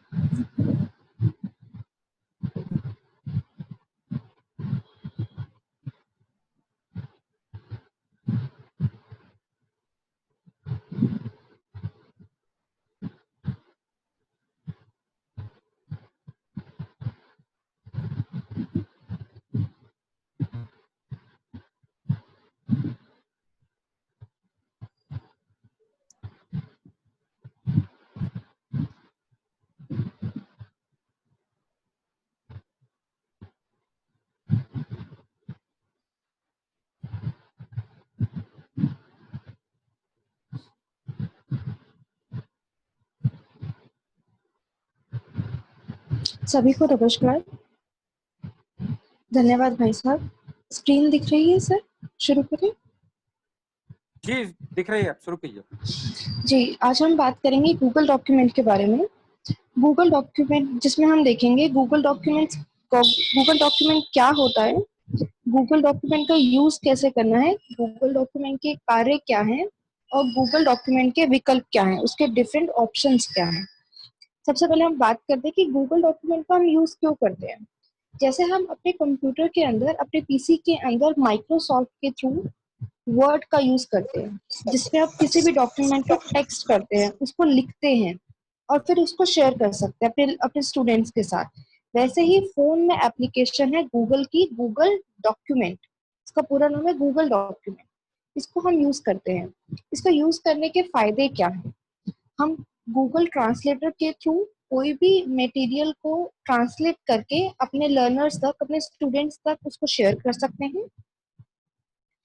[SPEAKER 3] सभी को नमस्कार। धन्यवाद भाई साहब। स्क्रीन दिख रही है सर? शुरू करें?
[SPEAKER 1] जी दिख रही है, आप शुरू कीजिए।
[SPEAKER 3] जी, आज हम बात करेंगे गूगल डॉक्यूमेंट के बारे में। गूगल डॉक्यूमेंट जिसमें हम देखेंगे गूगल डॉक्यूमेंट क्या होता है, गूगल डॉक्यूमेंट का यूज कैसे करना है, गूगल डॉक्यूमेंट के कार्य क्या हैं और गूगल डॉक्यूमेंट के विकल्प क्या हैं, उसके डिफरेंट ऑप्शंस क्या हैं। सबसे पहले हम बात करते हैं कि गूगल डॉक्यूमेंट का हम यूज क्यों करते हैं। जैसे हम अपने कंप्यूटर के अंदर, अपने पीसी के अंदर माइक्रोसॉफ्ट के थ्रू वर्ड का यूज करते हैं, जिसमें आप किसी भी डॉक्यूमेंट को टेक्स्ट करते हैं, उसको लिखते हैं और फिर उसको शेयर कर सकते हैं अपने अपने स्टूडेंट्स के साथ। वैसे ही फोन में एप्लीकेशन है गूगल की, गूगल डॉक्यूमेंट, इसका पूरा नाम है गूगल डॉक्यूमेंट। इसको हम यूज करते हैं। इसका यूज करने के फायदे क्या हैं? हम गूगल ट्रांसलेटर के थ्रू कोई भी मटेरियल को ट्रांसलेट करके अपने लर्नर्स तक, अपने स्टूडेंट्स तक उसको शेयर कर सकते हैं।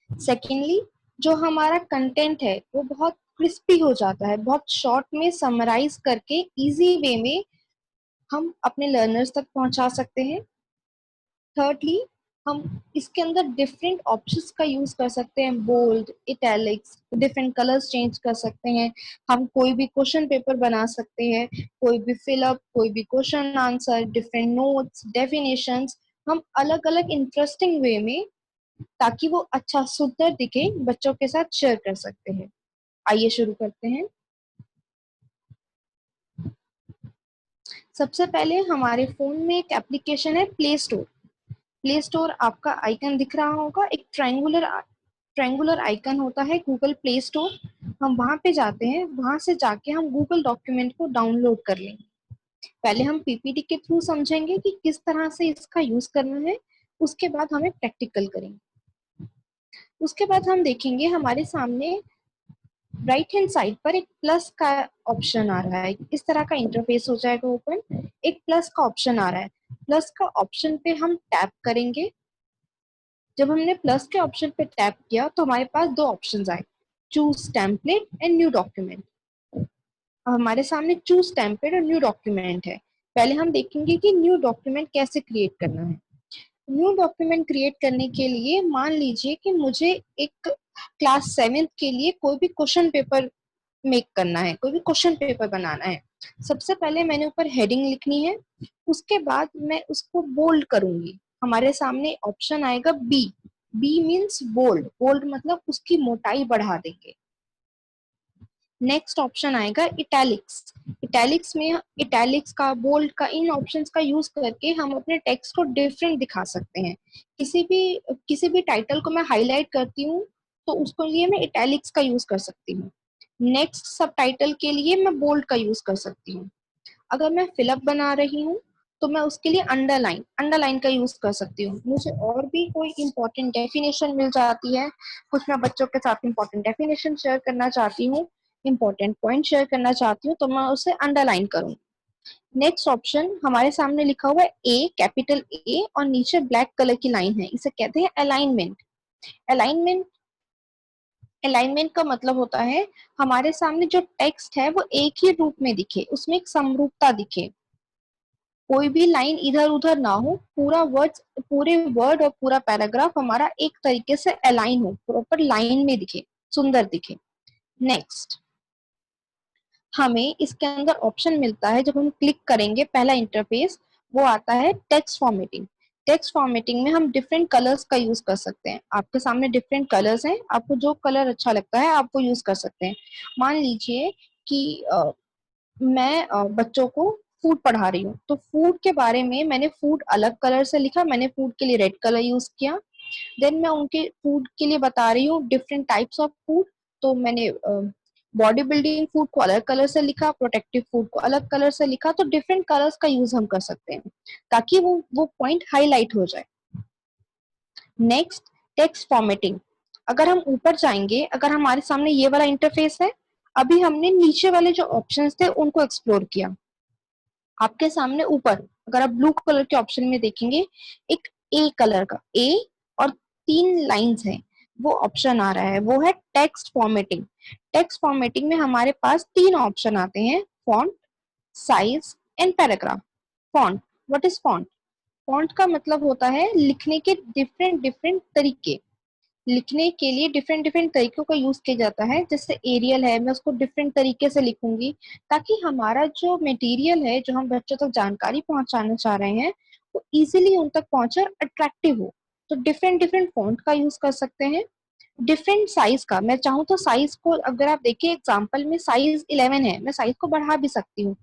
[SPEAKER 3] सेकेंडली, जो हमारा कंटेंट है वो बहुत क्रिस्पी हो जाता है, बहुत शॉर्ट में समराइज करके इजी वे में हम अपने लर्नर्स तक पहुंचा सकते हैं। थर्डली, हम इसके अंदर डिफरेंट ऑप्शंस का यूज कर सकते हैं, bold, italics, different colours change कर सकते हैं। हम कोई भी क्वेश्चन पेपर बना सकते हैं, कोई भी फिलअप, कोई भी question answer, different notes, definitions, हम अलग अलग इंटरेस्टिंग वे में, ताकि वो अच्छा सुंदर दिखे, बच्चों के साथ शेयर कर सकते हैं। आइए शुरू करते हैं। सबसे पहले हमारे फोन में एक एप्लीकेशन है प्ले स्टोर। प्ले स्टोर आपका आइकन दिख रहा होगा, एक ट्रायंगुलर आइकन होता है गूगल प्ले स्टोर। हम वहां पे जाते हैं, वहां से जाके हम गूगल डॉक्यूमेंट को डाउनलोड कर लेंगे। पहले हम पीपीटी के थ्रू समझेंगे कि किस तरह से इसका यूज करना है, उसके बाद हमें प्रैक्टिकल करेंगे। उसके बाद हम देखेंगे हमारे सामने राइट हैंड साइड पर एक प्लस का ऑप्शन आ रहा है। इस तरह का इंटरफेस हो जाएगा ओपन, एक प्लस का ऑप्शन आ रहा है। प्लस का ऑप्शन पे हम टैप करेंगे। जब हमने प्लस के ऑप्शन पे टैप किया तो हमारे पास दो ऑप्शंस आए, choose template and new document. हमारे सामने चूज टेम्पलेट और न्यू डॉक्यूमेंट है। पहले हम देखेंगे कि न्यू डॉक्यूमेंट कैसे क्रिएट करना है। न्यू डॉक्यूमेंट क्रिएट करने के लिए मान लीजिए कि मुझे एक क्लास 7 के लिए कोई भी क्वेश्चन पेपर मेक करना है, कोई भी क्वेश्चन पेपर बनाना है। सबसे पहले मैंने ऊपर हेडिंग लिखनी है, उसके बाद मैं उसको बोल्ड करूंगी। हमारे सामने ऑप्शन आएगा B. B means bold, bold मतलब उसकी मोटाई बढ़ा देंगे। नेक्स्ट ऑप्शन आएगा इटैलिक्स। इटैलिक्स में इटैलिक्स का, बोल्ड का, इन ऑप्शंस का यूज करके हम अपने टेक्स्ट को डिफरेंट दिखा सकते हैं। किसी भी टाइटल को मैं हाईलाइट करती हूँ तो उसको लिए मैं इटैलिक्स का यूज कर सकती हूँ। नेक्स्ट सब टाइटल के लिए मैं बोल्ड का यूज कर सकती हूँ। अगर मैं फिलअप बना रही हूँ तो मैं उसके लिए अंडरलाइन का यूज कर सकती हूँ। मुझे और भी कोई इंपॉर्टेंट डेफिनेशन मिल जाती है, कुछ मैं बच्चों के साथ इंपॉर्टेंट डेफिनेशन शेयर करना चाहती हूँ, इंपॉर्टेंट पॉइंट शेयर करना चाहती हूँ, तो मैं उसे अंडरलाइन करूँ। नेक्स्ट ऑप्शन हमारे सामने लिखा हुआ है ए, कैपिटल ए, और नीचे ब्लैक कलर की लाइन है, इसे कहते हैं अलाइनमेंट। अलाइनमेंट अलाइनमेंट का मतलब होता है हमारे सामने जो टेक्स्ट है वो एक ही रूप में दिखे, उसमें एक समरूपता दिखे, कोई भी लाइन इधर उधर ना हो, पूरे वर्ड और पूरा पैराग्राफ हमारा एक तरीके से अलाइन हो, प्रॉपर लाइन में दिखे, सुंदर दिखे। नेक्स्ट हमें इसके अंदर ऑप्शन मिलता है, जब हम क्लिक करेंगे पहला इंटरफेस वो आता है टेक्स्ट फॉर्मेटिंग। टेक्स्ट फॉर्मेटिंग में हम डिफरेंट कलर्स का यूज कर सकते हैं। आपके सामने डिफरेंट कलर्स हैं, आपको जो कलर अच्छा लगता है आप वो यूज कर सकते हैं। मान लीजिए कि मैं बच्चों को फूड पढ़ा रही हूँ, तो फूड के बारे में मैंने फूड अलग कलर से लिखा, मैंने फूड के लिए रेड कलर यूज किया। देन मैं उनके फूड के लिए बता रही हूँ डिफरेंट टाइप्स ऑफ फूड, तो मैंने बॉडी बिल्डिंग फूड को अलग कलर से लिखा, प्रोटेक्टिव फूड को अलग कलर से लिखा। तो डिफरेंट कलर्स का यूज हम कर सकते हैं ताकि वो पॉइंट हाईलाइट हो जाए। Next text formatting. अगर हम ऊपर जाएंगे, अगर हमारे सामने ये वाला इंटरफेस है, अभी हमने नीचे वाले जो ऑप्शंस थे उनको एक्सप्लोर किया। आपके सामने ऊपर अगर आप ब्लू कलर के ऑप्शन में देखेंगे, एक ए कलर का ए और 3 लाइंस हैं, वो ऑप्शन आ रहा है, वो है टेक्स्ट फॉर्मेटिंग। टेक्स्ट फॉर्मेटिंग में हमारे पास 3 ऑप्शन आते हैं, font, size and paragraph. Font, what is font? Font का मतलब होता है लिखने के डिफरेंट डिफरेंट तरीके। लिखने के लिए डिफरेंट डिफरेंट तरीकों का यूज किया जाता है। जैसे एरियल है, मैं उसको डिफरेंट तरीके से लिखूंगी ताकि हमारा जो मटेरियल है, जो हम बच्चों तक जानकारी पहुंचाना चाह रहे हैं, वो इजीली उन तक पहुंचे और अट्रैक्टिव हो। तो डिफरेंट डिफरेंट फॉन्ट का यूज कर सकते हैं। डिफरेंट साइज का, मैं चाहूँ तो साइज को, अगर आप देखिए एग्जाम्पल में साइज 11 है, मैं साइज को बढ़ा भी सकती हूँ।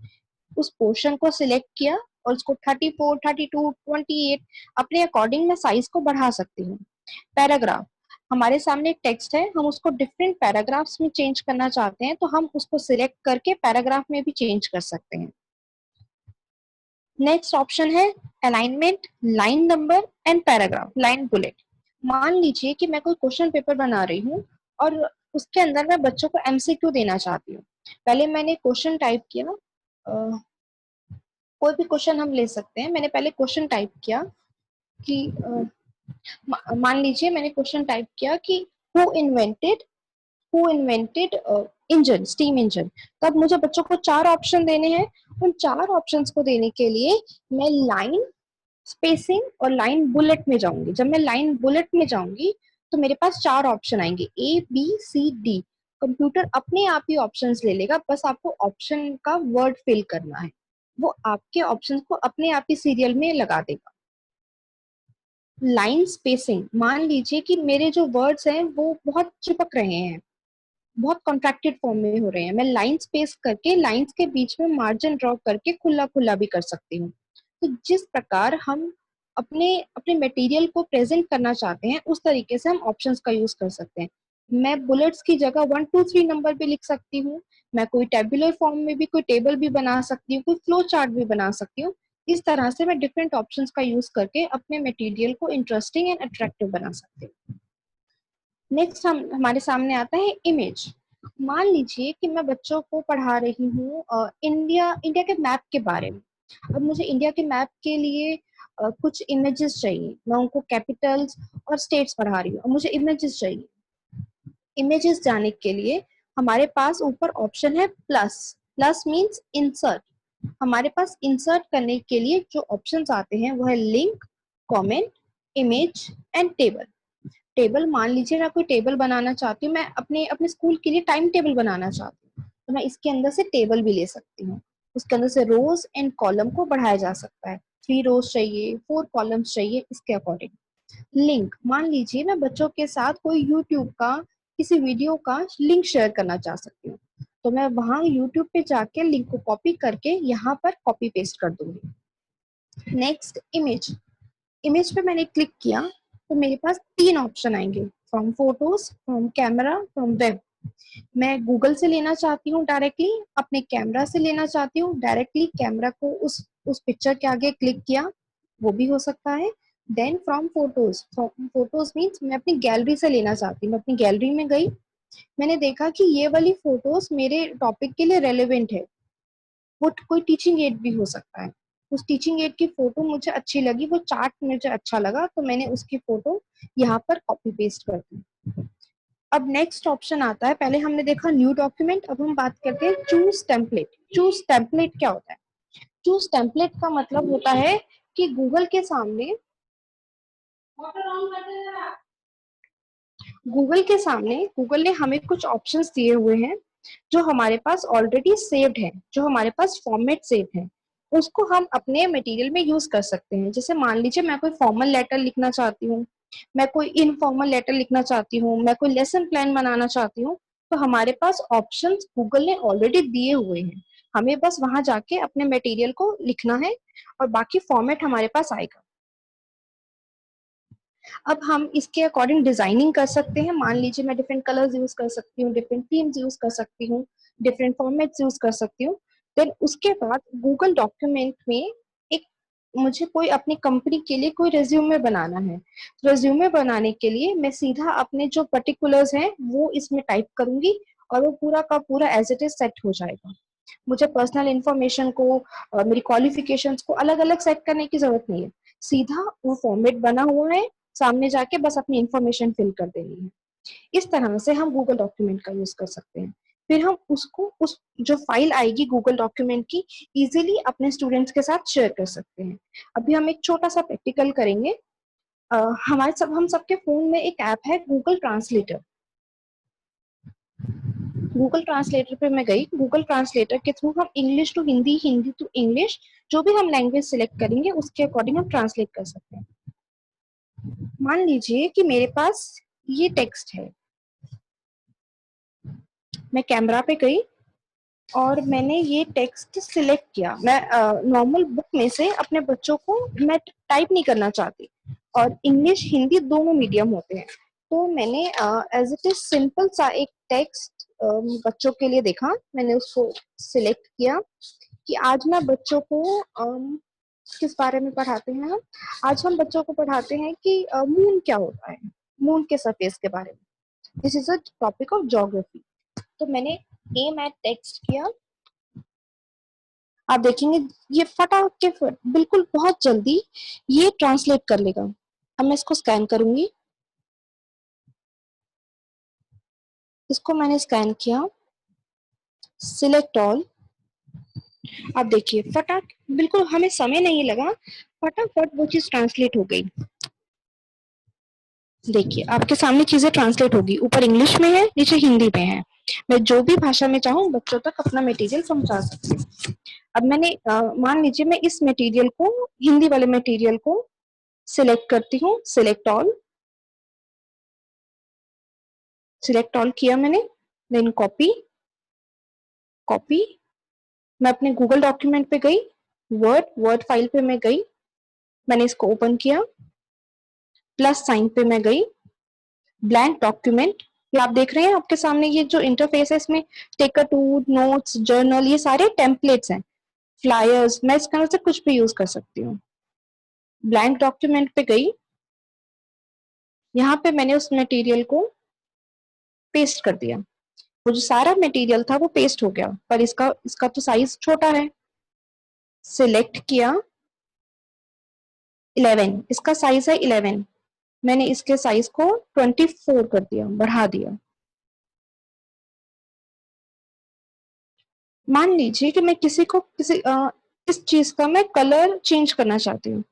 [SPEAKER 3] उस पोर्शन को सिलेक्ट किया और उसको 34, 32, 28 अपने अकॉर्डिंग मैं साइज को बढ़ा सकती हूँ। पैराग्राफ, हमारे सामने एक टेक्स्ट है, हम उसको डिफरेंट पैराग्राफ्स में चेंज करना चाहते हैं, तो हम उसको सिलेक्ट करके पैराग्राफ में भी चेंज कर सकते हैं। नेक्स्ट ऑप्शन है alignment, line number and paragraph, line bullet. मान लीजिए कि मैं कोई क्वेश्चन पेपर बना रही हूँ और उसके अंदर मैं बच्चों को एमसीक्यू देना चाहती हूँ। पहले मैंने क्वेश्चन टाइप किया, कोई भी क्वेश्चन हम ले सकते हैं। मैंने पहले क्वेश्चन टाइप किया कि मान लीजिए मैंने क्वेश्चन टाइप किया कि who invented engine, steam engine. तो अब मुझे बच्चों को 4 ऑप्शन देने हैं। उन 4 ऑप्शंस को देने के लिए मैं लाइन स्पेसिंग और लाइन बुलेट में जाऊंगी। जब मैं लाइन बुलेट में जाऊंगी तो मेरे पास 4 ऑप्शन आएंगे, A B C D. Computer अपने आप ही ऑप्शंस ले लेगा, बस आपको ऑप्शन का वर्ड फिल करना है, वो आपके ऑप्शंस को अपने आप ही सीरियल में लगा देगा। लाइन स्पेसिंग, मान लीजिए कि मेरे जो वर्ड्स हैं वो बहुत चिपक रहे हैं, बहुत कॉन्ट्रैक्टेड फॉर्म में हो रहे हैं। मैं लाइन स्पेस करके लाइंस के बीच में मार्जिन ड्रॉ करके खुला खुला भी कर सकती हूँ। तो जिस प्रकार हम अपने अपने मटेरियल को प्रेजेंट करना चाहते हैं उस तरीके से हम ऑप्शंस का यूज कर सकते हैं। मैं बुलेट्स की जगह 1 2 3 नंबर भी लिख सकती हूँ। मैं कोई टेबुलर फॉर्म में भी कोई टेबल भी बना सकती हूँ, कोई फ्लो चार्ट भी बना सकती हूँ। इस तरह से मैं डिफरेंट ऑप्शंस का यूज करके अपने मटेरियल को इंटरेस्टिंग एंड अट्रैक्टिव बना सकती हूँ। नेक्स्ट हमारे सामने आता है इमेज। मान लीजिए कि मैं बच्चों को पढ़ा रही हूँ इंडिया इंडिया के मैप के बारे में। अब मुझे इंडिया के मैप के लिए कुछ इमेजेस चाहिए। मैं उनको कैपिटल्स और स्टेट्स पढ़ा रही हूँ और मुझे इमेजेस चाहिए। इमेजेस जाने के लिए हमारे पास ऊपर ऑप्शन है प्लस। Plus means insert. हमारे पास इंसर्ट करने के लिए जो ऑप्शंस आते हैं वो है link, comment, image and table. Table, मान लीजिए मैं कोई टेबल बनाना चाहती हूँ, मैं अपने अपने स्कूल के लिए टाइम टेबल बनाना चाहती हूँ, तो मैं इसके अंदर से टेबल भी ले सकती हूँ। उसके अंदर से रोज एंड कॉलम को बढ़ाया जा सकता है। 3 रोज चाहिए, 4 कॉलम्स चाहिए, इसके अकॉर्डिंग। लिंक, मान लीजिए मैं बच्चों के साथ कोई यूट्यूब का किसी वीडियो का लिंक शेयर करना चाह सकती हूँ, तो मैं वहां यूट्यूब पे जाके लिंक को कॉपी करके यहाँ पर कॉपी पेस्ट कर दूंगी। Next image. इमेज पे मैंने क्लिक किया तो मेरे पास 3 ऑप्शन आएंगे, from photos, from camera, from web. मैं गूगल से लेना चाहती हूँ डायरेक्टली, अपने कैमरा से लेना चाहती हूँ डायरेक्टली, कैमरा को उस पिक्चर के आगे क्लिक किया, वो भी हो सकता है। Then from photos, from photos means मैं अपनी गैलरी से लेना चाहती हूँ। मैं अपनी गैलरी में गई, मैंने देखा कि ये वाली फोटोज मेरे टॉपिक के लिए रेलेवेंट है। वो कोई टीचिंग एड भी हो सकता है। उस टीचिंग एड की फोटो मुझे अच्छी लगी, वो चार्ट मुझे अच्छा लगा, तो मैंने उसकी फोटो यहाँ पर कॉपी पेस्ट कर दी। अब नेक्स्ट ऑप्शन आता है, पहले हमने देखा न्यू डॉक्यूमेंट, अब हम बात करते हैं चूज टेम्पलेट। चूज टेम्पलेट क्या होता है? चूज टेम्पलेट का मतलब होता है कि गूगल ने हमें कुछ ऑप्शंस दिए हुए हैं जो हमारे पास ऑलरेडी सेव्ड है, जो हमारे पास फॉर्मेट सेव है, उसको हम अपने मटेरियल में यूज कर सकते हैं। जैसे मान लीजिए मैं कोई फॉर्मल लेटर लिखना चाहती हूँ, मैं कोई इनफॉर्मल लेटर लिखना चाहती हूँ, मैं कोई लेसन प्लान बनाना चाहती हूँ, तो हमारे पास ऑप्शंस गूगल ने ऑलरेडी दिए हुए हैं। हमें बस वहां जाके अपने मटेरियल को लिखना है और बाकी फॉर्मेट हमारे पास आएगा। अब हम इसके अकॉर्डिंग डिजाइनिंग कर सकते हैं। मान लीजिए मैं डिफरेंट कलर्स यूज कर सकती हूँ, डिफरेंट थीम्स यूज कर सकती हूँ, डिफरेंट फॉर्मेट्स यूज कर सकती हूँ। देन उसके बाद गूगल डॉक्यूमेंट में एक मुझे कोई अपनी कंपनी के लिए कोई रेज्यूमे बनाना है। रेज्यूमे बनाने के लिए मैं सीधा अपने जो पर्टिकुलर्स हैं वो इसमें टाइप करूंगी और वो पूरा का पूरा एज इट इज सेट हो जाएगा। मुझे पर्सनल इंफॉर्मेशन को मेरी क्वालिफिकेशंस को अलग अलग सेट करने की जरूरत नहीं है। सीधा वो फॉर्मेट बना हुआ है, सामने जाके बस अपनी इंफॉर्मेशन फिल कर देनी है। इस तरह से हम गूगल डॉक्यूमेंट का यूज कर सकते हैं। फिर हम उसको उस जो फाइल आएगी गूगल डॉक्यूमेंट की इजीली अपने स्टूडेंट्स के साथ शेयर कर सकते हैं। अभी हम एक छोटा सा प्रैक्टिकल करेंगे। हम सबके फोन में एक ऐप है गूगल ट्रांसलेटर। गूगल ट्रांसलेटर पे मैं गई, गूगल ट्रांसलेटर के थ्रू हम English to Hindi, Hindi to English, जो भी हम लैंग्वेज सिलेक्ट करेंगे उसके अकॉर्डिंग हम ट्रांसलेट कर सकते हैं। मान लीजिए कि मेरे पास ये टेक्स्ट है, मैं कैमरा पे गई और मैंने ये टेक्स्ट सिलेक्ट किया। मैं नॉर्मल बुक में से अपने बच्चों को मैं टाइप नहीं करना चाहती, और इंग्लिश हिंदी दोनों मीडियम होते हैं, तो मैंने एज इट इज सिंपल सा एक टेक्स्ट बच्चों के लिए देखा, मैंने उसको सिलेक्ट किया कि आज मैं बच्चों को किस बारे में पढ़ाते हैं। हम आज हम बच्चों को पढ़ाते हैं कि मून क्या होता है, मून के सरफेस के बारे में। This is a topic of geography. तो मैंने एम एट टेक्स्ट किया, आप देखेंगे ये बिल्कुल बहुत जल्दी ये ट्रांसलेट कर लेगा। अब मैं इसको स्कैन करूंगी, इसको मैंने स्कैन किया, सिलेक्ट ऑल। आप देखिए फटाक, बिल्कुल हमें समय नहीं लगा, फटाफट वो चीज ट्रांसलेट हो गई। देखिए आपके सामने चीजें ट्रांसलेट होगी, ऊपर इंग्लिश में है, नीचे हिंदी में है। मैं जो भी भाषा में चाहूँ बच्चों तक अपना मटेरियल पहुंचा सकती हूँ। अब मैंने मान लीजिए मैं इस मटेरियल को, हिंदी वाले मटेरियल को सिलेक्ट करती हूँ, सिलेक्ट ऑल। सिलेक्ट ऑल किया मैंने, देन कॉपी, कॉपी, मैं अपने गूगल डॉक्यूमेंट पे गई, वर्ड फाइल पे मैं गई, मैंने इसको ओपन किया, प्लस साइन पे मैं गई, ब्लैंक डॉक्यूमेंट, ये आप देख रहे हैं आपके सामने ये जो इंटरफेस है इसमें take a to, notes, journal, ये सारे टेम्पलेट्स हैं, फ्लायर्स, मैं इसका मतलब से कुछ भी यूज कर सकती हूँ। ब्लैंक डॉक्यूमेंट पे गई, यहाँ पे मैंने उस मटेरियल को पेस्ट कर दिया, वो जो सारा मटेरियल था वो पेस्ट हो गया, पर इसका इसका तो साइज छोटा है, सिलेक्ट किया 11, इसका साइज है 11, मैंने इसके साइज को 24 कर दिया, बढ़ा दिया। मान लीजिए कि मैं किसी को इस चीज का मैं कलर चेंज करना चाहती हूँ,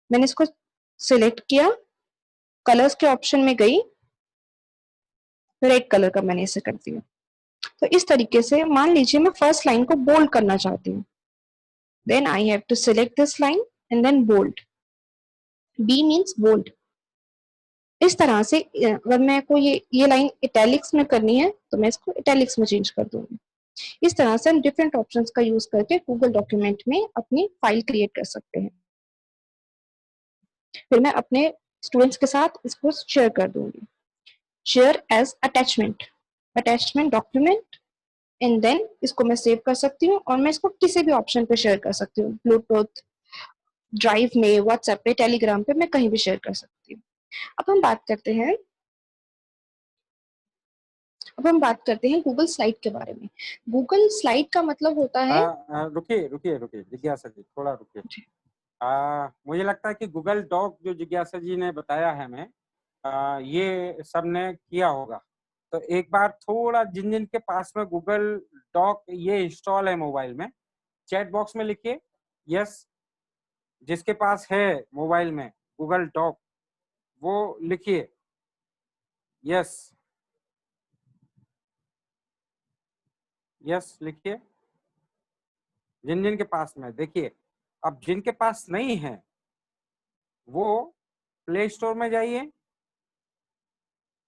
[SPEAKER 3] मैंने इसको सिलेक्ट किया, कलर्स के ऑप्शन में गई, रेड कलर का मैंने इसे कर दिया। तो इस तरीके से मान लीजिए मैं फर्स्ट लाइन को बोल्ड करना चाहती हूँ, then I have to select this line and then bold, B means bold. इस तरह से अगर मैं को ये लाइन इटैलिक्स में करनी है तो मैं इसको इटैलिक्स में चेंज कर दूंगी। इस तरह से हम डिफरेंट ऑप्शंस का यूज करके गूगल डॉक्यूमेंट में अपनी फाइल क्रिएट कर सकते हैं। फिर मैं अपने स्टूडेंट्स के साथ इसको शेयर कर दूंगी, share as attachment document, and then इसको मैं सेव कर सकती हूँ और मैं इसको किसी भी ऑप्शन पे शेयर कर सकती हूँ, ब्लूटूथ, ड्राइव में, व्हाट्सएप पे, टेलीग्राम पे, मैं कहीं भी शेयर कर सकती हूँ। अब हम बात करते हैं गूगल स्लाइड के बारे में। गूगल स्लाइड का मतलब होता है,
[SPEAKER 1] रुकिए रुकिए रुकिए जिज्ञासा जी, थोड़ा रुकिए। मुझे लगता है कि गूगल डॉक जो जिज्ञासा जी ने बताया है हमें, ये सबने किया होगा। तो एक बार थोड़ा जिन जिन के पास में गूगल डॉक ये इंस्टॉल है मोबाइल में, चैट बॉक्स में लिखिए यस। जिसके पास है मोबाइल में गूगल डॉक वो लिखिए यस, यस लिखिए। जिन जिन के पास में, देखिए अब जिनके पास नहीं है वो प्ले स्टोर में जाइए,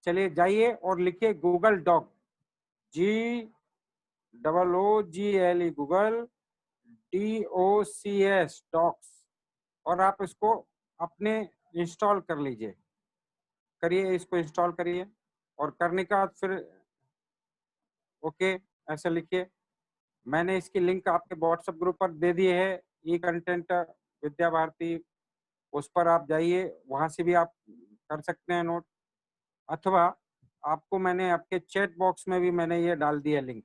[SPEAKER 1] चलिए जाइए और लिखिए Google doc, GOOGLE, Google DOCS docs, और आप इसको अपने इंस्टॉल कर लीजिए, करिए इसको इंस्टॉल करिए। और करने के बाद फिर ओके ऐसे लिखिए। मैंने इसकी लिंक आपके व्हाट्सएप ग्रुप पर दे दी है, ई कंटेंट विद्या भारती, उस पर आप जाइए, वहां से भी आप कर सकते हैं नोट, अथवा आपको मैंने आपके चैट बॉक्स में भी मैंने ये डाल दिया लिंक,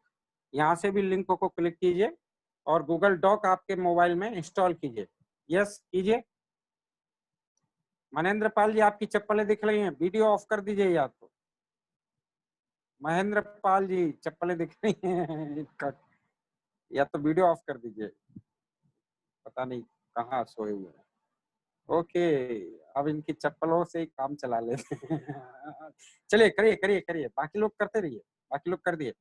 [SPEAKER 1] यहाँ से भी लिंक को क्लिक कीजिए और गूगल डॉक आपके मोबाइल में इंस्टॉल कीजिए, यस कीजिए। महेंद्र पाल जी आपकी चप्पलें दिख रही हैं, वीडियो ऑफ कर दीजिए या तो। महेंद्र पाल जी चप्पलें दिख रही हैं या तो वीडियो ऑफ कर दीजिए, पता नहीं कहाँ सोए हुए हैं। ओके, अब इनकी चप्पलों से ही काम चला लेते हैं। चलिए करिए करिए करिए, बाकी लोग करते रहिए, बाकी लोग कर दिए।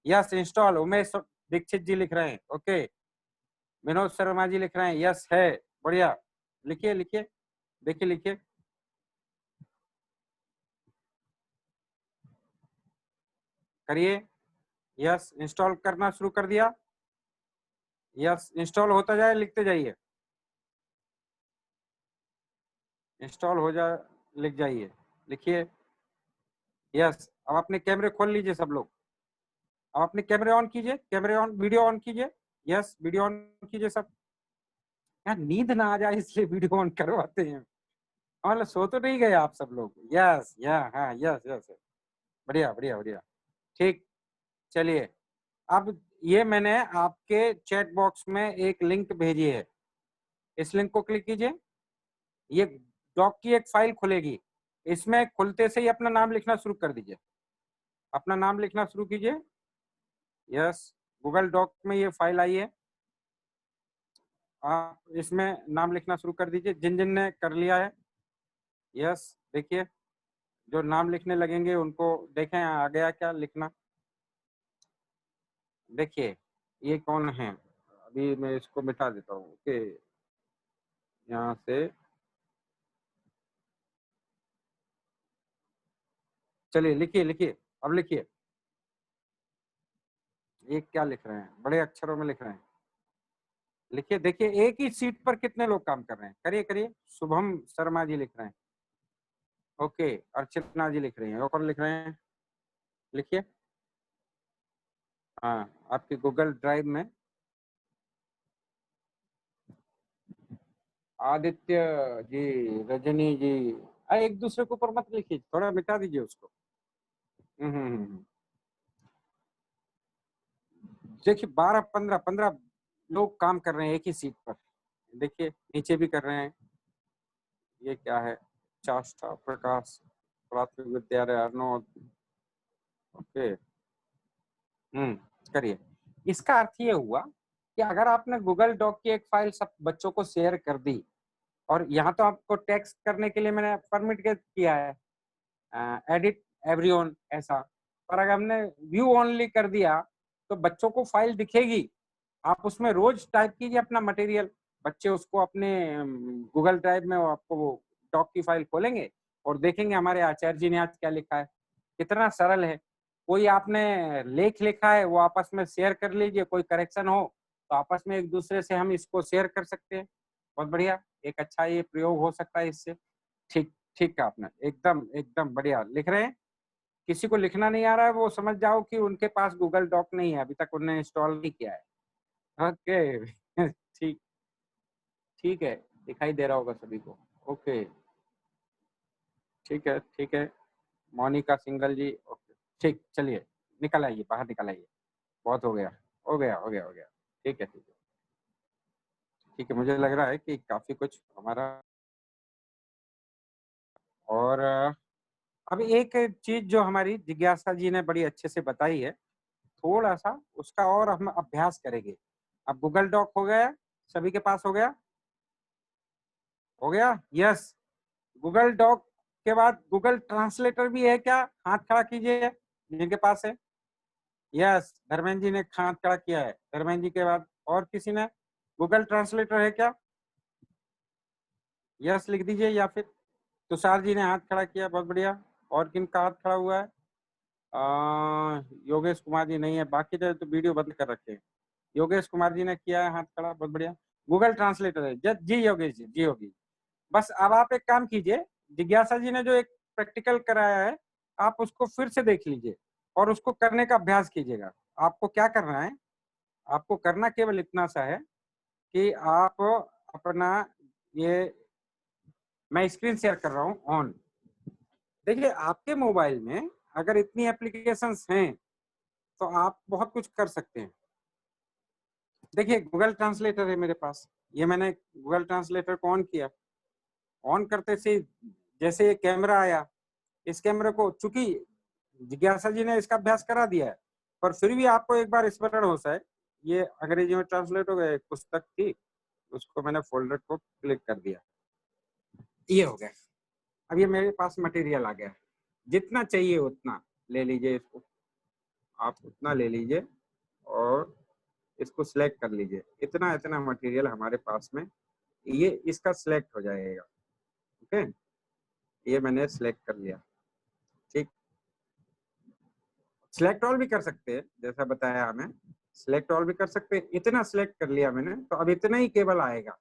[SPEAKER 1] यस इंस्टॉल, उमेश दीक्षित जी लिख रहे हैं, ओके। विनोद शर्मा जी लिख रहे हैं यस है, बढ़िया। लिखिए लिखिए, देखिए लिखिए। करिए, यस इंस्टॉल करना शुरू कर दिया, यस इंस्टॉल होता जाए, लिखते जाइए, इंस्टॉल हो जाए लिख जाइए, लिखिए यस। अब अपने कैमरे खोल लीजिए सब लोग, अब अपने कैमरे ऑन कीजिए, कैमरे ऑन, वीडियो ऑन कीजिए, यस वीडियो ऑन कीजिए सब। यार नींद ना आ जाए इसलिए वीडियो ऑन करवाते हैं, मतलब सो तो नहीं गए आप सब लोग, यस या हाँ यस यस, बढ़िया बढ़िया बढ़िया, ठीक। चलिए अब ये मैंने आपके चैट बॉक्स में एक लिंक भेजी है, इस लिंक को क्लिक कीजिए, ये डॉक की एक फाइल खुलेगी, इसमें खुलते से ही अपना नाम लिखना शुरू कर दीजिए, अपना नाम लिखना शुरू कीजिए, यस। गूगल डॉक में ये फाइल आई है, आप इसमें नाम लिखना शुरू कर दीजिए, जिन जिन ने कर लिया है यस। देखिए जो नाम लिखने लगेंगे उनको देखें आ गया क्या लिखना, देखिए ये कौन है, अभी मैं इसको मिटा देता हूँ, ओके यहाँ से। चलिए लिखिए लिखिए, अब लिखिए ये क्या लिख रहे हैं, बड़े अक्षरों में लिख रहे हैं, लिखिए। देखिए एक ही सीट पर कितने लोग काम कर रहे हैं, करिए करिए। शुभम शर्मा जी लिख रहे हैं, ओके। अर्चना जी लिख रही हैं, और कौन लिख रहे हैं, लिखिए। हाँ, आपके गूगल ड्राइव में आदित्य जी, रजनी जी, एक दूसरे के ऊपर मत लिखिए, थोड़ा मिटा दीजिए उसको। देखिए 12-15 लोग काम कर रहे हैं एक ही सीट पर। देखिए नीचे भी कर रहे हैं। ये क्या है, चाष्टा प्रकाश प्राथमिक विद्यालय अर्नोद, ओके। करिए। इसका अर्थ ये हुआ कि अगर आपने गूगल डॉक की एक फाइल सब बच्चों को शेयर कर दी, और यहाँ तो आपको टेक्स्ट करने के लिए मैंने परमिट किया है, एडिट एवरीवन ऐसा, पर अगर हमने व्यू ओनली कर दिया तो बच्चों को फाइल दिखेगी। आप उसमें रोज टाइप कीजिए अपना मटेरियल, बच्चे उसको अपने गूगल ड्राइव में आपको वो डॉक की फाइल खोलेंगे और देखेंगे हमारे आचार्य जी ने आज क्या लिखा है। कितना सरल है। कोई आपने लेख लिखा है वो आपस में शेयर कर लीजिए, कोई करेक्शन हो तो आपस में एक दूसरे से हम इसको शेयर कर सकते हैं। बहुत बढ़िया, एक अच्छा ये प्रयोग हो सकता है इससे। ठीक ठीक है, आपने एकदम एकदम बढ़िया लिख रहे हैं। किसी को लिखना नहीं आ रहा है वो समझ जाओ कि उनके पास गूगल डॉक नहीं है, अभी तक उन्होंने इंस्टॉल नहीं किया है। ओके ठीक ठीक है, दिखाई दे रहा होगा सभी को। ओके ठीक है ठीक है, मोनिका सिंगल जी, ओके ठीक, चलिए निकल आइए, बाहर निकल आइए, बहुत हो गया हो गया हो गया हो गया। ठीक है ठीक है ठीक है, मुझे लग रहा है कि काफी कुछ हमारा। और अब एक चीज जो हमारी जिज्ञासा जी ने बड़ी अच्छे से बताई है, थोड़ा सा उसका और हम अभ्यास करेंगे। अब गूगल डॉक हो गया, सभी के पास हो गया, हो गया, यस। गूगल डॉक के बाद गूगल ट्रांसलेटर भी है क्या, हाथ खड़ा कीजिए जिनके पास है। यस, धर्मेंद्र जी ने हाथ खड़ा किया है। धर्मेंद्र जी के बाद और किसी ने गूगल ट्रांसलेटर है क्या, यस लिख दीजिए। या फिर तुषार जी ने हाथ खड़ा किया, बहुत बढ़िया। और किन का हाथ खड़ा हुआ है, योगेश कुमार जी नहीं है, बाकी तो वीडियो बंद कर रखे हैं। योगेश कुमार जी ने किया है हाथ खड़ा, बहुत बढ़िया। गूगल ट्रांसलेटर है जी, योगेश जी, जी होगी। बस अब आप एक काम कीजिए, जिज्ञासा जी ने जो एक प्रैक्टिकल कराया है आप उसको फिर से देख लीजिए और उसको करने का अभ्यास कीजिएगा। आपको क्या करना है, आपको करना केवल इतना सा है कि आप अपना ये, मैं स्क्रीन शेयर कर रहा हूँ ऑन। देखिए आपके मोबाइल में अगर इतनी एप्लीकेशंस हैं तो आप बहुत कुछ कर सकते हैं। देखिए गूगल ट्रांसलेटर है मेरे पास, ये मैंने गूगल ट्रांसलेटर को ऑन किया। ऑन करते से जैसे ये कैमरा आया, इस कैमरे को, चूंकि जिज्ञासा जी ने इसका अभ्यास करा दिया है, पर फिर भी आपको एक बार स्मरण हो जाए। ये अंग्रेजी में ट्रांसलेट हो गया, एक पुस्तक थी, उसको मैंने फोल्डर को क्लिक कर दिया, ये हो गया। अब ये मेरे पास मटेरियल आ गया, जितना चाहिए उतना ले लीजिए, इसको आप उतना ले लीजिए और इसको सिलेक्ट कर लीजिए। इतना इतना मटेरियल हमारे पास में, ये इसका सिलेक्ट हो जाएगा। ओके, ये मैंने सिलेक्ट कर लिया, ठीक। सिलेक्ट ऑल भी कर सकते हैं, जैसा बताया हमें, सिलेक्ट ऑल भी कर सकते हैं। इतना सिलेक्ट कर लिया मैंने, तो अब इतना ही केवल आएगा,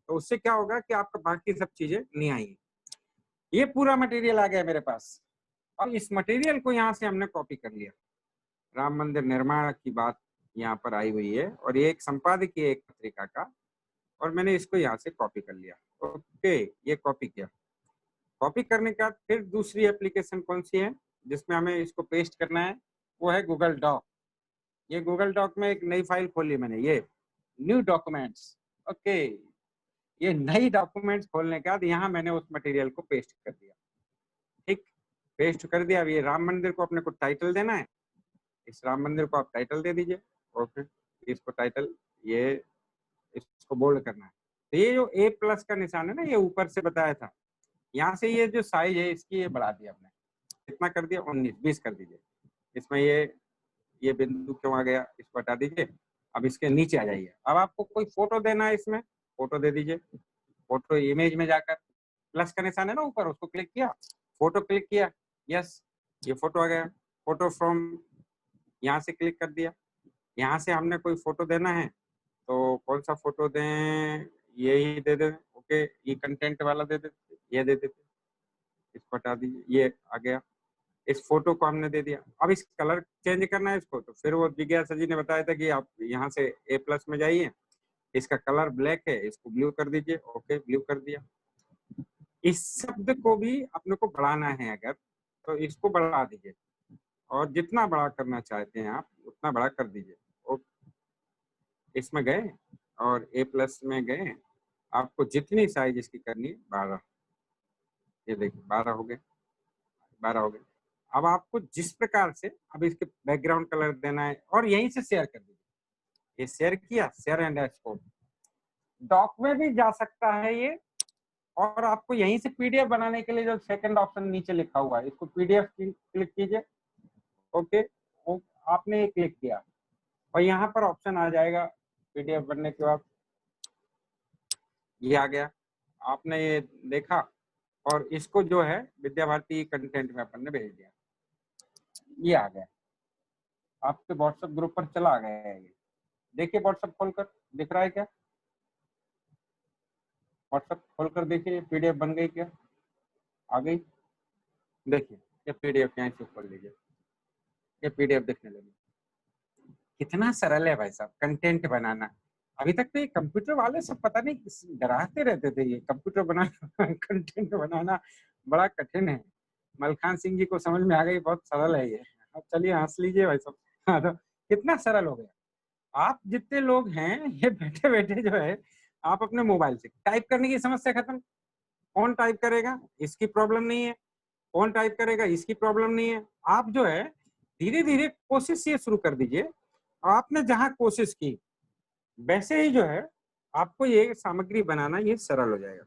[SPEAKER 1] तो उससे क्या होगा कि आपका बाकी सब चीजें नहीं आएंगी। ये पूरा मटेरियल आ गया मेरे पास। अब इस मटेरियल को यहाँ से हमने कॉपी कर लिया। राम मंदिर निर्माण की बात यहाँ पर आई हुई है और ये एक संपादकीय एक पत्रिका का, और मैंने इसको यहाँ से कॉपी कर लिया। ओके, ये कॉपी किया। कॉपी करने के बाद फिर दूसरी एप्लीकेशन कौन सी है जिसमें हमें इसको पेस्ट करना है, वो है गूगल डॉक। ये गूगल डॉक में एक नई फाइल खोली मैंने, ये न्यू डॉक्यूमेंट्स। ओके, ये नई डॉक्यूमेंट्स खोलने के बाद यहाँ मैंने उस मटेरियल को पेस्ट कर दिया, ठीक। पेस्ट कर दिया। अब ये राम मंदिर को अपने को टाइटल देना है, इस राम मंदिर को आप टाइटल दे दीजिए। ओके, इसको टाइटल, ये इसको बोल्ड करना है। तो ये जो A+ का निशान है ना, ये ऊपर से बताया था, यहाँ से ये जो साइज है इसकी ये बढ़ा दिया हमने, कितना कर दिया, 19-20 कर दीजिए। इसमें ये बिंदु क्यों आ गया, इसको हटा दीजिए। अब इसके नीचे आ जाइए। अब आपको कोई फोटो देना है, इसमें फोटो दे दीजिए। फोटो इमेज में जाकर प्लस का निशान है ना ऊपर, उसको क्लिक किया, फोटो क्लिक किया, यस, ये फोटो आ गया। फोटो फ्रॉम, यहाँ से क्लिक कर दिया, यहाँ से हमने कोई फोटो देना है तो कौन सा फोटो दें, यही दे दें। ओके, ये कंटेंट वाला दे देते, ये दे देते, इसको हटा दीजिए, ये आ गया। इस फोटो को हमने दे दिया। अब इस कलर चेंज करना है इसको, तो फिर वो जिज्ञासा जी ने बताया था कि आप यहाँ से A+ में जाइए, इसका कलर ब्लैक है, इसको ब्लू कर दीजिए। ओके, ब्लू कर दिया। इस शब्द को भी अपने को बढ़ाना है अगर, तो इसको बढ़ा दीजिए, और जितना बड़ा करना चाहते हैं आप उतना बड़ा कर दीजिए। इसमें गए और A+ में गए, आपको जितनी साइज इसकी करनी है 12, ये देखिए 12 हो गए, 12 हो गए। अब आपको जिस प्रकार से अब इसके बैकग्राउंड कलर देना है, और यहीं से शेयर कर दीजिए। ये शेयर किया, शेयर एंड एक्सपोर्ट, डॉक में भी जा सकता है ये, और आपको यहीं से PDF बनाने के लिए जो सेकंड ऑप्शन नीचे लिखा हुआ है, इसको PDF क्लिक कीजिए। ओके, आपने ये क्लिक किया और यहाँ पर ऑप्शन आ जाएगा PDF बनने के बाद, ये आ गया, आपने ये देखा, और इसको जो है विद्या भारती कंटेंट में अपन ने भेज दिया, ये आ गया आपके व्हाट्सएप ग्रुप पर चला गया है। ये देखिए, व्हाट्सएप खोलकर दिख रहा है क्या? व्हाट्सएप खोलकर देखिए, PDF बन गई क्या? आ गई, देखिए ये PDF यहाँ से खोल लीजिए, ये PDF दिखने लगी। कितना सरल है भाई साहब कंटेंट बनाना। अभी तक तो ये कंप्यूटर वाले सब पता नहीं डराते रहते थे, ये कंप्यूटर बनाना कंटेंट बनाना बड़ा कठिन है। मलखान सिंह जी को समझ में आ गई, बहुत सरल है ये। अब चलिए हंस लीजिए भाई साहब। हाँ, तो कितना सरल हो गया। आप जितने लोग हैं ये बैठे बैठे जो है, आप अपने मोबाइल से टाइप करने की समस्या खत्म। कौन टाइप करेगा इसकी प्रॉब्लम नहीं है, कौन टाइप करेगा इसकी प्रॉब्लम नहीं है। आप जो है धीरे धीरे कोशिश ये शुरू कर दीजिए, आपने जहां कोशिश की वैसे ही जो है आपको ये सामग्री बनाना ये सरल हो जाएगा।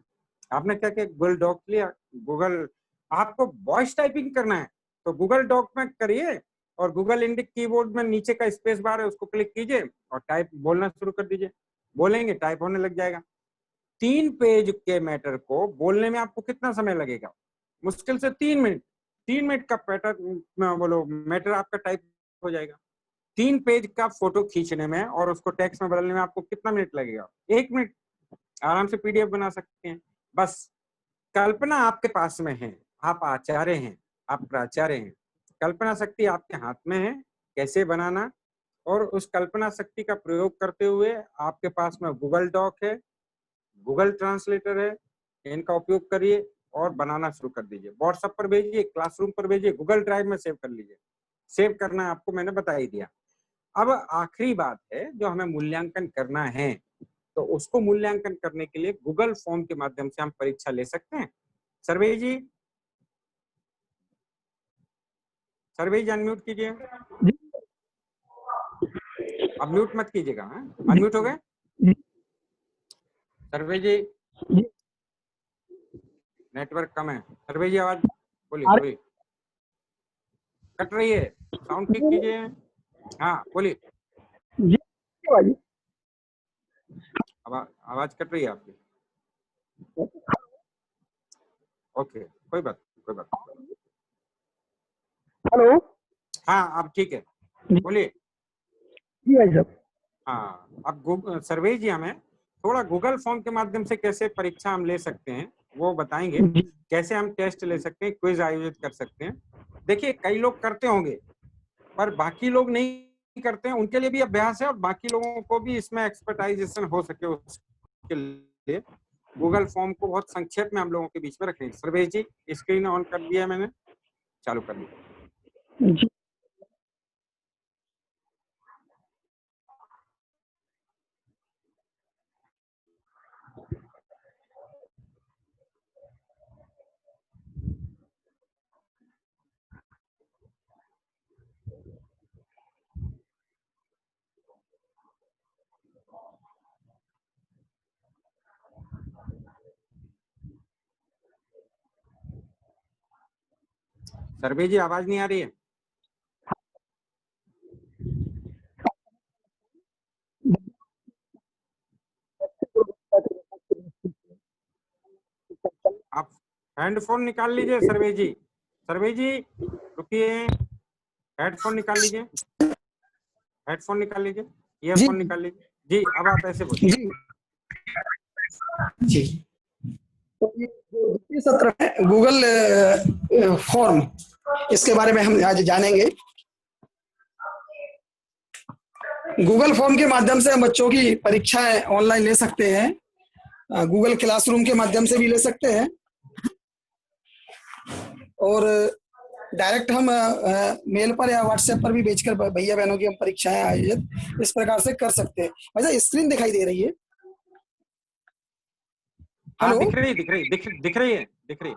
[SPEAKER 1] आपने क्या क्या गूगल डॉक लिया, गूगल, आपको वॉइस टाइपिंग करना है तो गूगल डॉक में करिए, और गूगल इंडिक कीबोर्ड में नीचे का स्पेस बार है उसको क्लिक कीजिए और टाइप बोलना शुरू कर दीजिए। बोलेंगे टाइप होने लग जाएगा। 3 पेज के मैटर को बोलने में आपको कितना समय लगेगा? मुश्किल से 3 मिनट। 3 मिनट का पैटर्न बोलो मैटर आपका टाइप हो जाएगा। 3 पेज का फोटो खींचने में और उसको टेक्स्ट में बदलने में आपको कितना मिनट लगेगा? 1 मिनट। आराम से PDF बना सकते हैं। बस कल्पना आपके पास में है, आप आचार्य हैं, आप प्राचार्य हैं, कल्पना शक्ति आपके हाथ में है कैसे बनाना, और उस कल्पना शक्ति का प्रयोग करते हुए आपके पास में गूगल डॉक है, गूगल ट्रांसलेटर है, इनका उपयोग करिए और बनाना शुरू कर दीजिए। व्हाट्सएप पर भेजिए, क्लासरूम पर भेजिए, गूगल ड्राइव में सेव कर लीजिए। सेव करना आपको मैंने बता ही दिया। अब आखिरी बात है जो हमें मूल्यांकन करना है, तो उसको मूल्यांकन करने के लिए गूगल फॉर्म के माध्यम से हम परीक्षा ले सकते हैं। सर्वे जी, सर्वे जी अनम्यूट कीजिए। अब म्यूट मत कीजिएगा, अनम्यूट हो गए सर्वे जी? नेटवर्क कम है सर्वे जी, आवाज बोलिए बोलिए, कट रही है, साउंड ठीक कीजिए। हाँ बोलिए, आवाज कट रही है आपकी। ओके, कोई बात कोई बात।
[SPEAKER 4] हेलो,
[SPEAKER 1] हाँ अब ठीक है, बोलिए।
[SPEAKER 4] जी भाई साहब।
[SPEAKER 1] हाँ, अब सर्वे जी हमें थोड़ा गूगल फॉर्म के माध्यम से कैसे परीक्षा हम ले सकते हैं वो बताएंगे, कैसे हम टेस्ट ले सकते हैं, क्विज आयोजित कर सकते हैं। देखिए कई लोग करते होंगे पर बाकी लोग नहीं करते हैं, उनके लिए भी अभ्यास है और बाकी लोगों को भी इसमें एक्सपर्टाइजेशन हो सके उसके लिए गूगल फॉर्म को बहुत संक्षेप में हम लोगों के बीच में रखेंगे। सर्वेश जी स्क्रीन ऑन कर दिया है मैंने, चालू कर दिया। सर्वे जी आवाज नहीं आ रही है? आप हैंडफोन निकाल लीजिए सर्वे जी। सर्वे जी रुकिए, हेडफोन निकाल लीजिए, हेडफोन निकाल लीजिए, ईयरफोन निकाल लीजिए। जी अब आप ऐसे बोलिए।
[SPEAKER 4] जी जी। तो ये जो द्वितीय सत्र है गूगल फॉर्म, इसके बारे में हम आज जानेंगे। गूगल फॉर्म के माध्यम से हम बच्चों की परीक्षाएं ऑनलाइन ले सकते हैं। गूगल क्लासरूम के माध्यम से भी ले सकते हैं और डायरेक्ट हम मेल पर या व्हाट्सएप पर भी भेजकर भैया बहनों की हम परीक्षाएं आयोजित इस प्रकार से कर सकते हैं। वैसे स्क्रीन दिखाई दे रही है?
[SPEAKER 1] हाँ
[SPEAKER 4] हेलो,
[SPEAKER 1] दिख रही है।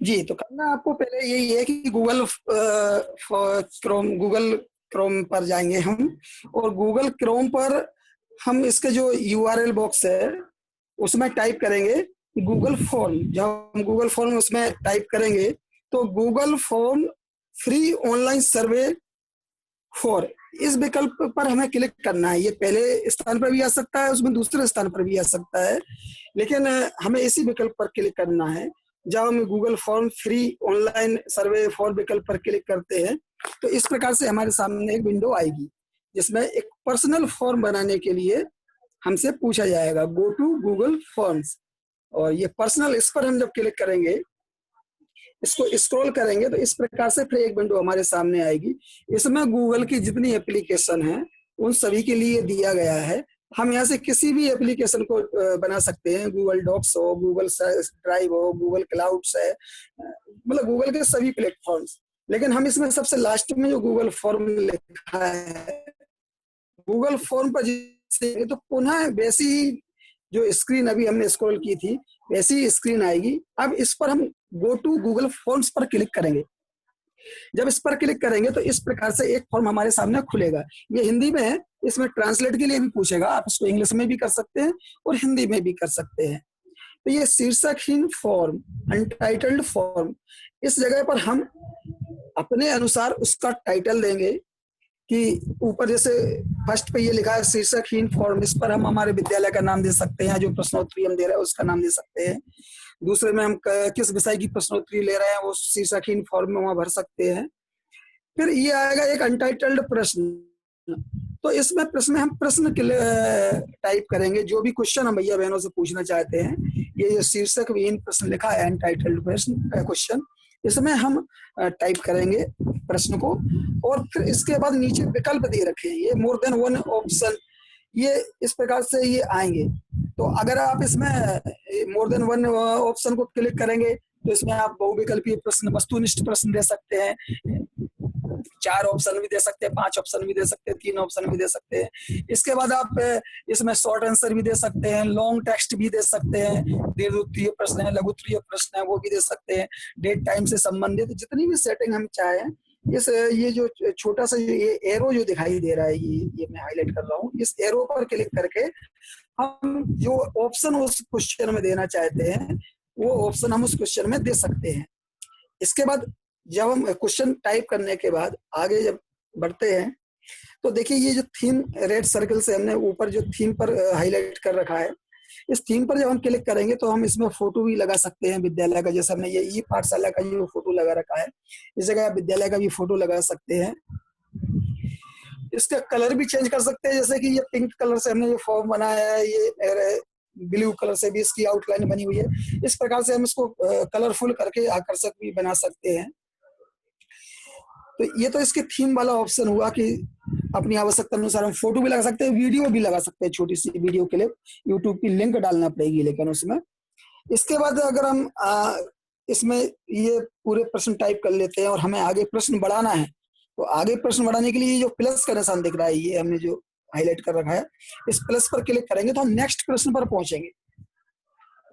[SPEAKER 4] जी। तो करना आपको पहले यही है कि गूगल क्रोम पर जाएंगे हम, और गूगल क्रोम पर हम इसके जो URL बॉक्स है उसमें टाइप करेंगे गूगल फॉर्म। जब हम गूगल फॉर्म उसमें टाइप करेंगे तो Google form free online survey for, इस विकल्प पर हमें क्लिक करना है। ये पहले स्थान पर भी आ सकता है, उसमें दूसरे स्थान पर भी आ सकता है, लेकिन हमें इसी विकल्प पर क्लिक करना है। जब हम Google form free online survey for विकल्प पर क्लिक करते हैं तो इस प्रकार से हमारे सामने एक विंडो आएगी जिसमें एक पर्सनल फॉर्म बनाने के लिए हमसे पूछा जाएगा गो टू गूगल फॉर्म्स, और ये पर्सनल, इस पर हम जब क्लिक करेंगे, इसको स्क्रॉल करेंगे तो इस प्रकार से फिर एक विंडो हमारे सामने आएगी। इसमें गूगल की जितनी एप्लीकेशन है उन सभी के लिए दिया गया है। हम यहाँ से किसी भी एप्लीकेशन को बना सकते हैं, गूगल डॉक्स हो, गूगल ड्राइव हो, गूगल क्लाउड्स है, मतलब गूगल के सभी प्लेटफॉर्म्स। लेकिन हम इसमें सबसे लास्ट में जो गूगल फॉर्म लिखा है, गूगल फॉर्म पर जैसे तो पुनः वैसी जो स्क्रीन अभी हमने स्क्रॉल की थी वैसी स्क्रीन आएगी। अब इस पर हम गो टू गूगल फॉर्म्स पर क्लिक करेंगे। जब इस पर क्लिक करेंगे तो इस प्रकार से एक फॉर्म हमारे सामने खुलेगा। ये हिंदी में है, इसमें ट्रांसलेट के लिए भी पूछेगा, आप इसको इंग्लिश में भी कर सकते हैं और हिंदी में भी कर सकते हैं। तो ये शीर्षकहीन फॉर्म, अनटाइटल्ड फॉर्म, इस जगह पर हम अपने अनुसार उसका टाइटल देंगे कि ऊपर जैसे फर्स्ट पे ये लिखा है शीर्षकहीन फॉर्म, इस पर हम हमारे विद्यालय का नाम दे सकते हैं, जो प्रश्नोत्तरी हम दे रहे हैं उसका नाम दे सकते हैं। दूसरे में हम किस विषय की प्रश्नोत्तरी ले रहे हैं वो शीर्षकहीन फॉर्म में वहां भर सकते हैं। फिर ये आएगा एक अनटाइटल्ड प्रश्न, तो इसमें प्रश्न हम प्रश्न टाइप करेंगे, जो भी क्वेश्चन हम भैया बहनों से पूछना चाहते हैं। ये जो शीर्षक विहीन प्रश्न लिखा है अनटाइटल्ड प्रश्न क्वेश्चन, इसमें हम टाइप करेंगे प्रश्न को, और फिर इसके बाद नीचे विकल्प दे रखे हैं, ये मोर देन वन ऑप्शन, ये इस प्रकार से ये आएंगे। तो अगर आप इसमें मोर देन वन ऑप्शन को क्लिक करेंगे तो इसमें आप बहुविकल्पीय प्रश्न, वस्तुनिष्ठ प्रश्न दे सकते हैं, 4 ऑप्शन भी दे सकते हैं, 5 ऑप्शन भी दे सकते हैं, 3 ऑप्शन भी दे सकते हैं। इसके बाद आप इसमें शॉर्ट आंसर भी दे सकते हैं, लॉन्ग टेक्स्ट भी दे सकते हैं, दीर्घोत्तरीय प्रश्न है, लघुत्तरीय प्रश्न है वो भी दे सकते हैं, डेट टाइम से संबंधित जितनी भी सेटिंग हम चाहें। ये जो छोटा सा ये एरो जो दिखाई दे रहा है, ये मैं हाईलाइट कर रहा हूँ, इस एरो पर क्लिक करके हम जो ऑप्शन उस क्वेश्चन में देना चाहते हैं वो ऑप्शन हम उस क्वेश्चन में दे सकते हैं। इसके बाद जब हम क्वेश्चन टाइप करने के बाद आगे जब बढ़ते हैं तो देखिए ये जो थीम रेड सर्कल से हमने ऊपर जो थीम पर हाईलाइट कर रखा है, इस थीम पर जब हम क्लिक करेंगे तो हम इसमें फोटो भी लगा सकते हैं विद्यालय का। जैसे हमने ये ई पाठशाला का जो फोटो लगा रखा है, इस जगह आप विद्यालय का भी फोटो लगा सकते हैं। इसका कलर भी चेंज कर सकते हैं, जैसे कि ये पिंक कलर से हमने ये फॉर्म बनाया है, ये ब्लू कलर से भी इसकी आउटलाइन बनी हुई है। इस प्रकार से हम इसको कलरफुल करके आकर्षक भी बना सकते हैं। तो ये तो इसके थीम वाला ऑप्शन हुआ कि अपनी आवश्यकता अनुसार हम फोटो भी लगा सकते हैं, वीडियो भी लगा सकते हैं, छोटी सी वीडियो के लिए यूट्यूब की लिंक डालना पड़ेगी लेकिन उसमें। इसके बाद अगर हम इसमें ये पूरे प्रश्न टाइप कर लेते हैं और हमें आगे प्रश्न बढ़ाना है, तो आगे प्रश्न बढ़ाने के लिए जो प्लस का निशान दिख रहा है, ये हमने जो हाईलाइट कर रखा है, इस प्लस पर क्लिक करेंगे तो हम नेक्स्ट प्रश्न पर पहुंचेंगे।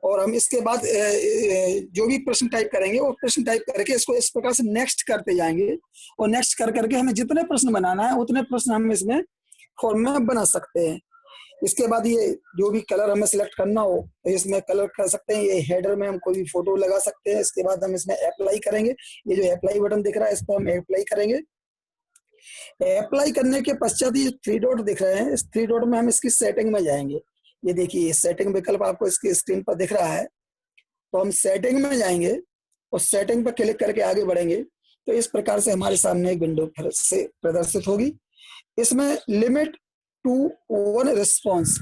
[SPEAKER 4] और हम इसके बाद जो भी प्रश्न टाइप करेंगे वो प्रश्न टाइप करके इसको इस प्रकार से नेक्स्ट करते जाएंगे, और नेक्स्ट कर करके हमें जितने प्रश्न बनाना है उतने प्रश्न हम इसमें फॉर्म में बना सकते हैं। इसके बाद ये जो भी कलर हमें सिलेक्ट करना हो तो इसमें कलर कर सकते हैं। ये हेडर में हम कोई भी फोटो लगा सकते हैं। इसके बाद हम इसमें अप्लाई करेंगे, ये जो अप्लाई बटन दिख रहा है इस पर हम अप्लाई करेंगे। अप्लाई करने के पश्चात ये 3 डॉट दिख रहे हैं, इस 3 डॉट में हम इसकी सेटिंग में जाएंगे। ये देखिए सेटिंग विकल्प आपको इसकी स्क्रीन पर दिख रहा है, तो हम सेटिंग में जाएंगे और सेटिंग पर क्लिक करके आगे बढ़ेंगे तो इस प्रकार से हमारे सामने एक विंडो फिर से प्रदर्शित होगी। इसमें लिमिट टू वन रिस्पॉन्स,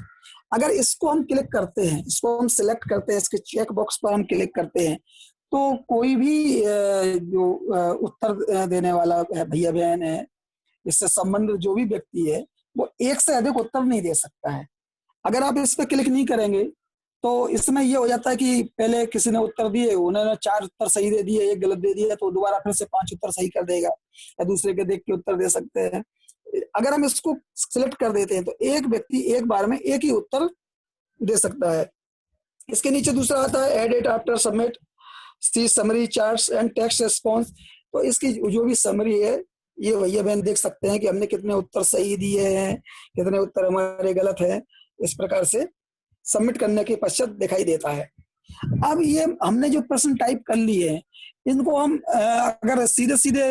[SPEAKER 4] अगर इसको हम क्लिक करते हैं, इसको हम सिलेक्ट करते हैं, इसके चेक बॉक्स पर हम क्लिक करते हैं, तो कोई भी जो उत्तर देने वाला है, भैया बहन है, इससे संबंधित जो भी व्यक्ति है, वो एक से अधिक उत्तर नहीं दे सकता है। अगर आप इस पर क्लिक नहीं करेंगे तो इसमें ये हो जाता है कि पहले किसी ने उत्तर दिए, उन्होंने 4 उत्तर सही दे दिए, 1 गलत दे दिया, तो दोबारा फिर से 5 उत्तर सही कर देगा, या दूसरे के देख के उत्तर दे सकते हैं। अगर हम इसको सिलेक्ट कर देते हैं तो एक व्यक्ति एक बार में एक ही उत्तर दे सकता है। इसके नीचे दूसरा आता है edit after submit, see summary charts and text response. तो इसकी जो भी समरी है, ये भैया बहन देख सकते हैं कि हमने कितने उत्तर सही दिए हैं, कितने उत्तर हमारे गलत हैं, इस प्रकार से सबमिट करने के पश्चात दिखाई देता है। अब ये हमने जो प्रश्न टाइप कर लिए हैं, इनको हम अगर सीधे सीधे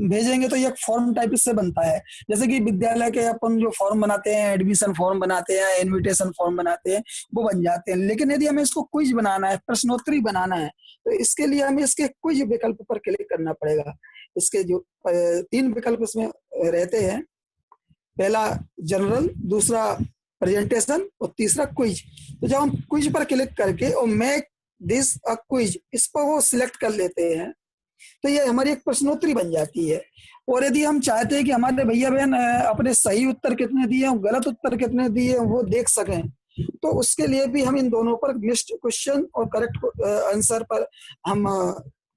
[SPEAKER 4] भेजेंगे तो ये फॉर्म टाइप इससे बनता है। जैसे कि विद्यालय के अपन जो फॉर्म बनाते हैं, एडमिशन फॉर्म बनाते हैं, इनविटेशन फॉर्म बनाते हैं, वो बन जाते हैं। लेकिन यदि हमें इसको क्विज बनाना है, प्रश्नोत्तरी बनाना है, तो इसके लिए हमें इसके क्विज विकल्प पर क्लिक करना पड़ेगा। इसके जो 3 विकल्प इसमें रहते हैं, पहला जनरल, दूसरा प्रेजेंटेशन और तीसरा क्विज। तो जब हम क्विज पर क्लिक करके और मेक दिस अ क्विज, इस पर वो सिलेक्ट कर लेते हैं, तो ये हमारी एक प्रश्नोत्तरी बन जाती है। और यदि हम चाहते हैं कि हमारे भैया बहन अपने सही उत्तर कितने दिए और गलत उत्तर कितने दिए वो देख सकें, तो उसके लिए भी हम इन दोनों पर मिस्ड क्वेश्चन और करेक्ट आंसर पर हम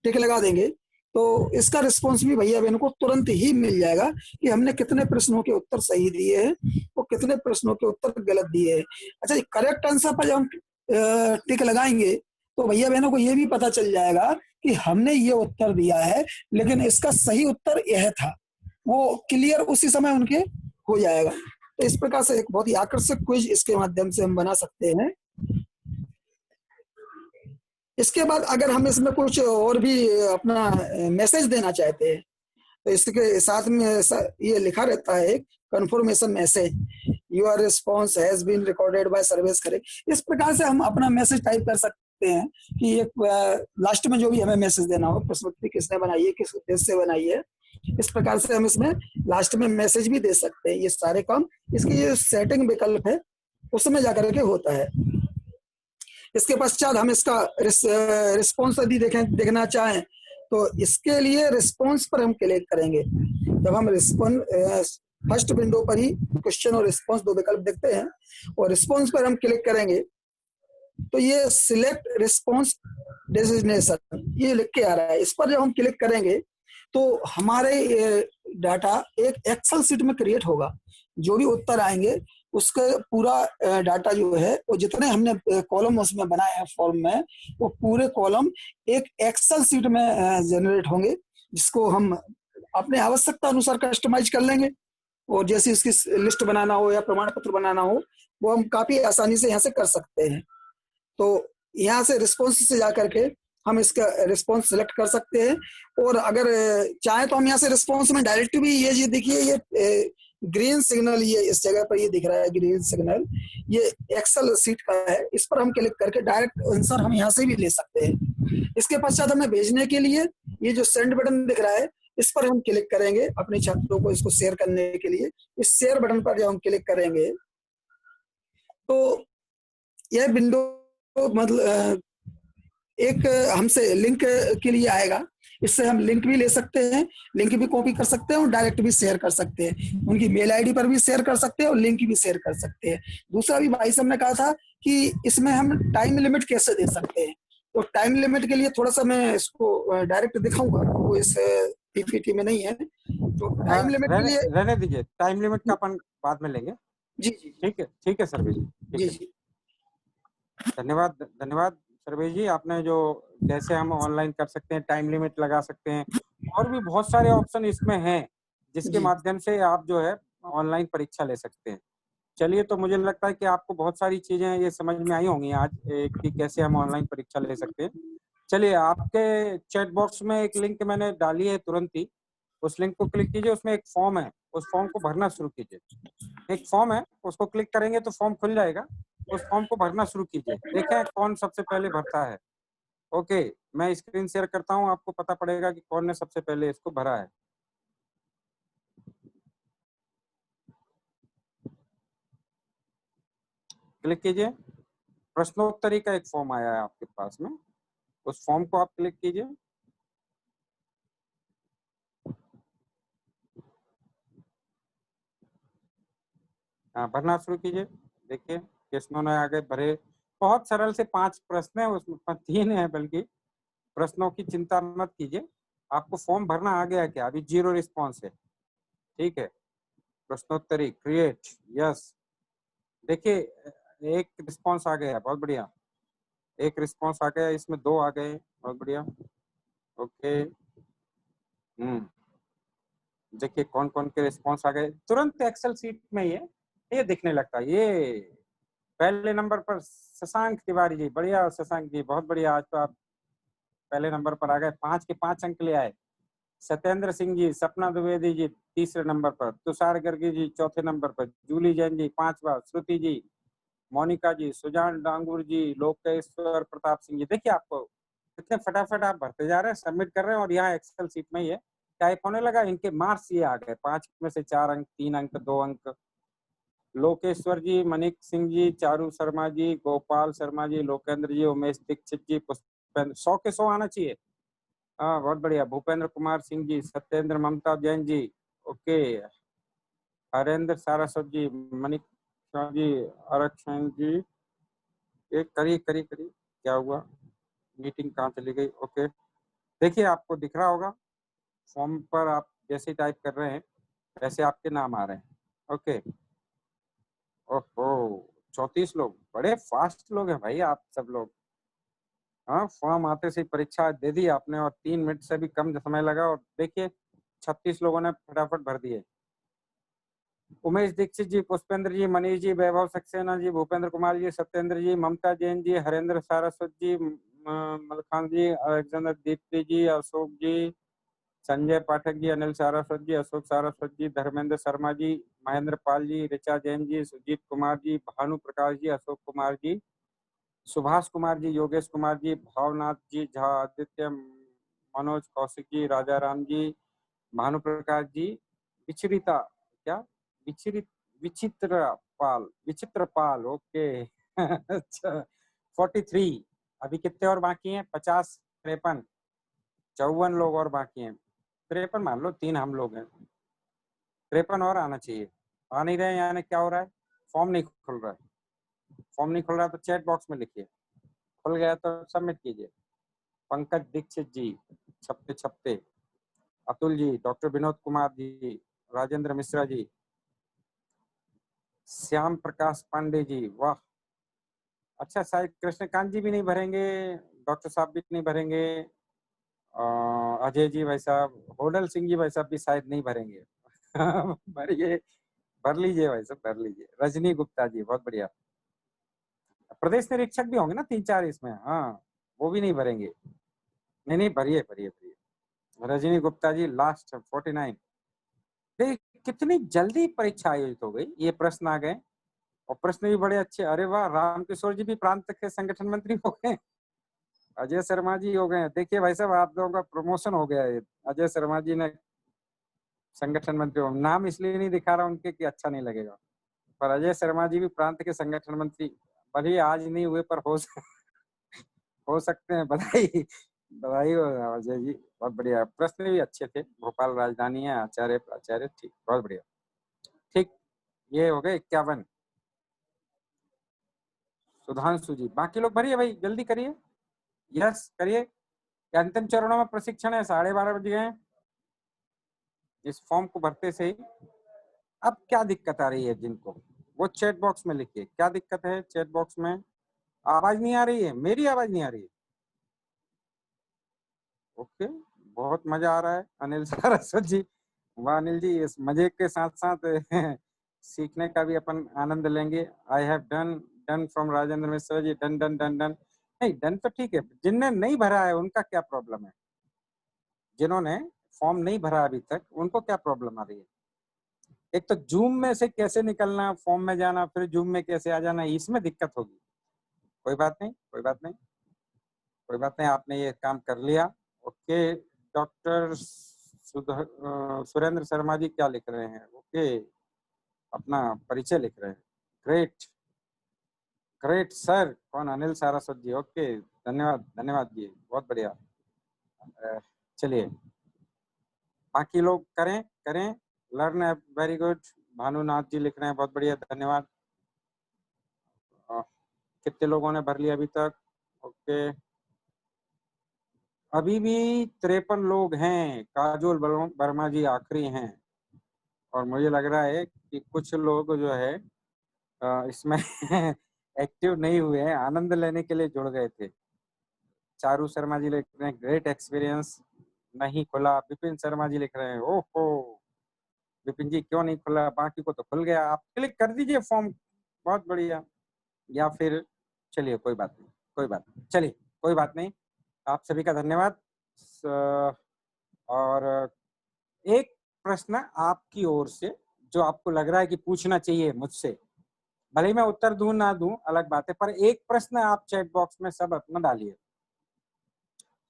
[SPEAKER 4] टिक लगा देंगे, तो इसका रिस्पॉन्स भी भैया बहन को तुरंत ही मिल जाएगा कि हमने कितने प्रश्नों के उत्तर सही दिए हैं और कितने प्रश्नों के उत्तर गलत दिए हैं। अच्छा, करेक्ट आंसर पर जब हम टिक लगाएंगे तो भैया बहनों को ये भी पता चल जाएगा कि हमने ये उत्तर दिया है, लेकिन इसका सही उत्तर यह था, वो क्लियर उसी समय उनके हो जाएगा। तो इस प्रकार से एक बहुत ही आकर्षक क्विज इसके माध्यम से हम बना सकते हैं। इसके बाद अगर हम इसमें कुछ और भी अपना मैसेज देना चाहते हैं, तो इसके साथ में ये लिखा रहता है confirmation message, your response has been recorded by service correct. इस प्रकार से हम अपना मैसेज टाइप कर सकते हैं कि एक लास्ट में जो भी हमें मैसेज देना हो, प्रश्नोत्तरी किसने बनाई है, किस उद्देश्य से बनाई है, इस प्रकार से हम इसमें लास्ट में मैसेज भी दे सकते हैं। ये सारे काम इसकी ये सेटिंग विकल्प है उसमें जाकर के होता है। इसके पश्चात हम इसका रिस्पॉन्स यदि देखना चाहें तो इसके लिए रिस्पॉन्स पर हम क्लिक करेंगे। जब हम रिस्पॉन्स फर्स्ट विंडो पर ही क्वेश्चन और रिस्पॉन्स 2 विकल्प देखते हैं, और रिस्पॉन्स पर हम क्लिक करेंगे तो ये सिलेक्ट रिस्पॉन्स डेजिग्नेशन ये लिख के आ रहा है। इस पर जब हम क्लिक करेंगे तो हमारे डाटा एक एक्सेल सीट में क्रिएट होगा। जो भी उत्तर आएंगे उसका पूरा डाटा जो है, वो जितने हमने कॉलम उसमें बनाए हैं फॉर्म में, वो पूरे कॉलम एक एक्सेल सीट में जनरेट होंगे, जिसको हम अपने आवश्यकता अनुसार कस्टमाइज कर लेंगे। और जैसे इसकी लिस्ट बनाना हो या प्रमाण पत्र बनाना हो, वो हम काफी आसानी से यहाँ से कर सकते हैं। तो यहाँ से रिस्पॉन्स से जाकर के हम इसका रिस्पॉन्स सिलेक्ट कर सकते हैं, और अगर चाहे तो हम यहाँ से रिस्पॉन्स में डायरेक्ट भी ये देखिए, ये ग्रीन सिग्नल, ये इस जगह पर ये दिख रहा है ग्रीन सिग्नल, ये एक्सेल सीट का है। इस पर हम क्लिक करके डायरेक्ट आंसर हम यहाँ से भी ले सकते हैं। इसके पश्चात हमें भेजने के लिए ये जो सेंड बटन दिख रहा है, इस पर हम क्लिक करेंगे अपने छात्रों को इसको शेयर करने के लिए। इस शेयर बटन पर जब हम क्लिक करेंगे तो यह विंडो मतलब एक हमसे लिंक के लिए आएगा। इससे हम लिंक भी ले सकते हैं, लिंक भी कॉपी कर सकते हैं और डायरेक्ट भी शेयर कर सकते हैं। उनकी मेल आईडी पर भी शेयर कर सकते हैं और लिंक भी शेयर कर सकते हैं। दूसरा भी भाई साहब ने कहा था कि इसमें हम टाइम लिमिट कैसे दे सकते हैं, तो टाइम लिमिट के लिए थोड़ा सा मैं इसको डायरेक्ट दिखाऊंगा, वो इस पीपीटी में नहीं है। तो टाइम लिमिट के लिए
[SPEAKER 1] रहने दीजिए, टाइम लिमिट का अपन बाद में लेंगे।
[SPEAKER 4] जी जी
[SPEAKER 1] ठीक है सर्वेश जी,
[SPEAKER 4] जी।
[SPEAKER 1] धन्यवाद सर्वेश जी। आपने जो कैसे हम ऑनलाइन कर सकते हैं, टाइम लिमिट लगा सकते हैं, और भी बहुत सारे ऑप्शन इसमें हैं जिसके माध्यम से आप जो है ऑनलाइन परीक्षा ले सकते हैं। चलिए, तो मुझे लगता है कि आपको बहुत सारी चीजें ये समझ में आई होंगी आज कि कैसे हम ऑनलाइन परीक्षा ले सकते हैं। चलिए, आपके चैट बॉक्स में एक लिंक मैंने डाली है तुरंत ही, उस लिंक को क्लिक कीजिए। उसमें एक फॉर्म है, उस फॉर्म को भरना शुरू कीजिए। एक फॉर्म है, उसको क्लिक करेंगे तो फॉर्म खुल जाएगा। उस फॉर्म को भरना शुरू कीजिए, देखें कौन सबसे पहले भरता है। ओके, मैं स्क्रीन शेयर करता हूं, आपको पता पड़ेगा कि कौन ने सबसे पहले इसको भरा है। क्लिक कीजिए। प्रश्नोत्तरी का एक फॉर्म आया है आपके पास में, उस फॉर्म को आप क्लिक कीजिए। भरना शुरू कीजिए। देखिए प्रश्नों ने आगे भरे, बहुत सरल से 5 प्रश्न है, उसमें 3 है बल्कि। प्रश्नों की चिंता मत कीजिए, आपको फॉर्म भरना आ गया क्या? अभी 0 रिस्पॉन्स है, ठीक है। प्रश्नोत्तरी क्रिएट, यस, देखिए एक रिस्पॉन्स आ गया, बहुत बढ़िया। एक रिस्पॉन्स आ गया, इसमें 2 आ गए, बहुत बढ़िया। ओके, देखिए कौन कौन के रिस्पॉन्स आ गए। तुरंत एक्सेल सीट में ये दिखने लगता है। ये पहले नंबर पर शशांक तिवारी जी, बढ़िया शशांक जी, बहुत बढ़िया। आज तो आप पहले नंबर पर आ गए, 5 के 5 अंक ले आए। सत्येंद्र सिंह जी, सपना द्विवेदी जी तीसरे नंबर पर, तुषार गर्गी जी चौथे नंबर पर, जूली जैन जी 5वां, श्रुति जी, मोनिका जी, सुजान डांगुर जी, लोकेश्वर प्रताप सिंह जी। देखिए आपको कितने फटाफट आप भरते जा रहे हैं, सबमिट कर रहे हैं, और यहाँ एक्सेल सीट में ये टाइप होने लगा। इनके मार्क्स ये आ गए, 5 में से 4 अंक, 3 अंक, 2 अंक। लोकेश्वर जी, मनिक सिंह जी, चारू शर्मा जी, गोपाल शर्मा जी, लोकेंद्र जी, उमेश दीक्षित जी, पुष्पेंद्र, 100 के 100 आना चाहिए। हाँ बहुत बढ़िया। भूपेंद्र कुमार सिंह जी, सत्येंद्र ममता जैन जी, ओके। हरेंद्र सारस्वत जी, मनिक जी, आरक्षण जी, एक करिए करिए करिए। क्या हुआ, मीटिंग कहाँ चली गई? ओके, देखिए आपको दिख रहा होगा फॉर्म पर, आप जैसे टाइप कर रहे हैं वैसे आपके नाम आ रहे हैं। ओके, ओहो 34 लोग, बड़े फास्ट लोग हैं भाई आप सब लोग। हाँ, फॉर्म आते से परीक्षा दे दी आपने, और 3 मिनट से भी कम समय लगा, और देखिए 36 लोगों ने फटाफट भर दिए। उमेश दीक्षित जी, पुष्पेंद्र जी, मनीष जी, वैभव सक्सेना जी, भूपेंद्र कुमार जी, सत्येंद्र जी, ममता जैन जी, हरेंद्र सारस्वत जी, मलखान जी, अलेक्जेंद्र दीप्ति जी, अशोक जी, संजय पाठक जी, अनिल सारस्वत जी, अशोक सारस्वत जी, धर्मेंद्र शर्मा जी, महेंद्र पाल जी, ऋचा जैन जी, सुजीत कुमार जी, भानु प्रकाश जी, अशोक कुमार जी, सुभाष कुमार जी, योगेश कुमार जी, भावनाथ जी झा, आदित्य, मनोज कौशिक जी, राजा राम जी, भानु प्रकाश जी, विचरिता, क्या विचरित, विचित्र पाल, ओके। अच्छा 43। अभी कितने और बाकी हैं? 50, 53, 54 लोग और बाकी हैं। 53 मान लो, 3 हम लोग हैं, 53 और आना चाहिए। आ नहीं रहे, यानी क्या हो रहा है? फॉर्म नहीं खुल रहा है। फॉर्म नहीं खुल रहा तो चैट बॉक्स में लिखिए, खुल गया तो सबमिट कीजिए। पंकज दीक्षित जी, छप्पे छप्पे, अतुल जी, डॉक्टर विनोद कुमार जी, राजेंद्र मिश्रा जी, श्याम प्रकाश पांडे जी, वाह। अच्छा, शायद कृष्णकांत जी भी नहीं भरेंगे, डॉक्टर साहब भी नहीं भरेंगे, अजय जी भाई साहब, होडल सिंह जी भाई साहब भी शायद नहीं भरेंगे। भरिए, भर लीजिए भाई साहब, भर लीजिए। रजनी गुप्ता जी, बहुत बढ़िया। प्रदेश निरीक्षक भी होंगे ना 3-4 इसमें, हाँ, वो भी नहीं भरेंगे। नहीं नहीं, भरिए भरिए भरिए। रजनी गुप्ता जी लास्ट 49। देख कितनी जल्दी परीक्षा आयोजित हो गई, ये प्रश्न आ गए, और प्रश्न भी बड़े अच्छे। अरे वाह, रामकिशोर जी भी प्रांत के संगठन मंत्री हो गए, अजय शर्मा जी हो गए। देखिए भाई साहब, आप लोगों का प्रमोशन हो गया है। अजय शर्मा जी ने संगठन मंत्री हो, नाम इसलिए नहीं दिखा रहा उनके कि अच्छा नहीं लगेगा, पर अजय शर्मा जी भी प्रांत के संगठन मंत्री, भले आज नहीं हुए पर हो सकते हैं। बधाई, बधाई हो अजय जी, बहुत बढ़िया। प्रश्न भी अच्छे थे। भोपाल राजधानी है, आचार्य प्राचार्य, ठीक, बहुत बढ़िया। ठीक, ये हो गए 51। सुधांशु जी, बाकी लोग भरिए भाई, जल्दी करिए, यस करिए। अंतिम चरणों में प्रशिक्षण है, 12:30 बज गए हैं। इस फॉर्म को भरते से ही अब क्या दिक्कत आ रही है जिनको, वो चैट बॉक्स में लिखिए, क्या दिक्कत है चैट बॉक्स में। आवाज नहीं आ रही है, मेरी आवाज नहीं आ रही है? ओके, बहुत मजा आ रहा है अनिल सारस्वत जी, वाह अनिल जी, इस मजे के साथ साथ सीखने का भी अपन आनंद लेंगे। I have done, done from Rajendra Mishra ji, done done done done. नहीं, डन तो ठीक है, जिनने नहीं भरा है उनका क्या प्रॉब्लम है? जिन्होंने फॉर्म नहीं भरा अभी तक, उनको क्या प्रॉब्लम आ रही है? एक तो जूम में से कैसे निकलना, फॉर्म में जाना, फिर जूम में कैसे आ जाना, इसमें दिक्कत होगी। कोई बात नहीं, कोई बात नहीं, कोई बात नहीं, आपने ये काम कर लिया। ओके, डॉक्टर सुरेंद्र शर्मा जी क्या लिख रहे हैं? ओके, अपना परिचय लिख रहे हैं, ग्रेट। Great sir. कौन? अनिल सारस्वत जी। ओके, धन्यवाद धन्यवाद जी, बहुत बढ़िया। चलिए बाकी लोग करें करें। Learn very good. Bhanunath ji लिख रहे हैं, बहुत बढ़िया, धन्यवाद। कितने लोगों ने भर लिया अभी तक? ओके, अभी भी 53 लोग हैं। काजोल वर्मा जी आखिरी हैं, और मुझे लग रहा है कि कुछ लोग जो है इसमें एक्टिव नहीं हुए हैं, आनंद लेने के लिए जुड़ गए थे। चारू शर्मा जी लिख रहे हैं ग्रेट एक्सपीरियंस, नहीं खुला। विपिन शर्मा जी लिख रहे हैं ओहो विपिन जी क्यों नहीं खुला, बाकी को तो खुल गया, आप क्लिक कर दीजिए फॉर्म, बहुत बढ़िया। या फिर चलिए कोई बात नहीं, कोई बात नहीं, चलिए कोई बात नहीं। आप सभी का धन्यवाद। और एक प्रश्न आपकी ओर से जो आपको लग रहा है कि पूछना चाहिए मुझसे, भले ही मैं उत्तर दूं ना दूं अलग बात है, पर एक प्रश्न आप चैट बॉक्स में सब अपना डालिए।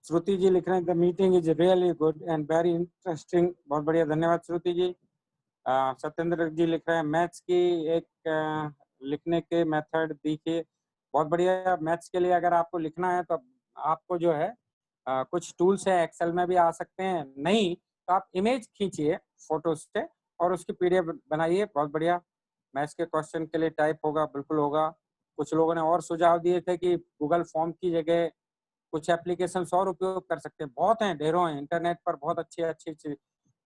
[SPEAKER 1] श्रुति जी लिख रहे हैं the meeting is really good and very interesting, बहुत बढ़िया, धन्यवाद श्रुति जी। सत्येंद्र जी लिख रहे हैं मैथ्स की एक लिखने के मेथड दीजिए, बहुत बढ़िया। मैथ्स के लिए अगर आपको लिखना है तो आपको जो है कुछ टूल्स है, एक्सेल में भी आ सकते हैं, नहीं तो आप इमेज खींचिए फोटो से और उसकी पीडीएफ बनाइए, बहुत बढ़िया। मैथ्स के क्वेश्चन के लिए टाइप होगा, बिल्कुल होगा। कुछ लोगों ने और सुझाव दिए थे कि गूगल फॉर्म की जगह कुछ एप्लीकेशन और उपयोग कर सकते हैं, बहुत हैं, ढेरों हैं, इंटरनेट पर बहुत अच्छी अच्छी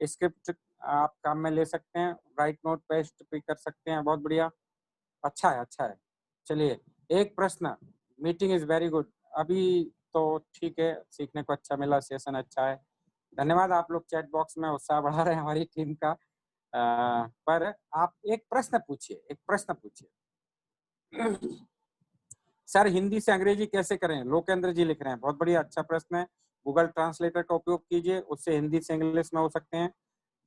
[SPEAKER 1] स्क्रिप्ट आप काम में ले सकते हैं, राइट नोट पेस्ट भी कर सकते हैं, बहुत बढ़िया, अच्छा है अच्छा है। चलिए एक प्रश्न, मीटिंग इज वेरी गुड, अभी तो ठीक है, सीखने को अच्छा मिला, सेशन अच्छा है, धन्यवाद। आप लोग चैट बॉक्स में उत्साह बढ़ा रहे हैं हमारी टीम का। पर आप एक प्रश्न पूछिए, एक प्रश्न पूछिए। सर हिंदी से अंग्रेजी कैसे करें, लोकेंद्र जी लिख रहे हैं, बहुत बढ़िया, अच्छा प्रश्न है। गूगल ट्रांसलेटर का उपयोग कीजिए, उससे हिंदी से इंग्लिश में हो सकते हैं।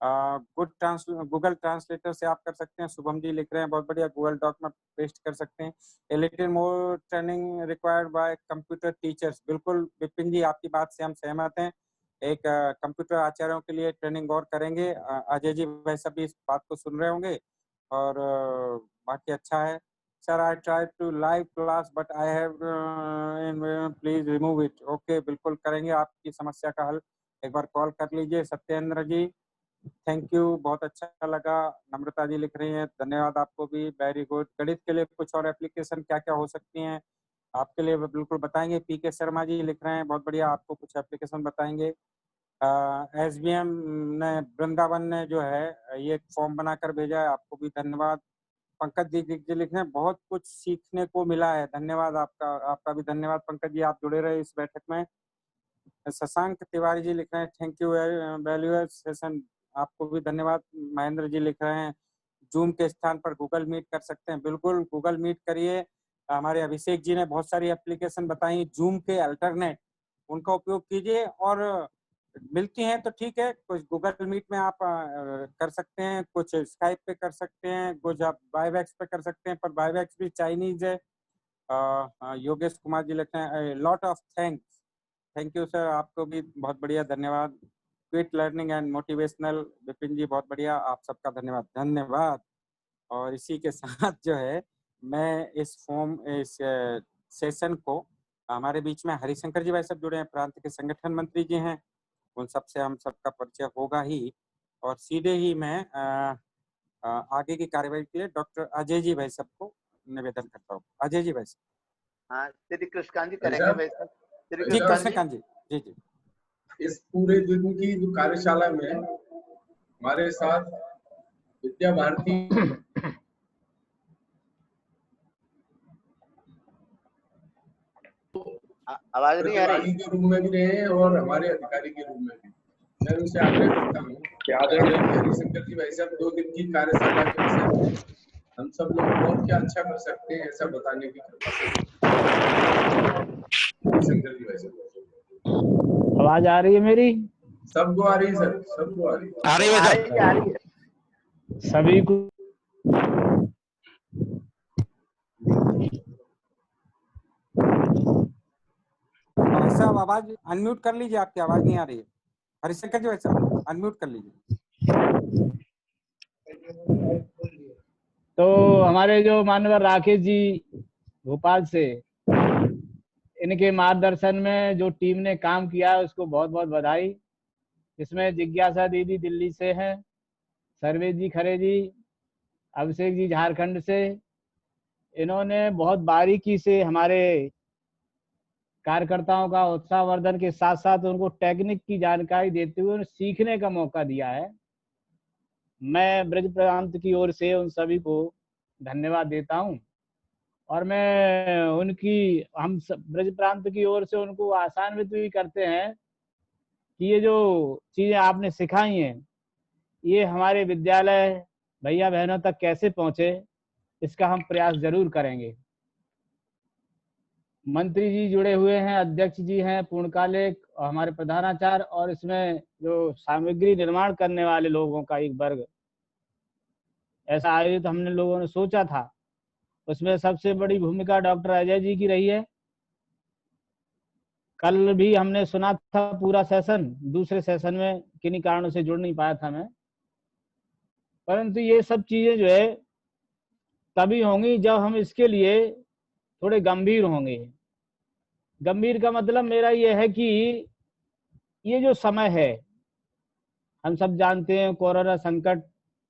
[SPEAKER 1] गूगल ट्रांसलेटर से आप कर सकते हैं, शुभम जी लिख रहे हैं, बहुत बढ़िया, गूगल डॉक में पेस्ट कर सकते हैं। A little more training required by computer teachers, बिल्कुल विपिन जी आपकी बात से हम सहमत हैं, एक कंप्यूटर आचार्यों के लिए ट्रेनिंग और करेंगे। अजय जी वैसे भी इस बात को सुन रहे होंगे, और बाकी अच्छा है। Sir I try to live class but I have please remove it, okay बिल्कुल करेंगे आपकी समस्या का हल, एक बार कॉल कर लीजिए। सत्येंद्र जी थैंक यू, बहुत अच्छा लगा। नम्रता जी लिख रही हैं धन्यवाद आपको भी, वेरी गुड। गणित के लिए कुछ और एप्लीकेशन क्या क्या हो सकती हैं आपके लिए बिल्कुल बताएंगे। पीके शर्मा जी लिख रहे हैं, बहुत बढ़िया, आपको कुछ एप्लीकेशन बताएंगे। एसबीएम ने वृंदावन ने जो है ये फॉर्म बनाकर भेजा है, आपको भी धन्यवाद। पंकज जी लिख रहे हैं बहुत कुछ सीखने को मिला है, धन्यवाद आपका, आपका भी धन्यवाद पंकज जी, आप जुड़े रहे इस बैठक में। शशांक तिवारी जी लिख रहे हैं थैंक यू वैल्यूएबल सेशन, आपको भी धन्यवाद। महेंद्र जी लिख रहे हैं जूम के स्थान पर गूगल मीट कर सकते हैं, बिल्कुल गूगल मीट करिए। हमारे अभिषेक जी ने बहुत सारी एप्लीकेशन बताई जूम के अल्टरनेट, उनका उपयोग कीजिए, और मिलती हैं तो ठीक है, कुछ गूगल मीट में आप कर सकते हैं, कुछ स्काइप पे कर सकते हैं, कुछ आप वाईवैक्स पे कर सकते हैं, पर वाईवैक्स भी चाइनीज है। योगेश कुमार जी लिखते हैं lot of thanks, thank you sir, आपको भी बहुत बढ़िया, धन्यवाद। Quick learning and motivational, Vipin ji बहुत बढ़िया, आप सबका धन्यवाद धन्यवाद। और इसी के साथ जो है मैं इस सेशन को, हमारे बीच में हरिशंकर जी भाई सब जुड़े हैं, प्रांत के संगठन मंत्री जी हैं, उन सबसे हम सबका परिचय होगा ही, और सीधे ही मैं आगे की कार्यवाही के लिए डॉक्टर अजय जी भाई सबको निवेदन करता हूँ। अजय जी भाई साहब।
[SPEAKER 5] हाँ, श्री कृष्णकांत जी करेंगे भाई साहब।
[SPEAKER 1] जी कृष्णकांत जी, जी जी।
[SPEAKER 6] इस पूरे दिन की जो कार्यशाला में हमारे साथ विद्या भारती
[SPEAKER 5] आवाज नहीं आ रही
[SPEAKER 6] के रूप में भी रहे हैं और हमारे अधिकारी के रूप में भी। मैं उनसे आग्रह करता हूँ कि आदरणीय हरिशंकर जी भाई साहब 2 दिन की कार्यशाला के विषय में हम सब लोग और क्या अच्छा कर सकते हैं ऐसा बताने की कृपा करें। हरिशंकर जी भाई साहब,
[SPEAKER 7] आवाज आ रही है मेरी?
[SPEAKER 6] सबको आ रही है सर, सबको आ रही है।
[SPEAKER 5] आ रही है
[SPEAKER 7] सभी को
[SPEAKER 1] भाई साहब आवाज अनम्यूट कर लीजिए, आपकी आवाज नहीं आ रही है। हरिशंकर जी भाई साहब अनम्यूट कर लीजिए।
[SPEAKER 7] तो हमारे जो माननीय राकेश जी भोपाल से। इनके मार्गदर्शन में जो टीम ने काम किया है उसको बहुत बहुत बधाई। इसमें जिज्ञासा दीदी दिल्ली से हैं, सर्वेश जी खरे जी, अभिषेक जी झारखंड से। इन्होंने बहुत बारीकी से हमारे कार्यकर्ताओं का उत्साहवर्धन के साथ साथ उनको टेक्निक की जानकारी देते हुए उन्हें सीखने का मौका दिया है। मैं ब्रज प्रांत की ओर से उन सभी को धन्यवाद देता हूं और मैं हम ब्रज प्रांत की ओर से उनको आसान्वित भी करते हैं कि ये जो चीजें आपने सिखाई हैं ये हमारे विद्यालय भैया बहनों तक कैसे पहुंचे, इसका हम प्रयास जरूर करेंगे। मंत्री जी जुड़े हुए हैं, अध्यक्ष जी हैं पूर्णकालिक और हमारे प्रधानाचार्य, और इसमें जो सामग्री निर्माण करने वाले लोगों का एक वर्ग ऐसा आयोजित हमने लोगों ने सोचा था, उसमें सबसे बड़ी भूमिका डॉक्टर अजय जी की रही है। कल भी हमने सुना था पूरा सेशन, दूसरे सेशन में किन्हीं कारणों से जुड़ नहीं पाया था मैं, परंतु ये सब चीजें जो है तभी होंगी जब हम इसके लिए थोड़े गंभीर होंगे। गंभीर का मतलब मेरा ये है कि ये जो समय है, हम सब जानते हैं कोरोना संकट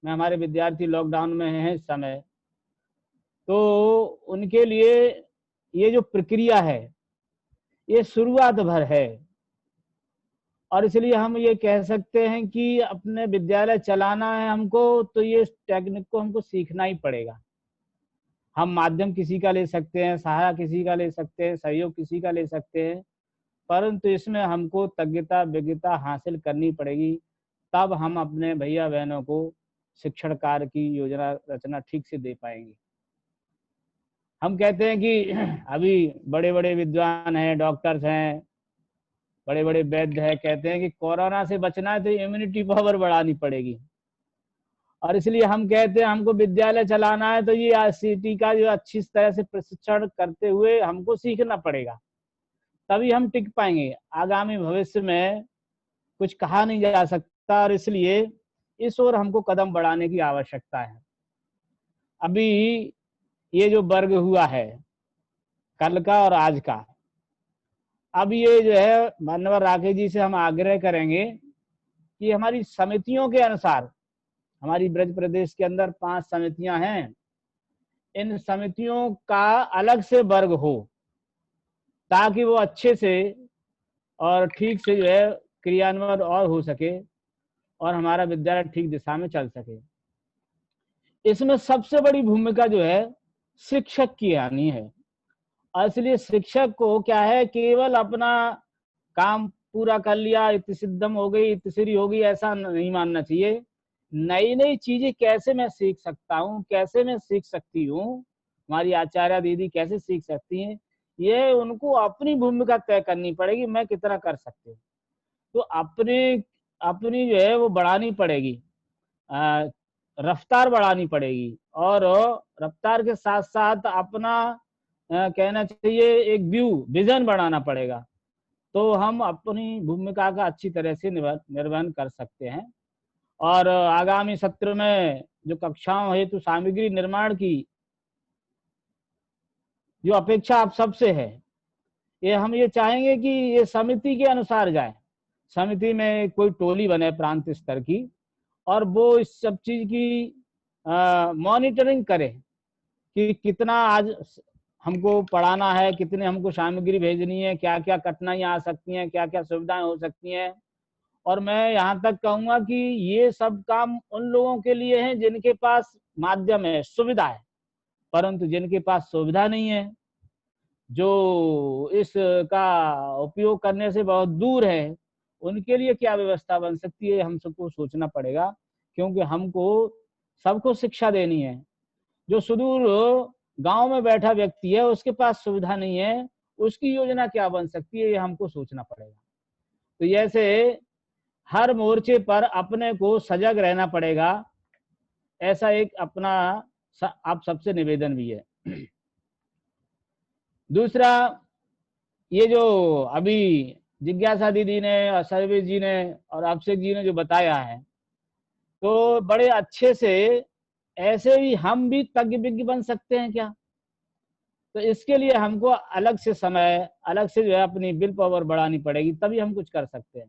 [SPEAKER 7] में हमारे विद्यार्थी लॉकडाउन में हैं इस समय, तो उनके लिए ये जो प्रक्रिया है ये शुरुआत भर है और इसलिए हम ये कह सकते हैं कि अपने विद्यालय चलाना है हमको तो ये टेक्निक को हमको सीखना ही पड़ेगा। हम माध्यम किसी का ले सकते हैं, सहारा किसी का ले सकते हैं, सहयोग किसी का ले सकते हैं, परंतु इसमें हमको तज्ञता विज्ञता हासिल करनी पड़ेगी, तब हम अपने भैया बहनों को शिक्षण कार्य की योजना रचना ठीक से दे पाएंगे। हम कहते हैं कि अभी बड़े बड़े विद्वान हैं, डॉक्टर्स हैं, बड़े बड़े वैद्य हैं, कहते हैं कि कोरोना से बचना है तो इम्यूनिटी पावर बढ़ानी पड़ेगी, और इसलिए हम कहते हैं हमको विद्यालय चलाना है तो ये ICT का जो अच्छी तरह से प्रशिक्षण करते हुए हमको सीखना पड़ेगा, तभी हम टिक पाएंगे। आगामी भविष्य में कुछ कहा नहीं जा सकता और इसलिए इस ओर हमको कदम बढ़ाने की आवश्यकता है। अभी ये जो वर्ग हुआ है कल का और आज का, अब ये जो है माननीय राकेश जी से हम आग्रह करेंगे कि हमारी समितियों के अनुसार, हमारी ब्रज प्रदेश के अंदर 5 समितियां हैं, इन समितियों का अलग से वर्ग हो ताकि वो अच्छे से और ठीक से जो है क्रियान्वयन और हो सके और हमारा विद्यालय ठीक दिशा में चल सके। इसमें सबसे बड़ी भूमिका जो है शिक्षक की आनी है, और इसलिए शिक्षक को क्या है, केवल अपना काम पूरा कर लिया, इति सिद्धम हो गई, इति श्री हो गई, ऐसा नहीं मानना चाहिए। नई नई चीजें कैसे मैं सीख सकता हूँ, कैसे मैं सीख सकती हूँ, हमारी आचार्य दीदी कैसे सीख सकती हैं, ये उनको अपनी भूमिका तय करनी पड़ेगी, मैं कितना कर सकती हूँ। तो अपनी जो है वो बढ़ानी पड़ेगी, रफ्तार बढ़ानी पड़ेगी, और रफ्तार के साथ साथ अपना कहना चाहिए एक विजन बढ़ाना पड़ेगा, तो हम अपनी भूमिका का अच्छी तरह से निर्वहन कर सकते हैं। और आगामी सत्र में जो कक्षाओं हेतु सामग्री निर्माण की जो अपेक्षा आप सबसे है, ये हम ये चाहेंगे कि ये समिति के अनुसार जाए, समिति में कोई टोली बने प्रांत स्तर की और वो इस सब चीज की मॉनिटरिंग करे कि कितना आज हमको पढ़ाना है, कितने हमको सामग्री भेजनी है, क्या क्या कठिनाइयां आ सकती हैं, क्या क्या सुविधाएं हो सकती हैं। और मैं यहाँ तक कहूंगा कि ये सब काम उन लोगों के लिए है जिनके पास माध्यम है, सुविधा है, परंतु जिनके पास सुविधा नहीं है, जो इसका उपयोग करने से बहुत दूर है, उनके लिए क्या व्यवस्था बन सकती है, हम सबको सोचना पड़ेगा, क्योंकि हमको सबको शिक्षा देनी है। जो सुदूर गांव में बैठा व्यक्ति है, उसके पास सुविधा नहीं है, उसकी योजना क्या बन सकती है, ये हमको सोचना पड़ेगा। तो जैसे हर मोर्चे पर अपने को सजग रहना पड़ेगा, ऐसा एक अपना आप सबसे निवेदन भी है। दूसरा, ये जो अभी जिज्ञासा दीदी ने और सर्वेश जी ने और अभिषेक जी ने जो बताया है, तो बड़े अच्छे से ऐसे ही हम भी तज्ञ विज्ञ बन सकते हैं क्या? तो इसके लिए हमको अलग से समय, अलग से जो है अपनी विल पावर बढ़ानी पड़ेगी, तभी हम कुछ कर सकते हैं।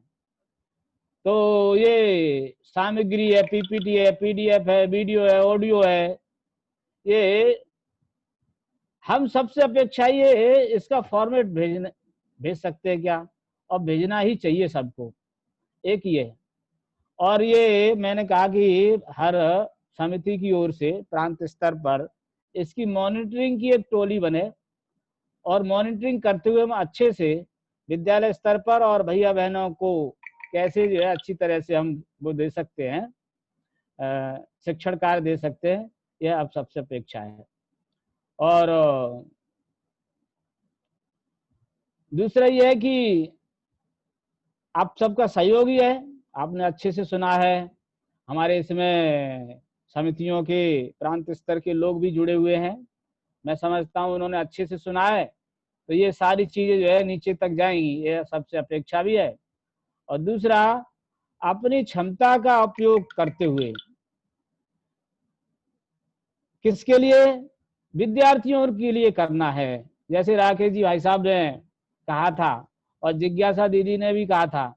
[SPEAKER 7] तो ये सामग्री है, पीपीटी है, पीडीएफ है, वीडियो है, ऑडियो है, ये हम सबसे अपेक्षा ये है इसका फॉर्मेट भेज सकते हैं क्या, और भेजना ही चाहिए सबको, एक ये है। और ये मैंने कहा कि हर समिति की ओर से प्रांत स्तर पर इसकी मॉनिटरिंग की एक टोली बने, और मॉनिटरिंग करते हुए हम अच्छे से विद्यालय स्तर पर और भैया बहनों को कैसे जो है अच्छी तरह से हम वो दे सकते हैं, शिक्षण कार्य दे सकते हैं, यह अब सबसे अपेक्षा है। और दूसरा ये है कि आप सबका सहयोग ही है, आपने अच्छे से सुना है, हमारे इसमें समितियों के प्रांत स्तर के लोग भी जुड़े हुए हैं, मैं समझता हूँ उन्होंने अच्छे से सुना है, तो ये सारी चीजें जो है नीचे तक जाएंगी, ये सबसे अपेक्षा भी है। और दूसरा, अपनी क्षमता का उपयोग करते हुए किसके लिए, विद्यार्थियों के लिए करना है। जैसे राकेश जी भाई साहब ने कहा था और जिज्ञासा दीदी ने भी कहा था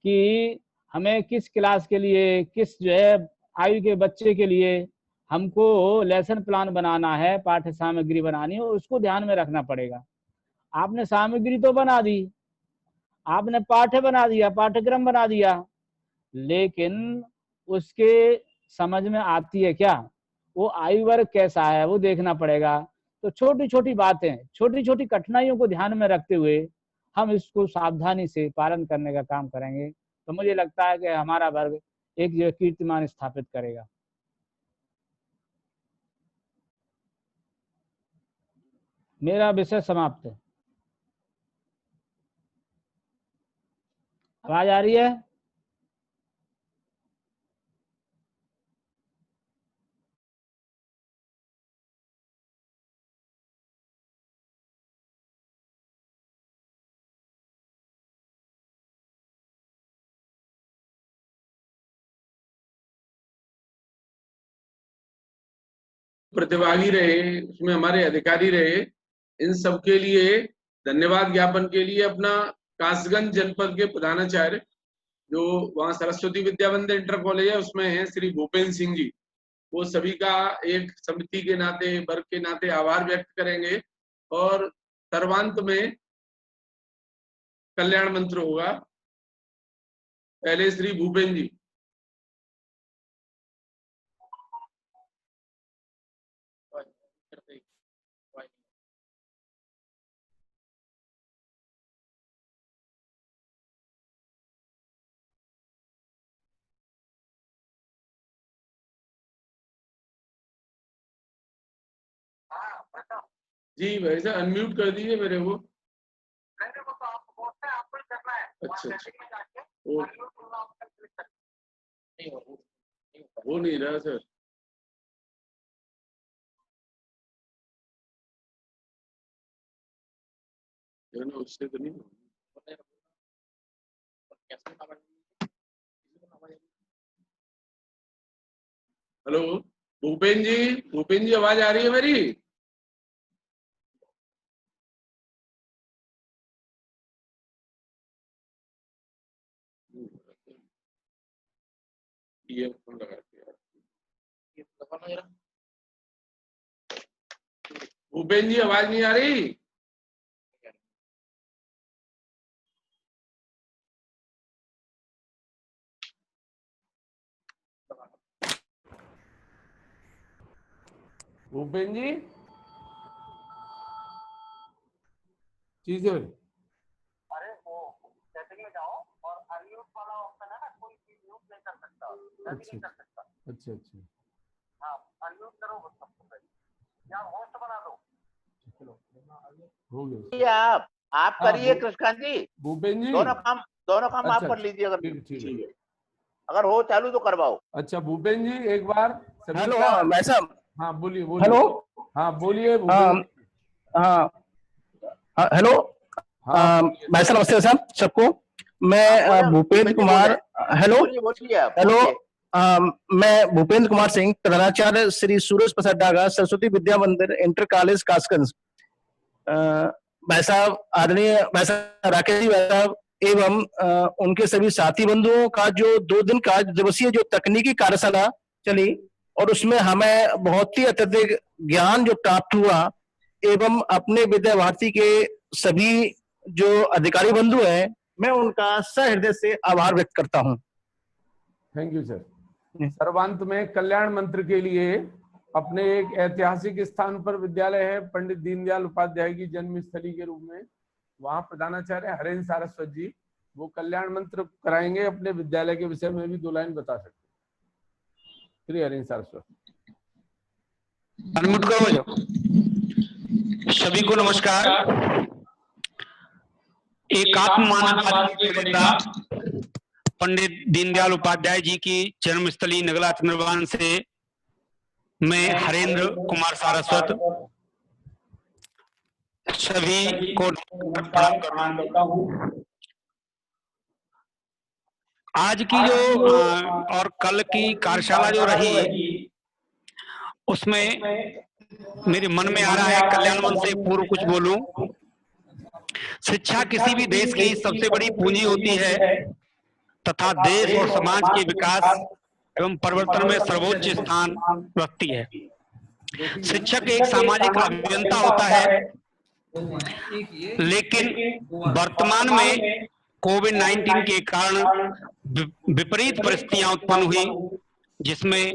[SPEAKER 7] कि हमें किस क्लास के लिए, किस जो है आयु के बच्चे के लिए हमको लेसन प्लान बनाना है, पाठ्य सामग्री बनानी है, उसको ध्यान में रखना पड़ेगा। आपने सामग्री तो बना दी, आपने पाठ्य बना दिया, पाठ्यक्रम बना दिया, लेकिन उसके समझ में आती है क्या, वो आयु वर्ग कैसा है, वो देखना पड़ेगा। तो छोटी छोटी बातें, छोटी छोटी कठिनाइयों को ध्यान में रखते हुए हम इसको सावधानी से पालन करने का काम करेंगे, तो मुझे लगता है कि हमारा वर्ग एक जो कीर्तिमान स्थापित करेगा। मेरा विषय समाप्त है। आवाज आ रही है?
[SPEAKER 6] प्रतिभागी रहे, उसमें हमारे अधिकारी रहे, इन सब के लिए धन्यवाद ज्ञापन के लिए अपना कासगंज जनपद के प्रधानाचार्य जो वहाँ सरस्वती विद्या मंदिर इंटर कॉलेज है उसमें है श्री भूपेंद्र सिंह जी, वो सभी का एक समिति के नाते, वर्ग के नाते आभार व्यक्त करेंगे। और सर्वांत में कल्याण मंत्र होगा। पहले श्री भूपेंद्र जी। जी भाई साहब अनम्यूट कर दीजिए मेरे को। अच्छा वो नहीं रहा सर। उससे तो नहीं। हेलो भूपेंद्र जी आवाज आ रही है मेरी? ईयरफोन लगा के भूपेंद्र जी आवाज नहीं आ रही? भूपेंद्र जी सर।
[SPEAKER 8] अरे वो सेटिंग में जाओ और अनम्यूट वाला ऑप्शन है ना, कोई भी म्यूट नहीं कर सकता, मैं भी नहीं कर सकता।
[SPEAKER 6] अच्छा अच्छा
[SPEAKER 8] हाँ अनम्यूट करो सबको पहले, या होस्ट बना दो।
[SPEAKER 6] हो गया
[SPEAKER 5] आप करिए कृष्णकांत जी,
[SPEAKER 6] भूपेंद्र जी
[SPEAKER 5] दोनों काम आप कर लीजिए अगर ठीक है, अगर हो चालू तो करवाओ।
[SPEAKER 6] अच्छा भूपेंद्र जी एक बार।
[SPEAKER 9] हेलो भाई साहब।
[SPEAKER 6] हाँ बोलिए
[SPEAKER 9] हेलो।
[SPEAKER 6] हाँ बोलिए
[SPEAKER 9] हाँ हेलो भाई साहब, नमस्ते साहब सबको। मैं भूपेंद्र कुमार। हेलो हेलो मैं भूपेंद्र कुमार सिंह, प्रधानाचार्य श्री सूरज प्रसाद डागा, सरस्वती विद्या मंदिर इंटर कॉलेज कासगंज। भाई साहब आदरणीय भाई साहब राकेश जी भाई साहब एवं उनके सभी साथी बंधुओं का जो 2 दिन का दिवसीय जो तकनीकी कार्यशाला चली और उसमें हमें बहुत ही अत्यधिक ज्ञान जो प्राप्त हुआ एवं अपने विद्या भारती के सभी जो अधिकारी बंधु हैं मैं उनका सहृदय से आभार व्यक्त करता हूं।
[SPEAKER 6] Thank you sir. सर्वांत में कल्याण मंत्र के लिए अपने एक ऐतिहासिक स्थान पर विद्यालय है, पंडित दीनदयाल उपाध्याय की जन्मस्थली के रूप में, वहां प्रधानाचार्य हरेंद्र सारस्वत जी वो कल्याण मंत्र कराएंगे। अपने विद्यालय के विषय में भी 2 लाइन बता सकते हैं। श्री हरेंद्र सारस्वत।
[SPEAKER 10] अनम्यूट करो जो। सभी को नमस्कार। एकात्म मानववाद के प्रणेता पंडित दीनदयाल उपाध्याय जी की जन्मस्थली नगला चंद्रभान से मैं हरेंद्र कुमार सारस्वत सभी को प्रणाम करता हूँ। आज की जो और कल की कार्यशाला जो रही उसमें मेरे मन में आ रहा है कल्याण मंच से पूर्व कुछ बोलूं। शिक्षा किसी भी देश की सबसे बड़ी पूंजी होती है तथा देश और समाज के विकास एवं परिवर्तन में सर्वोच्च स्थान रखती है। शिक्षक एक सामाजिक अभियंता होता है, लेकिन वर्तमान में कोविड-19 के कारण विपरीत परिस्थितियां उत्पन्न हुई जिसमें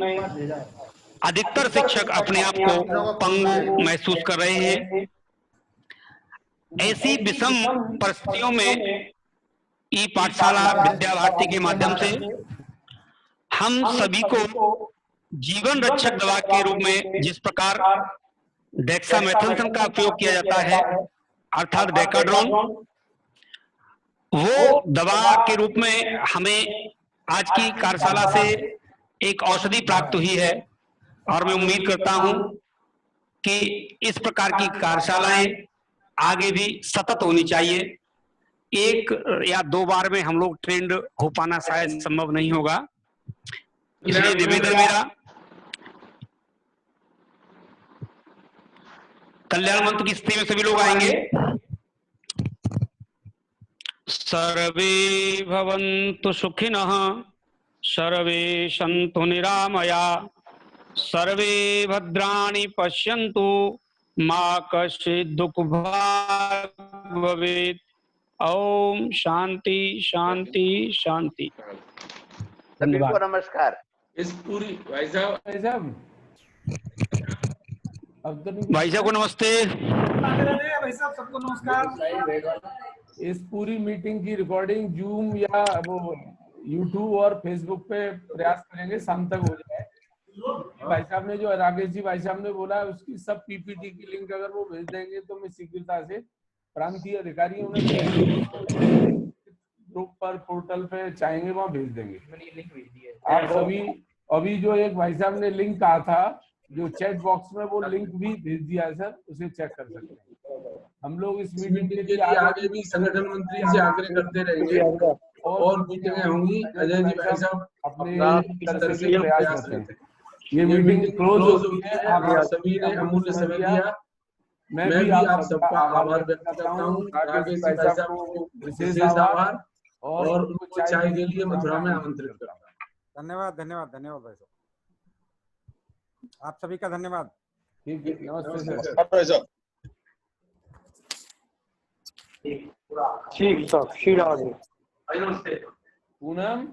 [SPEAKER 10] अधिकतर शिक्षक अपने आप को पंगु महसूस कर रहे हैं। ऐसी विषम परिस्थितियों में ई पाठशाला विद्या भारती के माध्यम से हम सभी को जीवन रक्षक दवा के रूप में जिस प्रकार डेक्सामेथासोन का उपयोग किया जाता है अर्थात डेकाड्रोन, वो दवा के रूप में हमें आज की कार्यशाला से एक औषधि प्राप्त हुई है और मैं उम्मीद करता हूं कि इस प्रकार की कार्यशालाएं आगे भी सतत होनी चाहिए। 1 या 2 बार में हम लोग ट्रेंड हो पाना शायद संभव नहीं होगा, इसलिए निवेदन मेरा कल्याण मंत्र की स्थिति में सभी लोग आएंगे। सर्वे भवन्तु सुखिनः, सर्वे सन्तु निरामया, सर्वे भद्राणि पश्यन्तु, मा कश्चित् दुःखभाग् भवेत्। ओम शांति शांति शांति।
[SPEAKER 5] धन्यवाद। नमस्कार।
[SPEAKER 6] इस पूरी भाई साहब
[SPEAKER 10] भाई साहब को नमस्ते।
[SPEAKER 6] भाई साहब सबको नमस्कार। इस पूरी मीटिंग की रिकॉर्डिंग जूम या वो यूट्यूब और फेसबुक पे प्रयास करेंगे शाम तक हो जाए। भाई साहब ने जो राकेश जी भाई साहब ने बोला उसकी सब पीपीटी की लिंक अगर वो भेज देंगे तो मैं शीघ्रता से प्रांतीय अधिकारियों ने ग्रुप पर पोर्टल पे चाहेंगे वहां भेज देंगे। आप सभी अभी जो एक भाई साहब ने लिंक कहा था जो चैट बॉक्स में वो लिंक भी भेज दिया है सर, उसे चेक कर सकते हैं। हम लोग इस मीटिंग के लिए आगे भी संगठन मंत्री से आग्रह करते रहेंगे और मीटिंगें होंगी। अजय जी भाई साहब अपने तरफ से प्रयास करते हैं। ये मीटिंग क्लोज हो गई है। आप सभी ने अमूल्य समय दिया, मैं भी आप सबका आभार व्यक्त करता हूँ। राकेश भाई साहब को विशेष आभार और उनको चाय के लिए मथुरा में आमंत्रित करता हूँ।
[SPEAKER 1] धन्यवाद धन्यवाद धन्यवाद भाई साहब, आप सभी का धन्यवाद।
[SPEAKER 6] ठीक है, नमस्ते सर।
[SPEAKER 8] ठीक सर, नमस्ते।
[SPEAKER 6] पूनम